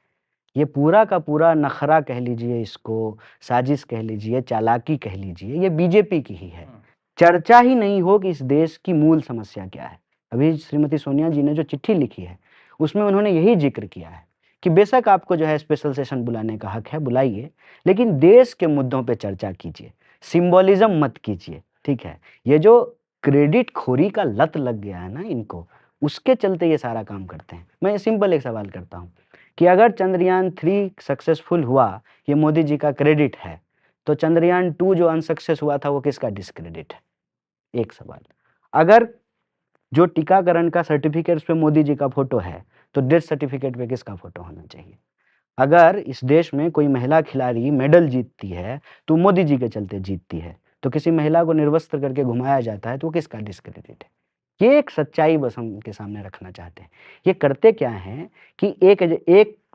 ये पूरा का पूरा नखरा कह लीजिए इसको, साजिश कह लीजिए, चालाकी कह लीजिए, ये बीजेपी की ही है। चर्चा ही नहीं हो कि इस देश की मूल समस्या क्या है। अभी श्रीमती सोनिया जी ने जो चिट्ठी लिखी है, उसमें उन्होंने यही ज़िक्र किया है कि बेशक आपको जो है स्पेशल सेशन बुलाने का हक है, बुलाइए, लेकिन देश के मुद्दों पे चर्चा कीजिए, सिंबोलिज़्म मत कीजिए, ठीक है? ये जो क्रेडिट खोरी का लत लग गया है ना इनको, उसके चलते ये सारा काम करते हैं। मैं सिंपल एक सवाल करता हूँ कि अगर चंद्रयान 3 सक्सेसफुल हुआ, ये मोदी जी का क्रेडिट है, तो चंद्रयान 2 जो अनसक्सेस हुआ था, वो किसका डिस्क्रेडिट है? एक सवाल। अगर जो टीकाकरण का सर्टिफिकेट उस पे मोदी जी का फ़ोटो है, तो डेथ सर्टिफिकेट पे किसका फ़ोटो होना चाहिए? अगर इस देश में कोई महिला खिलाड़ी मेडल जीतती है, तो मोदी जी के चलते जीतती है, तो किसी महिला को निर्वस्त्र करके घुमाया जाता है, तो वो किसका डिस्क्रेडिट है? ये एक सच्चाई बस हम उनके सामने रखना चाहते हैं। ये करते क्या हैं कि एक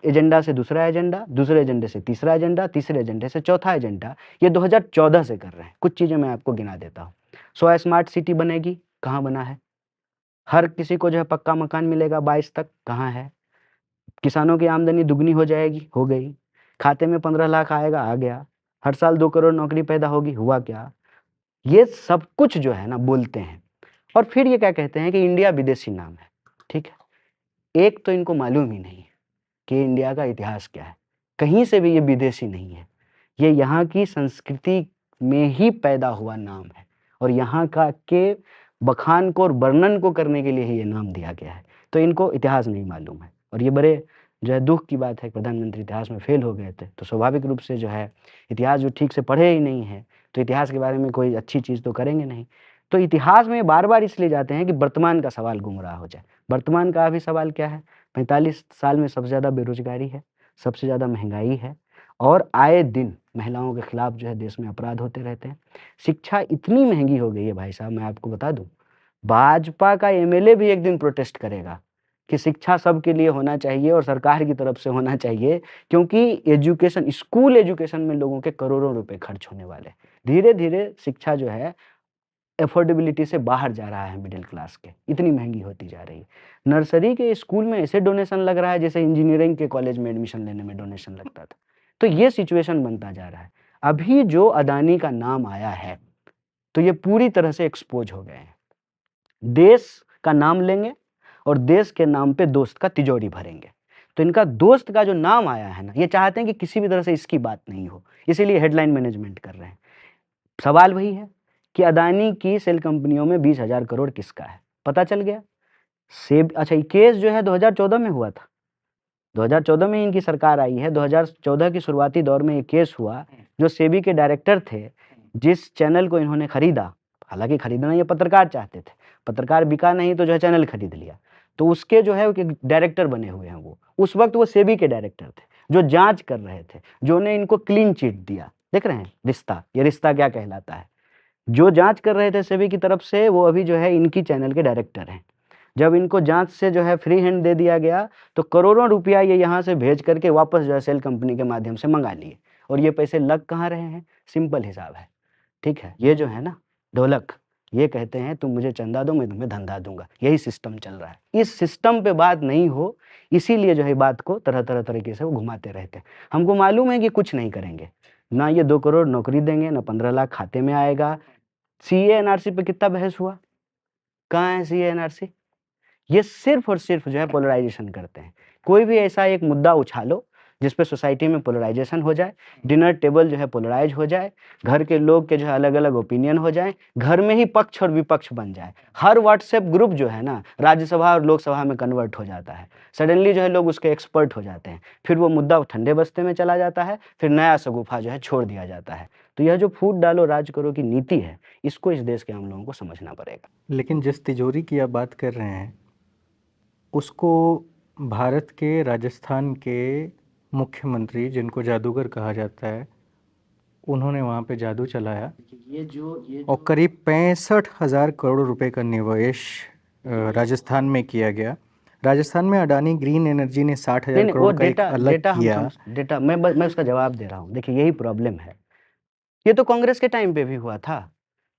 एजेंडा से दूसरा एजेंडा, दूसरे एजेंडे से तीसरा एजेंडा, तीसरे एजेंडे से चौथा एजेंडा, ये 2014 से कर रहे हैं। कुछ चीज़ें मैं आपको गिना देता हूँ। 100 स्मार्ट सिटी बनेगी, कहाँ बना है? हर किसी को जो है पक्का मकान मिलेगा 22 तक, कहाँ है? किसानों की आमदनी दुगनी हो जाएगी, हो गई। खाते में 15 लाख आएगा, आ गया। हर साल 2 करोड़ नौकरी पैदा होगी, हुआ क्या? ये सब कुछ जो है ना बोलते हैं, और फिर ये क्या कहते हैं कि इंडिया विदेशी नाम है, ठीक है? एक तो इनको मालूम ही नहीं है कि इंडिया का इतिहास क्या है। कहीं से भी ये विदेशी नहीं है। ये यहाँ की संस्कृति में ही पैदा हुआ नाम है, और यहाँ का के बखान को और वर्णन को करने के लिए ही ये नाम दिया गया है। तो इनको इतिहास नहीं मालूम है, और ये बड़े जो है दुःख की बात है, प्रधानमंत्री इतिहास में फेल हो गए थे, तो स्वाभाविक रूप से जो है इतिहास जो ठीक से पढ़े ही नहीं है, तो इतिहास के बारे में कोई अच्छी चीज़ तो करेंगे नहीं। तो इतिहास में बार-बार इसलिए जाते हैं कि वर्तमान का सवाल गुमराह हो जाए। वर्तमान का अभी सवाल क्या है? 45 साल में सबसे ज़्यादा बेरोजगारी है, सबसे ज़्यादा महंगाई है और आए दिन महिलाओं के खिलाफ जो है देश में अपराध होते रहते हैं। शिक्षा इतनी महंगी हो गई है भाई साहब, मैं आपको बता दूँ, भाजपा का एमएलए भी एक दिन प्रोटेस्ट करेगा कि शिक्षा सबके लिए होना चाहिए और सरकार की तरफ से होना चाहिए, क्योंकि एजुकेशन, स्कूल एजुकेशन में लोगों के करोड़ों रुपए खर्च होने वाले हैं। धीरे-धीरे शिक्षा जो है अफोर्डेबिलिटी से बाहर जा रहा है, मिडिल क्लास के, इतनी महंगी होती जा रही है। नर्सरी के स्कूल में ऐसे डोनेशन लग रहा है जैसे इंजीनियरिंग के कॉलेज में एडमिशन लेने में डोनेशन लगता था। तो ये सिचुएशन बनता जा रहा है। अभी जो अदानी का नाम आया है, तो ये पूरी तरह से एक्सपोज हो गए हैं। देश का नाम लेंगे और देश के नाम पे दोस्त का तिजोरी भरेंगे। तो इनका दोस्त का जो नाम आया है ना, ये चाहते हैं कि किसी भी तरह से इसकी बात नहीं हो, इसीलिए हेडलाइन मैनेजमेंट कर रहे हैं। सवाल वही है कि अदानी की सेल कंपनियों में 20,000 करोड़ किसका है? पता चल गया। अच्छा, ये केस जो है 2014 में हुआ था। 2014 में इनकी सरकार आई है। 2014 के शुरुआती दौर में ये केस हुआ। जो सेबी के डायरेक्टर थे, जिस चैनल को इन्होंने खरीदा, हालांकि खरीदना ये पत्रकार चाहते थे, पत्रकार बिका नहीं तो जो है चैनल खरीद लिया, तो उसके जो है डायरेक्टर बने हुए हैं वो। उस वक्त वो सेबी के डायरेक्टर थे जो जांच कर रहे थे, जो ने इनको क्लीन चिट दिया। देख रहे हैं रिश्ता, ये रिश्ता क्या कहलाता है। जो जांच कर रहे थे सेबी की तरफ से, वो अभी जो है इनकी चैनल के डायरेक्टर हैं। जब इनको जांच से जो है फ्री हैंड दे दिया गया, तो करोड़ों रुपया ये यहाँ से भेज करके वापस जो है सेल कंपनी के माध्यम से मंगा लिए। और ये पैसे लग कहाँ रहे हैं? सिंपल हिसाब है, ठीक है। ये जो है ना ढोलक, ये कहते हैं तुम मुझे चंदा दो, मैं तुम्हें धंधा दूंगा। यही सिस्टम चल रहा है। इस सिस्टम पे बात नहीं हो, इसीलिए जो है बात को तरह तरह तरीके से वो घुमाते रहते हैं। हमको मालूम है कि कुछ नहीं करेंगे, ना ये 2 करोड़ नौकरी देंगे, ना 15 लाख खाते में आएगा। सीए एनआरसी पे कितना बहस हुआ? कहाँ है सीए एनआरसी? ये सिर्फ और सिर्फ जो है पोलराइजेशन करते हैं। कोई भी ऐसा एक मुद्दा उछालो जिसपे सोसाइटी में पोलराइजेशन हो जाए, डिनर टेबल जो है पोलराइज हो जाए, घर के लोग के जो है अलग अलग ओपिनियन हो जाए, घर में ही पक्ष और विपक्ष बन जाए। हर व्हाट्सएप ग्रुप जो है ना राज्यसभा और लोकसभा में कन्वर्ट हो जाता है। सडनली जो है लोग उसके एक्सपर्ट हो जाते हैं, फिर वो मुद्दा ठंडे बस्ते में चला जाता है, फिर नया शगुफा जो है छोड़ दिया जाता है। तो यह जो फूट डालो राज करो की नीति है, इसको इस देश के हम लोगों को समझना पड़ेगा। लेकिन जिस तिजोरी की आप बात कर रहे हैं, उसको भारत के राजस्थान के मुख्यमंत्री, जिनको जादूगर कहा जाता है, उन्होंने वहाँ पे जादू चलाया और करीब 65,000 करोड़ रुपए का निवेश राजस्थान में किया गया। राजस्थान में अडानी ग्रीन एनर्जी ने 60,000 करोड़ का एक अलग किया। डेटा मैं उसका जवाब दे रहा हूँ। देखिए यही प्रॉब्लम है। ये तो कांग्रेस के टाइम पे भी हुआ था,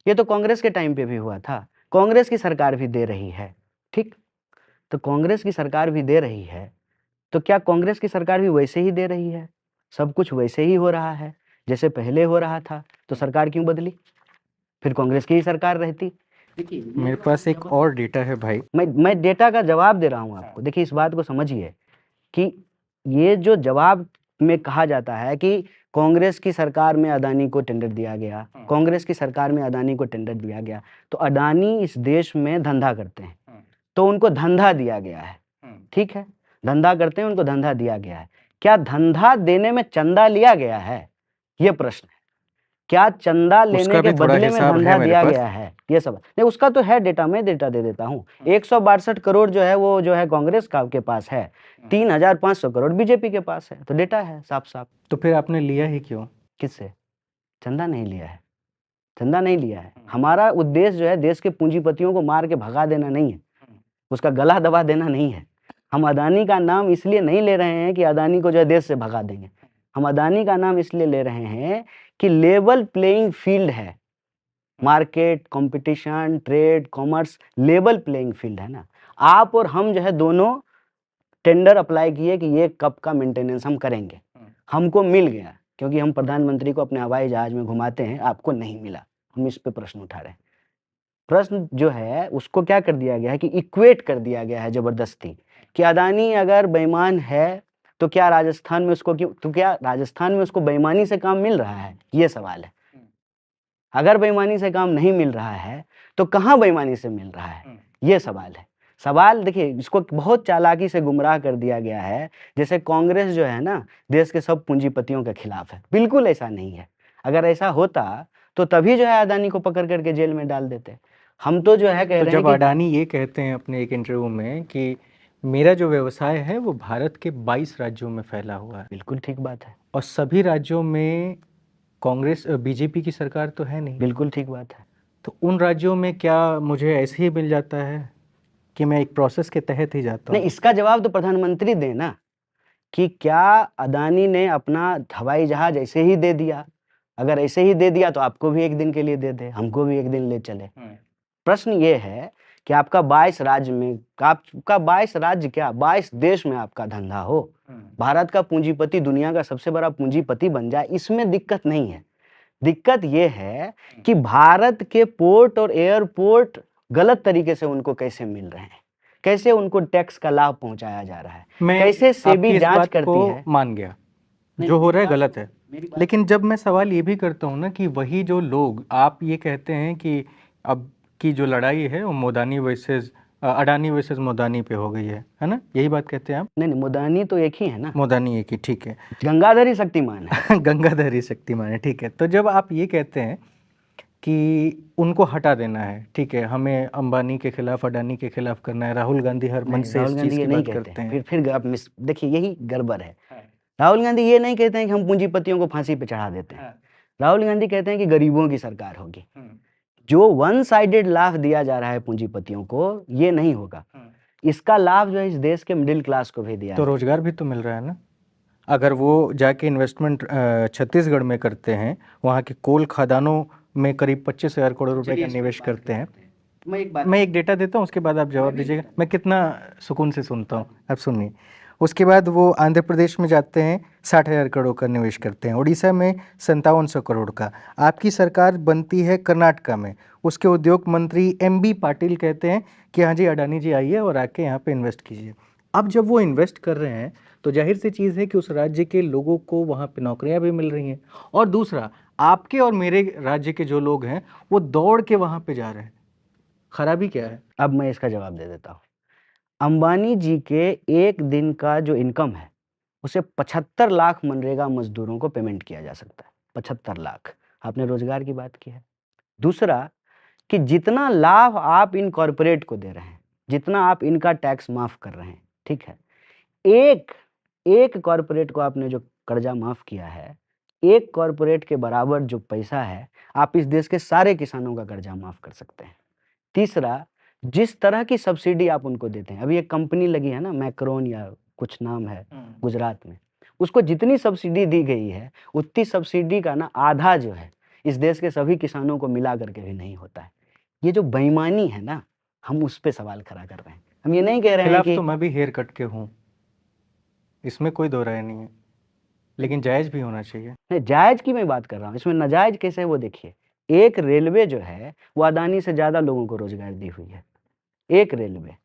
ये तो कांग्रेस के टाइम पे भी हुआ था। कांग्रेस की सरकार भी दे रही है, ठीक। तो कांग्रेस की सरकार भी दे रही है, तो क्या कांग्रेस की सरकार भी वैसे ही दे रही है? सब कुछ वैसे ही हो रहा है जैसे पहले हो रहा था, तो सरकार क्यों बदली? फिर कांग्रेस की ही सरकार रहती। देखिए मेरे पास एक और डेटा है भाई। मैं डेटा का जवाब दे रहा हूँ आपको। देखिए इस बात को समझिए कि ये जो जवाब में कहा जाता है कि कांग्रेस की सरकार में अदानी को टेंडर दिया गया, कांग्रेस की सरकार में अदानी को टेंडर दिया गया, तो अडानी इस देश में धंधा करते हैं, तो उनको धंधा दिया गया है, ठीक है। धंधा करते हैं, उनको धंधा दिया गया है। क्या धंधा देने में चंदा लिया गया है? ये प्रश्न है। क्या चंदा लेने के बदले में धंधा दिया गया है? ये सब नहीं, उसका तो है डेटा, मैं डेटा दे देता हूँ। 162 करोड़ जो है वो जो है कांग्रेस का के पास है, 3,500 करोड़ बीजेपी के पास है। तो डेटा है साफ साफ। तो फिर आपने लिया ही क्यों? किससे? चंदा नहीं लिया है, चंदा नहीं लिया है। हमारा उद्देश्य जो है देश के पूंजीपतियों को मार के भगा देना नहीं है, उसका गला दबा देना नहीं है। हम अदानी का नाम इसलिए नहीं ले रहे हैं कि अदानी को जो है देश से भगा देंगे। हम अदानी का नाम इसलिए ले रहे हैं कि लेवल प्लेइंग फील्ड है। Market, competition, trade, commerce, level playing field है ना। आप और हम जो है दोनों टेंडर अप्लाई किए कि ये कब का मेंटेनेंस हम करेंगे, हमको मिल गया, क्योंकि हम प्रधानमंत्री को अपने हवाई जहाज में घुमाते हैं, आपको नहीं मिला। हम इस पे प्रश्न उठा रहे हैं। प्रश्न जो है उसको क्या कर दिया गया है कि इक्वेट कर दिया गया है जबरदस्ती कि अदानी अगर बेईमान है तो क्या राजस्थान में उसको क्यों, तो क्या राजस्थान में उसको बेईमानी से काम मिल रहा है? ये सवाल है। अगर बेईमानी से काम नहीं मिल रहा है तो कहाँ बेईमानी से मिल रहा है? ये सवाल है। सवाल देखिए, इसको बहुत चालाकी से गुमराह कर दिया गया है, जैसे कांग्रेस जो है ना देश के सब पूंजीपतियों के खिलाफ है। बिल्कुल ऐसा नहीं है। अगर ऐसा होता तो तभी जो है अदानी को पकड़ करके जेल में डाल देते। हम तो जो है कह रहे हैं जब अडानी ये कहते हैं अपने एक इंटरव्यू में कि मेरा जो व्यवसाय है वो भारत के 22 राज्यों में फैला हुआ है बिल्कुल ठीक बात है। और सभी राज्यों में कांग्रेस बीजेपी की सरकार तो है नहीं। बिल्कुल ठीक बात है। तो उन राज्यों में क्या मुझे ऐसे ही मिल जाता है कि मैं एक प्रोसेस के तहत ही जाता नहीं, हूँ? इसका जवाब तो प्रधानमंत्री दें ना, कि क्या अदानी ने अपना हवाई जहाज ऐसे ही दे दिया? अगर ऐसे ही दे दिया तो आपको भी एक दिन के लिए दे दे, हमको भी एक दिन ले चले। प्रश्न ये है कि आपका 22 राज्य में, आपका 22 राज्य क्या 22 देश में आपका धंधा हो, भारत का पूंजीपति दुनिया का सबसे बड़ा पूंजीपति बन जाए, इसमें दिक्कत नहीं है। दिक्कत ये है कि भारत के पोर्ट और एयरपोर्ट गलत तरीके से उनको कैसे मिल रहे हैं, कैसे उनको टैक्स का लाभ पहुंचाया जा रहा है, मैं कैसे आपकी सेबी इस जांच बात करती को है। मान गया, नहीं, जो हो रहा है मेरी गलत है। लेकिन जब मैं सवाल ये भी करता हूँ ना कि वही जो लोग, आप ये कहते हैं कि अब की जो लड़ाई है वो मोदानी वर्सेस अडानी वर्सेस मोदानी पे हो गई है ना? यही बात कहते हैं आप? नहीं, मोदानी तो एक ही है ना, मोदानी एक ही, ठीक है। गंगाधर ही शक्तिमान है। गंगाधर ही शक्तिमान है, ठीक है। तो जब आप ये कहते हैं कि उनको हटा देना है, ठीक है, हमें अंबानी के खिलाफ, अडानी के खिलाफ करना है, राहुल गांधी हर मंच से राहुल इस गांधी चीज ये की नहीं बात कहते करते हैं, हैं। फिर आप देखिए, यही गड़बड़ है। राहुल गांधी ये नहीं कहते हैं कि हम पूंजीपतियों को फांसी पे चढ़ा देते हैं। राहुल गांधी कहते हैं कि गरीबों की सरकार होगी। जो वन साइडेड लाभ दिया जा रहा है पूंजीपतियों को, ये नहीं होगा। इसका लाभ जो है इस देश के मिडिल क्लास को भी दिया तो रोजगार भी तो मिल रहा है ना? अगर वो जाके इन्वेस्टमेंट छत्तीसगढ़ में करते हैं, वहाँ के कोल खदानों में करीब 25,000 करोड़ रुपए का निवेश करते हैं। मैं एक डेटा देता हूँ, उसके बाद आप जवाब दीजिएगा। मैं कितना सुकून से सुनता हूँ, आप सुनिए। उसके बाद वो आंध्र प्रदेश में जाते हैं, 60,000 करोड़ का निवेश करते हैं। उड़ीसा में 5700 करोड़ का। आपकी सरकार बनती है कर्नाटका में, उसके उद्योग मंत्री MB पाटिल कहते हैं कि हाँ जी, अडानी जी आइए और आके यहाँ पे इन्वेस्ट कीजिए। अब जब वो इन्वेस्ट कर रहे हैं तो जाहिर सी चीज़ है कि उस राज्य के लोगों को वहाँ पे नौकरियाँ भी मिल रही हैं, और दूसरा, आपके और मेरे राज्य के जो लोग हैं वो दौड़ के वहाँ पे जा रहे हैं। खराबी क्या है? अब मैं इसका जवाब दे देता हूँ। अंबानी जी के एक दिन का जो इनकम है, उसे 75 लाख मनरेगा मजदूरों को पेमेंट किया जा सकता है। 75 लाख। आपने रोजगार की बात की है। दूसरा, कि जितना लाभ आप इन कॉरपोरेट को दे रहे हैं, जितना आप इनका टैक्स माफ कर रहे हैं, ठीक है, एक कॉरपोरेट को आपने जो कर्जा माफ किया है, एक कॉरपोरेट के बराबर जो पैसा है, आप इस देश के सारे किसानों का कर्जा माफ कर सकते हैं। तीसरा, जिस तरह की सब्सिडी आप उनको देते हैं, अभी एक कंपनी लगी है ना, मैक्रोन या कुछ नाम है गुजरात में, उसको जितनी सब्सिडी दी गई है, उतनी सब्सिडी का ना आधा जो है इस देश के सभी किसानों को मिला करके भी नहीं होता है। ये जो बेईमानी है ना, हम उस पे सवाल खड़ा कर रहे हैं। हम ये नहीं कह रहे हैं खिलाफ कि तो मैं भी हेयर कट के हूँ, इसमें कोई दो राय नहीं है, लेकिन जायज़ भी होना चाहिए। नहीं, जायज की मैं बात कर रहा हूँ, इसमें नाजायज कैसे है वो देखिए। एक रेलवे जो है वो अदानी से ज्यादा लोगों को रोजगार दी हुई है, एक रेलवे।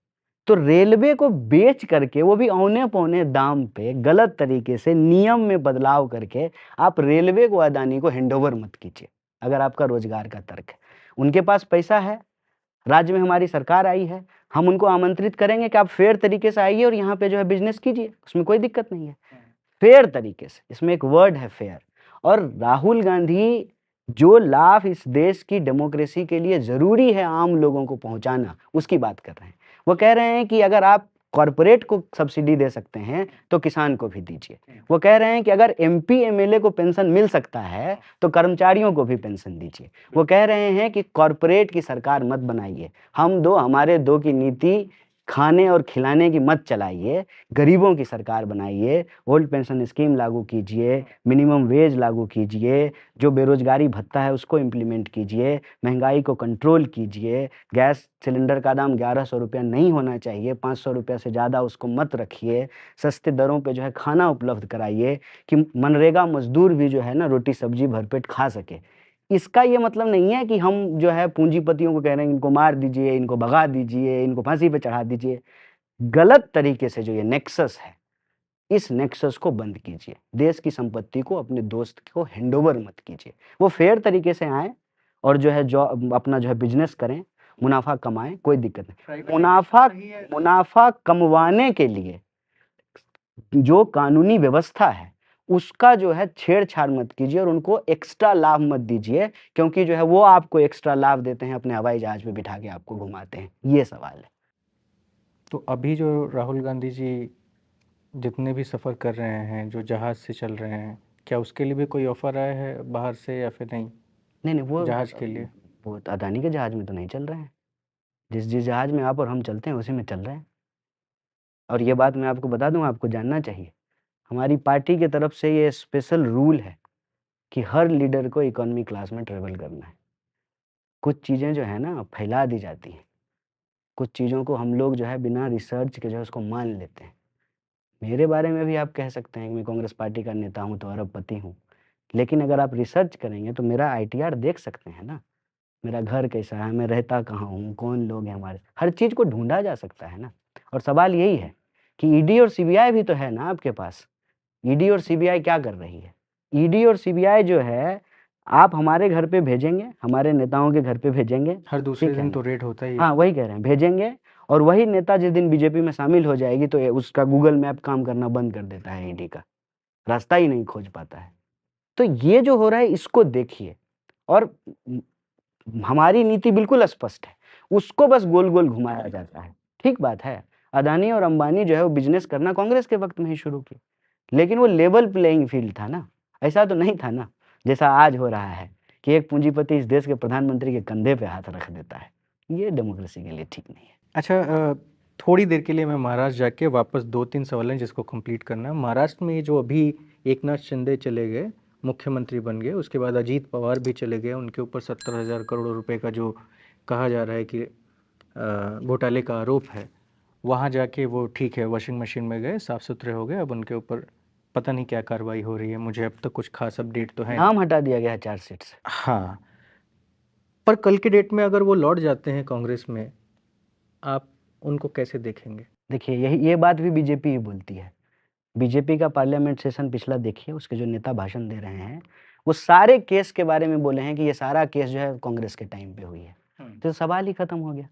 तो रेलवे को बेच करके, वो भी औने पौने दाम पे, गलत तरीके से नियम में बदलाव करके, आप रेलवे को, अदानी को हैंडओवर मत कीजिए। अगर आपका रोजगार का तर्क है, उनके पास पैसा है, राज्य में हमारी सरकार आई है, हम उनको आमंत्रित करेंगे कि आप फेयर तरीके से आइए और यहाँ पे जो है बिजनेस कीजिए, उसमें कोई दिक्कत नहीं है। फेयर तरीके से, इसमें एक वर्ड है फेयर। और राहुल गांधी जो लाभ इस देश की डेमोक्रेसी के लिए जरूरी है आम लोगों को पहुंचाना, उसकी बात कर रहे हैं। वो कह रहे हैं कि अगर आप कॉरपोरेट को सब्सिडी दे सकते हैं तो किसान को भी दीजिए। वो कह रहे हैं कि अगर MP MLA को पेंशन मिल सकता है तो कर्मचारियों को भी पेंशन दीजिए। वो कह रहे हैं कि कॉरपोरेट की सरकार मत बनाइए, हम दो हमारे दो की नीति खाने और खिलाने की मत चलाइए, गरीबों की सरकार बनाइए, ओल्ड पेंशन स्कीम लागू कीजिए, मिनिमम वेज लागू कीजिए, जो बेरोजगारी भत्ता है उसको इम्प्लीमेंट कीजिए, महंगाई को कंट्रोल कीजिए, गैस सिलेंडर का दाम 1100 रुपया नहीं होना चाहिए, 500 रुपया से ज़्यादा उसको मत रखिए, सस्ते दरों पे जो है खाना उपलब्ध कराइए कि मनरेगा मजदूर भी जो है ना रोटी सब्जी भरपेट खा सके। इसका ये मतलब नहीं है कि हम जो है पूंजीपतियों को कह रहे हैं इनको मार दीजिए, इनको भगा दीजिए, इनको फांसी पे चढ़ा दीजिए। गलत तरीके से जो ये नेक्सस है, इस नेक्सस को बंद कीजिए। देश की संपत्ति को अपने दोस्त को हैंडओवर मत कीजिए। वो फेयर तरीके से आए और जो है जो अपना जो है बिजनेस करें, मुनाफा कमाएं, कोई दिक्कत नहीं। मुनाफा कमवाने के लिए जो कानूनी व्यवस्था है उसका जो है छेड़छाड़ मत कीजिए और उनको एक्स्ट्रा लाभ मत दीजिए, क्योंकि जो है वो आपको एक्स्ट्रा लाभ देते हैं, अपने हवाई जहाज पे बिठा के आपको घुमाते हैं। ये सवाल है। तो अभी जो राहुल गांधी जी जितने भी सफ़र कर रहे हैं, जो जहाज़ से चल रहे हैं, क्या उसके लिए भी कोई ऑफ़र आया है बाहर से या फिर नहीं? नहीं, नहीं, जहाज़ के लिए? वो अदानी के जहाज़ में तो नहीं चल रहे हैं। जिस जहाज़ में आप और हम चलते हैं उसी में चल रहे हैं। और ये बात मैं आपको बता दूँ, आपको जानना चाहिए। हमारी पार्टी की तरफ से ये स्पेशल रूल है कि हर लीडर को इकोनॉमी क्लास में ट्रैवल करना है। कुछ चीज़ें जो है ना फैला दी जाती हैं। कुछ चीज़ों को हम लोग जो है बिना रिसर्च के जो है उसको मान लेते हैं। मेरे बारे में भी आप कह सकते हैं कि मैं कांग्रेस पार्टी का नेता हूँ तो अरबपति हूँ। लेकिन अगर आप रिसर्च करेंगे तो मेरा आईटीआर देख सकते हैं ना। मेरा घर कैसा है, मैं रहता कहाँ हूँ, कौन लोग हैं हमारे, हर चीज़ को ढूँढा जा सकता है ना। और सवाल यही है कि ईडी और सीबीआई भी तो है ना आपके पास। ईडी और सीबीआई क्या कर रही है? ईडी और सीबीआई जो है, आप हमारे घर पे भेजेंगे, हमारे नेताओं के घर पे भेजेंगे, हर दूसरे ठीक है दिन ना? तो रेड होता ही है। हाँ, वही कह रहे हैं, भेजेंगे और वही नेता जिस दिन बीजेपी में शामिल हो जाएगी तो उसका गूगल मैप काम करना बंद कर देता है ईडी का, रास्ता ही नहीं खोज पाता है। तो ये जो हो रहा है इसको देखिए और हमारी नीति बिल्कुल स्पष्ट है, उसको बस गोल-गोल घुमाया जाता है। ठीक बात है, अदानी और अंबानी जो है वो बिज़नेस करना कांग्रेस के वक़्त में ही शुरू किए, लेकिन वो लेवल प्लेइंग फ़ील्ड था ना, ऐसा तो नहीं था ना, जैसा आज हो रहा है कि एक पूंजीपति इस देश के प्रधानमंत्री के कंधे पे हाथ रख देता है। ये डेमोक्रेसी के लिए ठीक नहीं है। अच्छा, थोड़ी देर के लिए मैं महाराष्ट्र जाके वापस 2-3 सवाल हैं जिसको कंप्लीट करना है। महाराष्ट्र में ये जो अभी एकनाथ शिंदे चले गए, मुख्यमंत्री बन गए, उसके बाद अजीत पवार भी चले गए, उनके ऊपर 70,000 करोड़ रुपए का जो कहा जा रहा है कि घोटाले का आरोप है, वहाँ जाके वो ठीक है वॉशिंग मशीन में गए, साफ़ सुथरे हो गए, अब उनके ऊपर पता नहीं क्या कार्रवाई हो रही है, मुझे अब तक कुछ खास अपडेट तो है नहीं। नाम हटा दिया गया है चार्जशीट से। हाँ, पर कल के डेट में अगर वो लौट जाते हैं कांग्रेस में, आप उनको कैसे देखेंगे? देखिए ये बात भी बीजेपी ही बोलती है। बीजेपी का पार्लियामेंट सेशन पिछला देखिए, उसके जो नेता भाषण दे रहे हैं, वो सारे केस के बारे में बोले हैं कि ये सारा केस जो है कांग्रेस के टाइम पे हुई है। तो सवाल ही खत्म हो गया।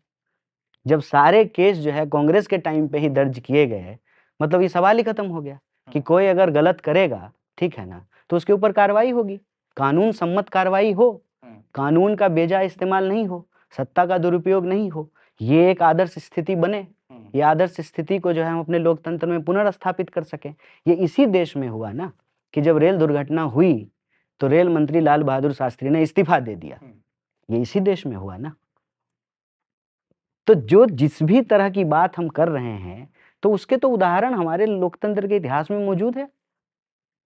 जब सारे केस जो है कांग्रेस के टाइम पे ही दर्ज किए गए, मतलब ये सवाल ही खत्म हो गया कि कोई अगर गलत करेगा, ठीक है ना, तो उसके ऊपर कार्रवाई होगी। कानून सम्मत कार्रवाई हो, कानून का बेजा इस्तेमाल नहीं हो, सत्ता का दुरुपयोग नहीं हो, ये एक आदर्श स्थिति बने। ये आदर्श स्थिति को जो है हम अपने लोकतंत्र में पुनर्स्थापित कर सकें। ये इसी देश में हुआ ना कि जब रेल दुर्घटना हुई, तो रेल मंत्री लाल बहादुर शास्त्री ने इस्तीफा दे दिया। ये इसी देश में हुआ ना। तो जो जिस भी तरह की बात हम कर रहे हैं, तो उसके तो उदाहरण हमारे लोकतंत्र के इतिहास में मौजूद है।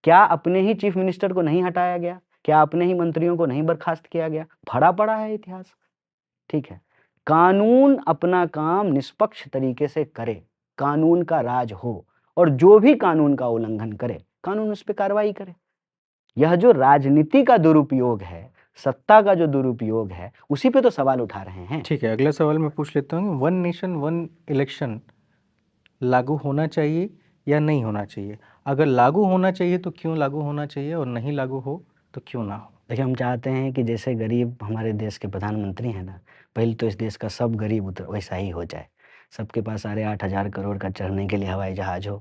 क्या अपने ही चीफ मिनिस्टर को नहीं हटाया गया? क्या अपने ही मंत्रियों को नहीं बर्खास्त किया गया? भरा पड़ा है इतिहास, ठीक है। कानून अपना काम निष्पक्ष तरीके से करे, कानून का राज हो और जो भी कानून का उल्लंघन करे, कानून उस पे कार्रवाई करे। यह जो राजनीति का दुरुपयोग है, सत्ता का जो दुरुपयोग है, उसी पे तो सवाल उठा रहे हैं। ठीक है, अगला सवाल मैं पूछ लेता हूँ, वन नेशन वन इलेक्शन लागू होना चाहिए या नहीं होना चाहिए? अगर लागू होना चाहिए तो क्यों लागू होना चाहिए, और नहीं लागू हो तो क्यों ना हो? देखिए, हम चाहते हैं कि जैसे गरीब हमारे देश के प्रधानमंत्री हैं ना, पहले तो इस देश का सब गरीब उत वैसा ही हो जाए। सबके पास 8,500 करोड़ का चढ़ने के लिए हवाई जहाज़ हो,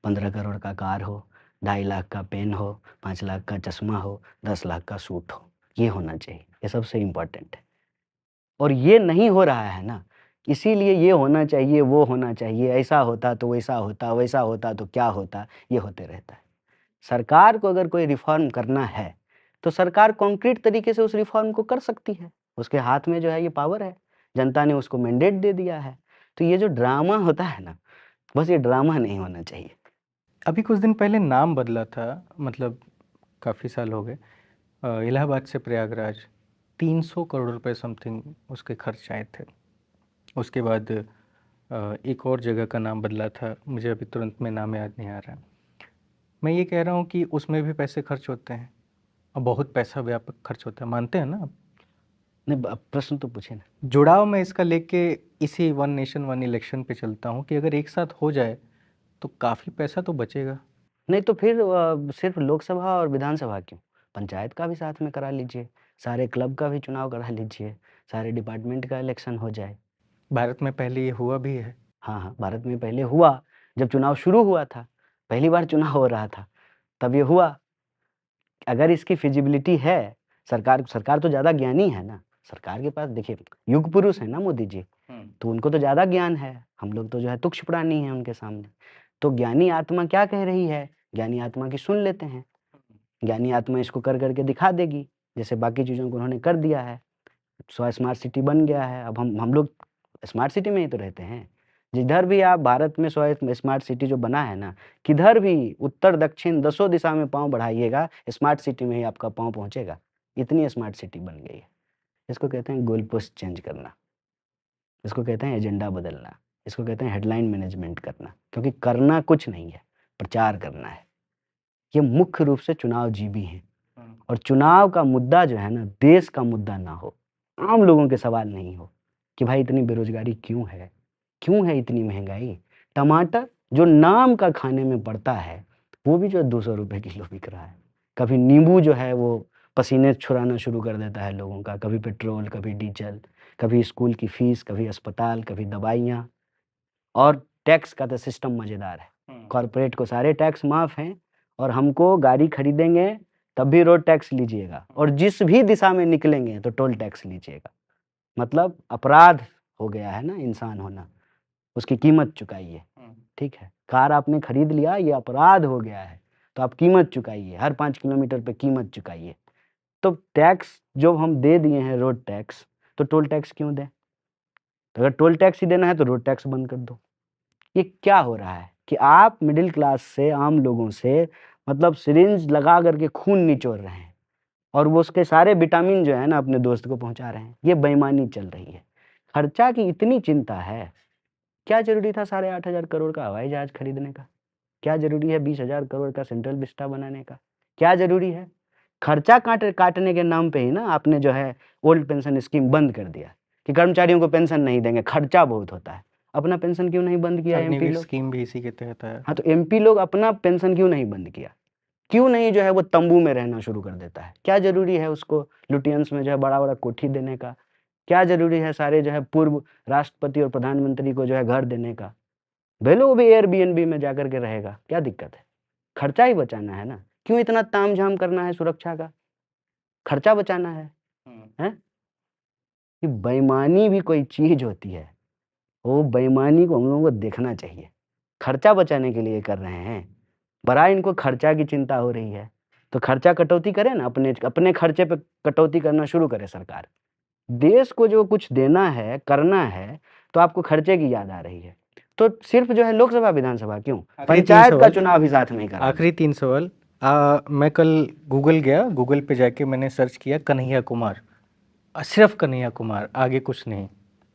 15 करोड़ का कार हो, 2.5 लाख का पेन हो, 5 लाख का चश्मा हो, 10 लाख का सूट हो। ये होना चाहिए, ये सबसे इम्पोर्टेंट है। और ये नहीं हो रहा है ना, इसीलिए ये होना चाहिए, वो होना चाहिए, ऐसा होता तो वैसा होता, वैसा होता तो क्या होता, ये होते रहता है। सरकार को अगर कोई रिफ़ॉर्म करना है, तो सरकार कॉन्क्रीट तरीके से उस रिफ़ॉर्म को कर सकती है। उसके हाथ में जो है ये पावर है, जनता ने उसको मैंडेट दे दिया है। तो ये जो ड्रामा होता है ना, बस ये ड्रामा नहीं होना चाहिए। अभी कुछ दिन पहले नाम बदला था, मतलब काफ़ी साल हो गए, इलाहाबाद से प्रयागराज 300 करोड़ रुपए समथिंग उसके खर्च आए थे। उसके बाद एक और जगह का नाम बदला था, मुझे अभी तुरंत में नाम याद नहीं आ रहा। मैं ये कह रहा हूँ कि उसमें भी पैसे खर्च होते हैं और बहुत पैसा व्यापक खर्च होता है, मानते हैं ना आप? नहीं, प्रश्न तो पूछे ना। जुड़ाव मैं इसका लेके इसी वन नेशन वन इलेक्शन पे चलता हूँ कि अगर एक साथ हो जाए तो काफ़ी पैसा तो बचेगा। नहीं तो फिर सिर्फ लोकसभा और विधानसभा क्यों? पंचायत का भी साथ में करा लीजिए, सारे क्लब का भी चुनाव करा लीजिए, सारे डिपार्टमेंट का इलेक्शन हो जाए। भारत में पहले ये हुआ भी है। हाँ, हाँ, भारत में पहले हुआ, जब चुनाव शुरू हुआ था, पहली बार चुनाव हो रहा था, तब ये हुआ। अगर इसकी फिजिबिलिटी है, सरकार सरकार तो ज़्यादा ज्ञानी है ना, सरकार के पास देखिए युग पुरुष है ना मोदी जी, तो उनको तो ज़्यादा ज्ञान है, हम लोग तो जो है तुच्छ प्राणी हैं उनके सामने। तो ज्ञानी आत्मा क्या कह रही है, ज्ञानी आत्मा की सुन लेते हैं। ज्ञानी आत्मा इसको कर के दिखा देगी, जैसे बाकी चीज़ों को उन्होंने कर दिया है। 100 स्मार्ट सिटी बन गया है, अब हम लोग स्मार्ट सिटी में ही तो रहते हैं। जिधर भी आप भारत में 100 स्मार्ट सिटी जो बना है ना, किधर भी उत्तर दक्षिण दसों दिशा में पाँव बढ़ाइएगा, स्मार्ट सिटी में ही आपका पाँव पहुँचेगा। इतनी स्मार्ट सिटी बन गई है। इसको कहते हैं गोल पोस्ट चेंज करना, इसको कहते हैं एजेंडा बदलना, इसको कहते हैं हेडलाइन मैनेजमेंट करना, क्योंकि करना कुछ नहीं है, प्रचार करना है। ये मुख्य रूप से चुनाव जीवी हैं। और चुनाव का मुद्दा जो है ना, देश का मुद्दा ना हो, आम लोगों के सवाल नहीं हो कि भाई इतनी बेरोजगारी क्यों है? क्यों है इतनी महँगाई? टमाटर जो नाम का खाने में पड़ता है, वो भी जो है 200 रुपए किलो बिक रहा है। कभी नींबू जो है वो पसीने छुड़ाना शुरू कर देता है लोगों का, कभी पेट्रोल, कभी डीज़ल, कभी स्कूल की फीस, कभी अस्पताल, कभी दवाइयाँ। और टैक्स का तो सिस्टम मज़ेदार है। कॉर्पोरेट को सारे टैक्स माफ़ हैं और हमको गाड़ी खरीदेंगे तब भी रोड टैक्स लीजिएगा, और जिस भी दिशा में निकलेंगे तो टोल टैक्स लीजिएगा। मतलब अपराध हो गया है ना इंसान होना, उसकी कीमत चुकाइए, ठीक है? कार आपने खरीद लिया, ये अपराध हो गया है, तो आप कीमत चुकाइए, हर 5 किलोमीटर पे कीमत चुकाइए। तो टैक्स जो हम दे दिए हैं रोड टैक्स, तो टोल टैक्स क्यों दें? तो अगर टोल टैक्स ही देना है तो रोड टैक्स बंद कर दो। ये क्या हो रहा है कि आप मिडिल क्लास से, आम लोगों से मतलब सिरिंज लगा करके खून निचोड़ रहे हैं और वो उसके सारे विटामिन जो है ना अपने दोस्त को पहुंचा रहे हैं। ये बेईमानी चल रही है। खर्चा की इतनी चिंता है, क्या जरूरी था 8,500 करोड़ का हवाई जहाज खरीदने का? क्या जरूरी है 20,000 करोड़ का सेंट्रल विस्टा बनाने का? क्या जरूरी है? खर्चा काटने के नाम पे ही ना आपने जो है ओल्ड पेंशन स्कीम बंद कर दिया कि कर्मचारियों को पेंशन नहीं देंगे, खर्चा बहुत होता है। अपना पेंशन क्यों नहीं बंद किया एमपी अग्निवीर लोग? स्कीम भी इसी के तहत है। हाँ, तो एमपी लोग अपना पेंशन क्यों नहीं बंद किया? क्यों नहीं जो है वो तंबू में रहना शुरू कर देता है? क्या ज़रूरी है उसको लुटियंस में जो है बड़ा-बड़ा कोठी देने का? क्या ज़रूरी है सारे जो है पूर्व राष्ट्रपति और प्रधानमंत्री को जो है घर देने का? भले वो भी एयरबीएनबी में जाकर के रहेगा, क्या दिक्कत है? खर्चा ही बचाना है ना, क्यों इतना तामझाम करना है सुरक्षा का? खर्चा बचाना है, हैं? कि बेईमानी भी कोई चीज़ होती है, वो बेईमानी को हम लोगों को देखना चाहिए। खर्चा बचाने के लिए कर रहे हैं, बड़ा इनको खर्चा की चिंता हो रही है, तो खर्चा कटौती करें ना, अपने अपने खर्चे पे कटौती करना शुरू करे सरकार। देश को जो कुछ देना है, करना है, तो आपको खर्चे की याद आ रही है। तो सिर्फ़ जो है लोकसभा, विधानसभा क्यों? आखिरी 3 पंचायत का सवाल चुनाव भी साथ में ही करा आखिरी 3 सवाल मैं कल गूगल गया, गूगल पे जाके मैंने सर्च किया कन्हैया कुमार, सिर्फ कन्हैया कुमार, आगे कुछ नहीं,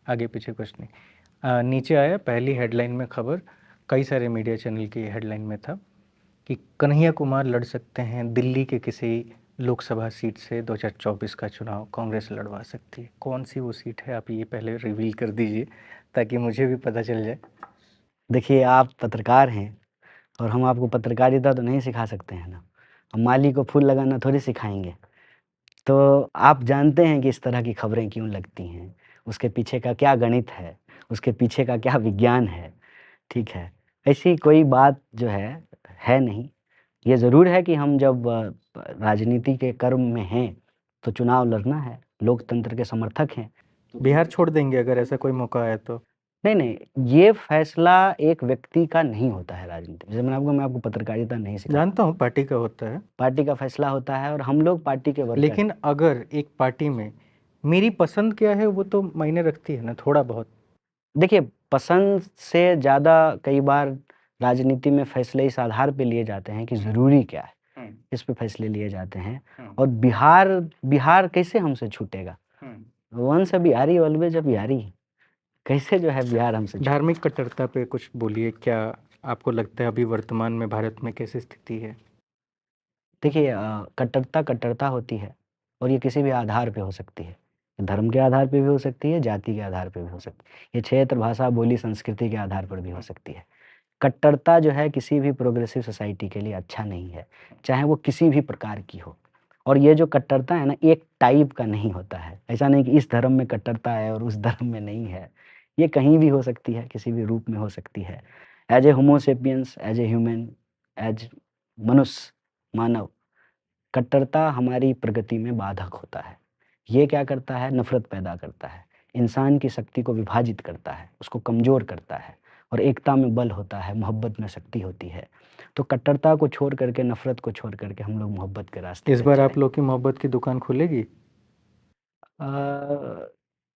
आगे पीछे कुछ नहीं। नीचे आया पहली हेडलाइन में खबर, कई सारे मीडिया चैनल की हेडलाइन में था कि कन्हैया कुमार लड़ सकते हैं दिल्ली के किसी लोकसभा सीट से 2024 का चुनाव, कांग्रेस लड़वा सकती है। कौन सी वो सीट है, आप ये पहले रिवील कर दीजिए ताकि मुझे भी पता चल जाए। देखिए, आप पत्रकार हैं और हम आपको पत्रकारिता तो नहीं सिखा सकते हैं ना। हम माली को फूल लगाना थोड़ी सिखाएँगे। तो आप जानते हैं कि इस तरह की खबरें क्यों लगती हैं, उसके पीछे का क्या गणित है, उसके पीछे का क्या विज्ञान है, ठीक है? ऐसी कोई बात जो है नहीं। ये ज़रूर है कि हम जब राजनीति के कर्म में हैं, तो चुनाव लड़ना है, लोकतंत्र के समर्थक हैं। बिहार छोड़ देंगे अगर ऐसा कोई मौका आया तो? नहीं, नहीं, ये फैसला एक व्यक्ति का नहीं होता है राजनीति में। जैसे मैं आपको पत्रकारिता नहीं सिखाता। जानता हूँ पार्टी का होता है, पार्टी का फैसला होता है और हम लोग पार्टी के वर्कर हैं। लेकिन अगर एक पार्टी में मेरी पसंद क्या है वो तो मायने रखती है ना थोड़ा बहुत। देखिए, पसंद से ज़्यादा कई बार राजनीति में फैसले इस आधार पे लिए जाते हैं कि ज़रूरी क्या है, इस पे फैसले लिए जाते हैं। और बिहार बिहार कैसे हमसे छूटेगा? वंश बिहारी ऑलवेज अ बिहारी। कैसे जो है बिहार हमसे छूटेगा? धार्मिक कट्टरता पे कुछ बोलिए, क्या आपको लगता है अभी वर्तमान में भारत में कैसी स्थिति है? देखिए, कट्टरता कट्टरता होती है और ये किसी भी आधार पे हो सकती है। धर्म के आधार पे भी हो सकती है, जाति के आधार पे भी हो सकती है। ये क्षेत्र, भाषा, बोली, संस्कृति के आधार पर भी हो सकती है। कट्टरता जो है किसी भी प्रोग्रेसिव सोसाइटी के लिए अच्छा नहीं है, चाहे वो किसी भी प्रकार की हो। और ये जो कट्टरता है ना, एक टाइप का नहीं होता है। ऐसा नहीं कि इस धर्म में कट्टरता है और उस धर्म में नहीं है। ये कहीं भी हो सकती है, किसी भी रूप में हो सकती है। As a homo sapiens, as a human, as मनुष्य, मानव, कट्टरता हमारी प्रगति में बाधक होता है। ये क्या करता है? नफ़रत पैदा करता है, इंसान की शक्ति को विभाजित करता है, उसको कमज़ोर करता है, और एकता में बल होता है, मोहब्बत में शक्ति होती है। तो कट्टरता को छोड़ करके, नफ़रत को छोड़ करके हम लोग मोहब्बत के रास्ते इस पे बार चलें। आप लोग की मोहब्बत की दुकान खुलेगी?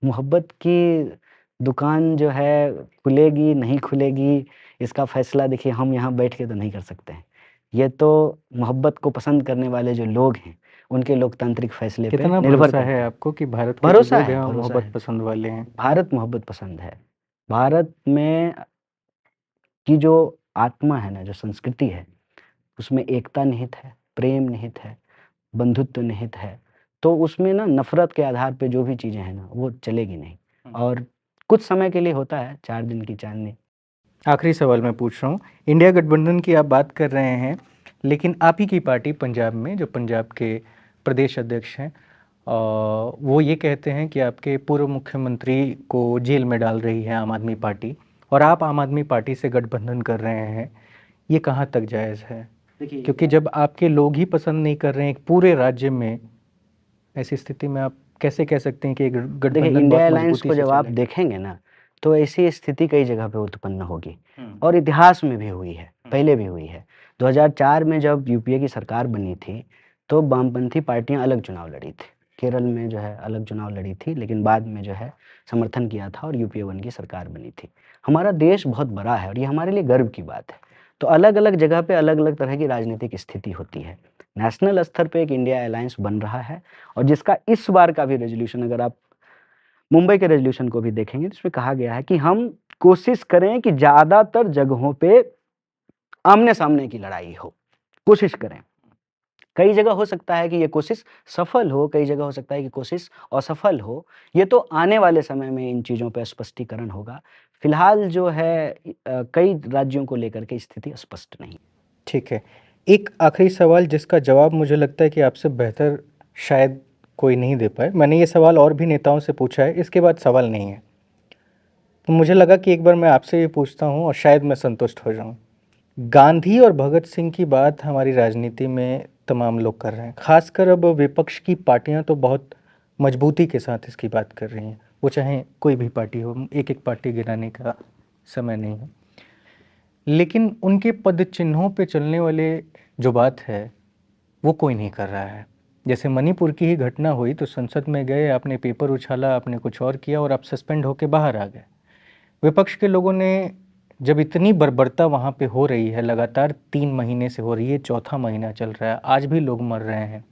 मोहब्बत की दुकान जो है खुलेगी, नहीं खुलेगी, इसका फ़ैसला देखिए हम यहाँ बैठ के तो नहीं कर सकते हैं। ये तो मोहब्बत को पसंद करने वाले जो लोग हैं, उनके लोकतांत्रिक फ़ैसले पे कितना निर्भर भरोसा है करता है। आपको कि भारत के जो भरोसा लोग है, हैं वो भरोसा मोहब्बत है। पसंद वाले हैं? भारत मोहब्बत पसंद है। भारत में की जो आत्मा है ना, जो संस्कृति है, उसमें एकता निहित है, प्रेम निहित है, बंधुत्व निहित है। तो उसमें ना नफ़रत के आधार पे जो भी चीज़ें हैं ना, वो चलेगी नहीं। और कुछ समय के लिए होता है, 4 दिन की चाँदनी। आखिरी सवाल मैं पूछ रहा हूँ, इंडिया गठबंधन की आप बात कर रहे हैं, लेकिन आप ही की पार्टी पंजाब में, जो पंजाब के प्रदेश अध्यक्ष हैं, वो ये कहते हैं कि आपके पूर्व मुख्यमंत्री को जेल में डाल रही है आम आदमी पार्टी, और आप आम आदमी पार्टी से गठबंधन कर रहे हैं। ये कहाँ तक जायज़ है? देखिए क्योंकि जब आपके लोग ही पसंद नहीं कर रहे हैं एक पूरे राज्य में, ऐसी स्थिति में आप कैसे कह सकते हैं कि देखिए, गठबंधन इंडिया बहुत अलायंस मजबूती को से जब आप चले? देखेंगे ना, तो ऐसी स्थिति कई जगह पे उत्पन्न होगी, और इतिहास में भी हुई है, पहले भी हुई है। 2004 में जब यूपीए की सरकार बनी थी, तो वामपंथी पार्टियाँ अलग चुनाव लड़ी थी। केरल में जो है अलग चुनाव लड़ी थी, लेकिन बाद में जो है समर्थन किया था और यूपीए 1 की सरकार बनी थी। हमारा देश बहुत बड़ा है और ये हमारे लिए गर्व की बात है। तो अलग-अलग जगह पे अलग-अलग तरह की राजनीतिक स्थिति होती है। नेशनल स्तर पे एक इंडिया अलायंस बन रहा है, और जिसका इस बार का भी रेज़ोल्यूशन, अगर आप मुंबई के रेज़ोल्यूशन को भी देखेंगे, तो इसमें कहा गया है कि हम कोशिश करें कि ज़्यादातर जगहों पे आमने-सामने की लड़ाई हो, कोशिश करें। कई जगह हो सकता है कि ये कोशिश सफल हो, कई जगह हो सकता है कि कोशिश असफल हो। ये तो आने वाले समय में इन चीज़ों पे स्पष्टीकरण होगा। फिलहाल जो है कई राज्यों को लेकर के स्थिति स्पष्ट नहीं है। ठीक है। एक आखिरी सवाल जिसका जवाब मुझे लगता है कि आपसे बेहतर शायद कोई नहीं दे पाए। मैंने ये सवाल और भी नेताओं से पूछा है, इसके बाद सवाल नहीं है। तो मुझे लगा कि एक बार मैं आपसे ये पूछता हूँ और शायद मैं संतुष्ट हो जाऊँ। गांधी और भगत सिंह की बात हमारी राजनीति में तमाम लोग कर रहे हैं। ख़ासकर अब विपक्ष की पार्टियां तो बहुत मजबूती के साथ इसकी बात कर रही हैं। वो चाहे कोई भी पार्टी हो, एक-एक पार्टी गिनाने का समय नहीं है। लेकिन उनके पद चिन्हों पे चलने वाले जो बात है, वो कोई नहीं कर रहा है। जैसे मणिपुर की ही घटना हुई तो संसद में गए, आपने पेपर उछाला, आपने कुछ और किया और आप सस्पेंड होके बाहर आ गए। विपक्ष के लोगों ने जब इतनी बर्बरता वहाँ पे हो रही है, लगातार 3 महीने से हो रही है, चौथा महीना चल रहा है, आज भी लोग मर रहे हैं।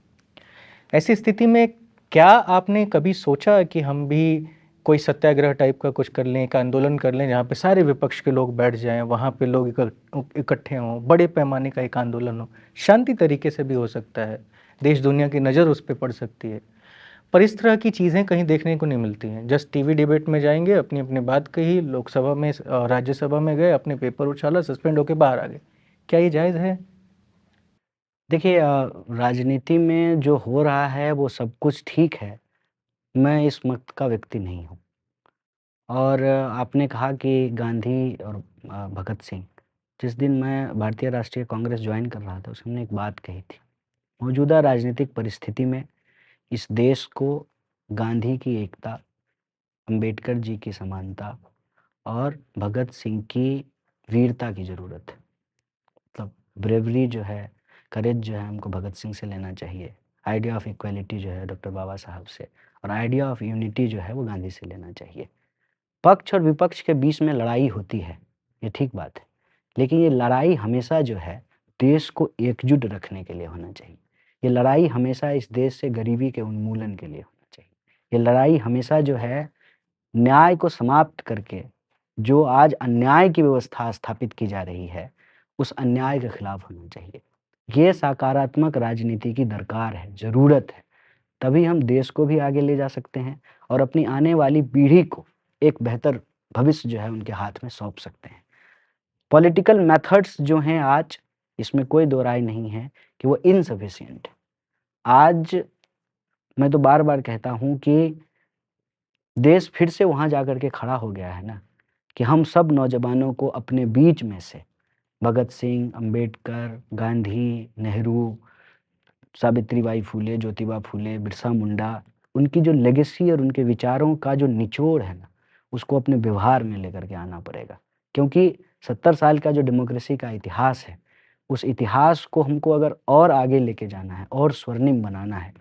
ऐसी स्थिति में क्या आपने कभी सोचा कि हम भी कोई सत्याग्रह टाइप का कुछ कर लें, एक आंदोलन कर लें जहाँ पे सारे विपक्ष के लोग बैठ जाएं, वहाँ पे लोग इकट्ठे हों, बड़े पैमाने का एक आंदोलन हो, शांति तरीके से भी हो सकता है, देश दुनिया की नज़र उस पर पड़ सकती है, पर इस तरह की चीज़ें कहीं देखने को नहीं मिलती हैं। जस्ट टीवी डिबेट में जाएंगे, अपनी अपनी बात कही, लोकसभा में राज्यसभा में गए, अपने पेपर उछाला, सस्पेंड होकर बाहर आ गए। क्या ये जायज़ है? देखिए, राजनीति में जो हो रहा है वो सब कुछ ठीक है। मैं इस मत का व्यक्ति नहीं हूँ। और आपने कहा कि गांधी और भगत सिंह, जिस दिन मैं भारतीय राष्ट्रीय कांग्रेस ज्वाइन कर रहा था, उसमें एक बात कही थी। मौजूदा राजनीतिक परिस्थिति में इस देश को गांधी की एकता, अंबेडकर जी की समानता और भगत सिंह की वीरता की ज़रूरत है। मतलब ब्रेवरी जो है, करेज जो है, हमको भगत सिंह से लेना चाहिए। आइडिया ऑफ इक्वालिटी जो है डॉक्टर बाबा साहब से, और आइडिया ऑफ यूनिटी जो है वो गांधी से लेना चाहिए। पक्ष और विपक्ष के बीच में लड़ाई होती है, ये ठीक बात है। लेकिन ये लड़ाई हमेशा जो है देश को एकजुट रखने के लिए होना चाहिए। ये लड़ाई हमेशा इस देश से गरीबी के उन्मूलन के लिए होना चाहिए। ये लड़ाई हमेशा जो है न्याय को समाप्त करके जो आज अन्याय की व्यवस्था स्थापित की जा रही है, उस अन्याय के खिलाफ होना चाहिए। ये सकारात्मक राजनीति की दरकार है, ज़रूरत है। तभी हम देश को भी आगे ले जा सकते हैं और अपनी आने वाली पीढ़ी को एक बेहतर भविष्य जो है उनके हाथ में सौंप सकते हैं। पॉलिटिकल मेथड्स जो हैं आज, इसमें कोई दो राय नहीं है कि वो इनसफिशिएंट है। आज मैं तो बार-बार कहता हूँ कि देश फिर से वहाँ जाकर के खड़ा हो गया है ना, कि हम सब नौजवानों को अपने बीच में से भगत सिंह, अंबेडकर, गांधी, नेहरू, सावित्रीबाई फुले, ज्योतिबा फुले, बिरसा मुंडा, उनकी जो लेगेसी और उनके विचारों का जो निचोड़ है ना, उसको अपने व्यवहार में लेकर के आना पड़ेगा। क्योंकि 70 साल का जो डेमोक्रेसी का इतिहास है, उस इतिहास को हमको अगर और आगे लेके जाना है और स्वर्णिम बनाना है,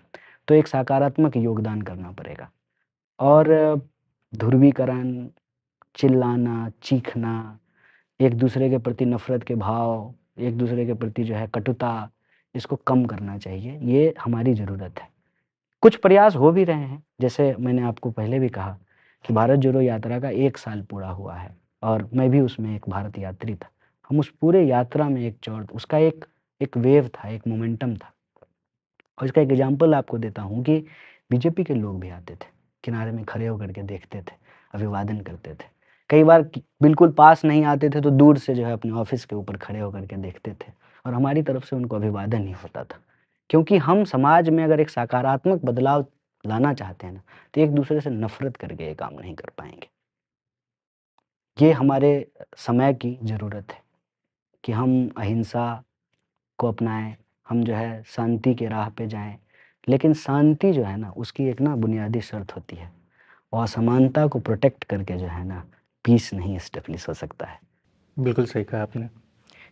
तो एक सकारात्मक योगदान करना पड़ेगा। और ध्रुवीकरण, चिल्लाना, चीखना, एक-दूसरे के प्रति नफ़रत के भाव, एक-दूसरे के प्रति जो है कटुता, इसको कम करना चाहिए, ये हमारी ज़रूरत है। कुछ प्रयास हो भी रहे हैं, जैसे मैंने आपको पहले भी कहा कि भारत जोड़ो यात्रा का 1 साल पूरा हुआ है और मैं भी उसमें एक भारत यात्री था। हम उस पूरे यात्रा में एक चौड़ उसका एक वेव था, एक मोमेंटम था। और इसका एक एग्ज़ाम्पल आपको देता हूँ कि बीजेपी के लोग भी आते थे, किनारे में खड़े होकर के देखते थे, अभिवादन करते थे। कई बार कि बिल्कुल पास नहीं आते थे तो दूर से जो है अपने ऑफ़िस के ऊपर खड़े होकर के देखते थे और हमारी तरफ से उनको अभिवादन ही होता था। क्योंकि हम समाज में अगर एक सकारात्मक बदलाव लाना चाहते हैं ना, तो एक-दूसरे से नफ़रत करके ये काम नहीं कर पाएँगे। ये हमारे समय की ज़रूरत है कि हम अहिंसा को अपनाएँ, हम जो है शांति की राह पे जाएँ। लेकिन शांति जो है ना, उसकी एक ना बुनियादी शर्त होती है। असमानता को प्रोटेक्ट करके जो है ना, पीस नहीं एस्टेब्लिश हो सकता है। बिल्कुल सही कहा आपने।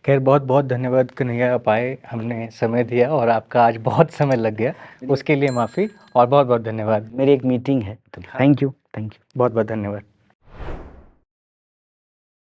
खैर बहुत-बहुत धन्यवाद कन्हैया, आप आए, हमने समय दिया और आपका आज बहुत समय लग गया, उसके लिए माफ़ी और बहुत-बहुत धन्यवाद। मेरी एक मीटिंग है, तो थैंक यू, थैंक यू। बहुत-बहुत धन्यवाद।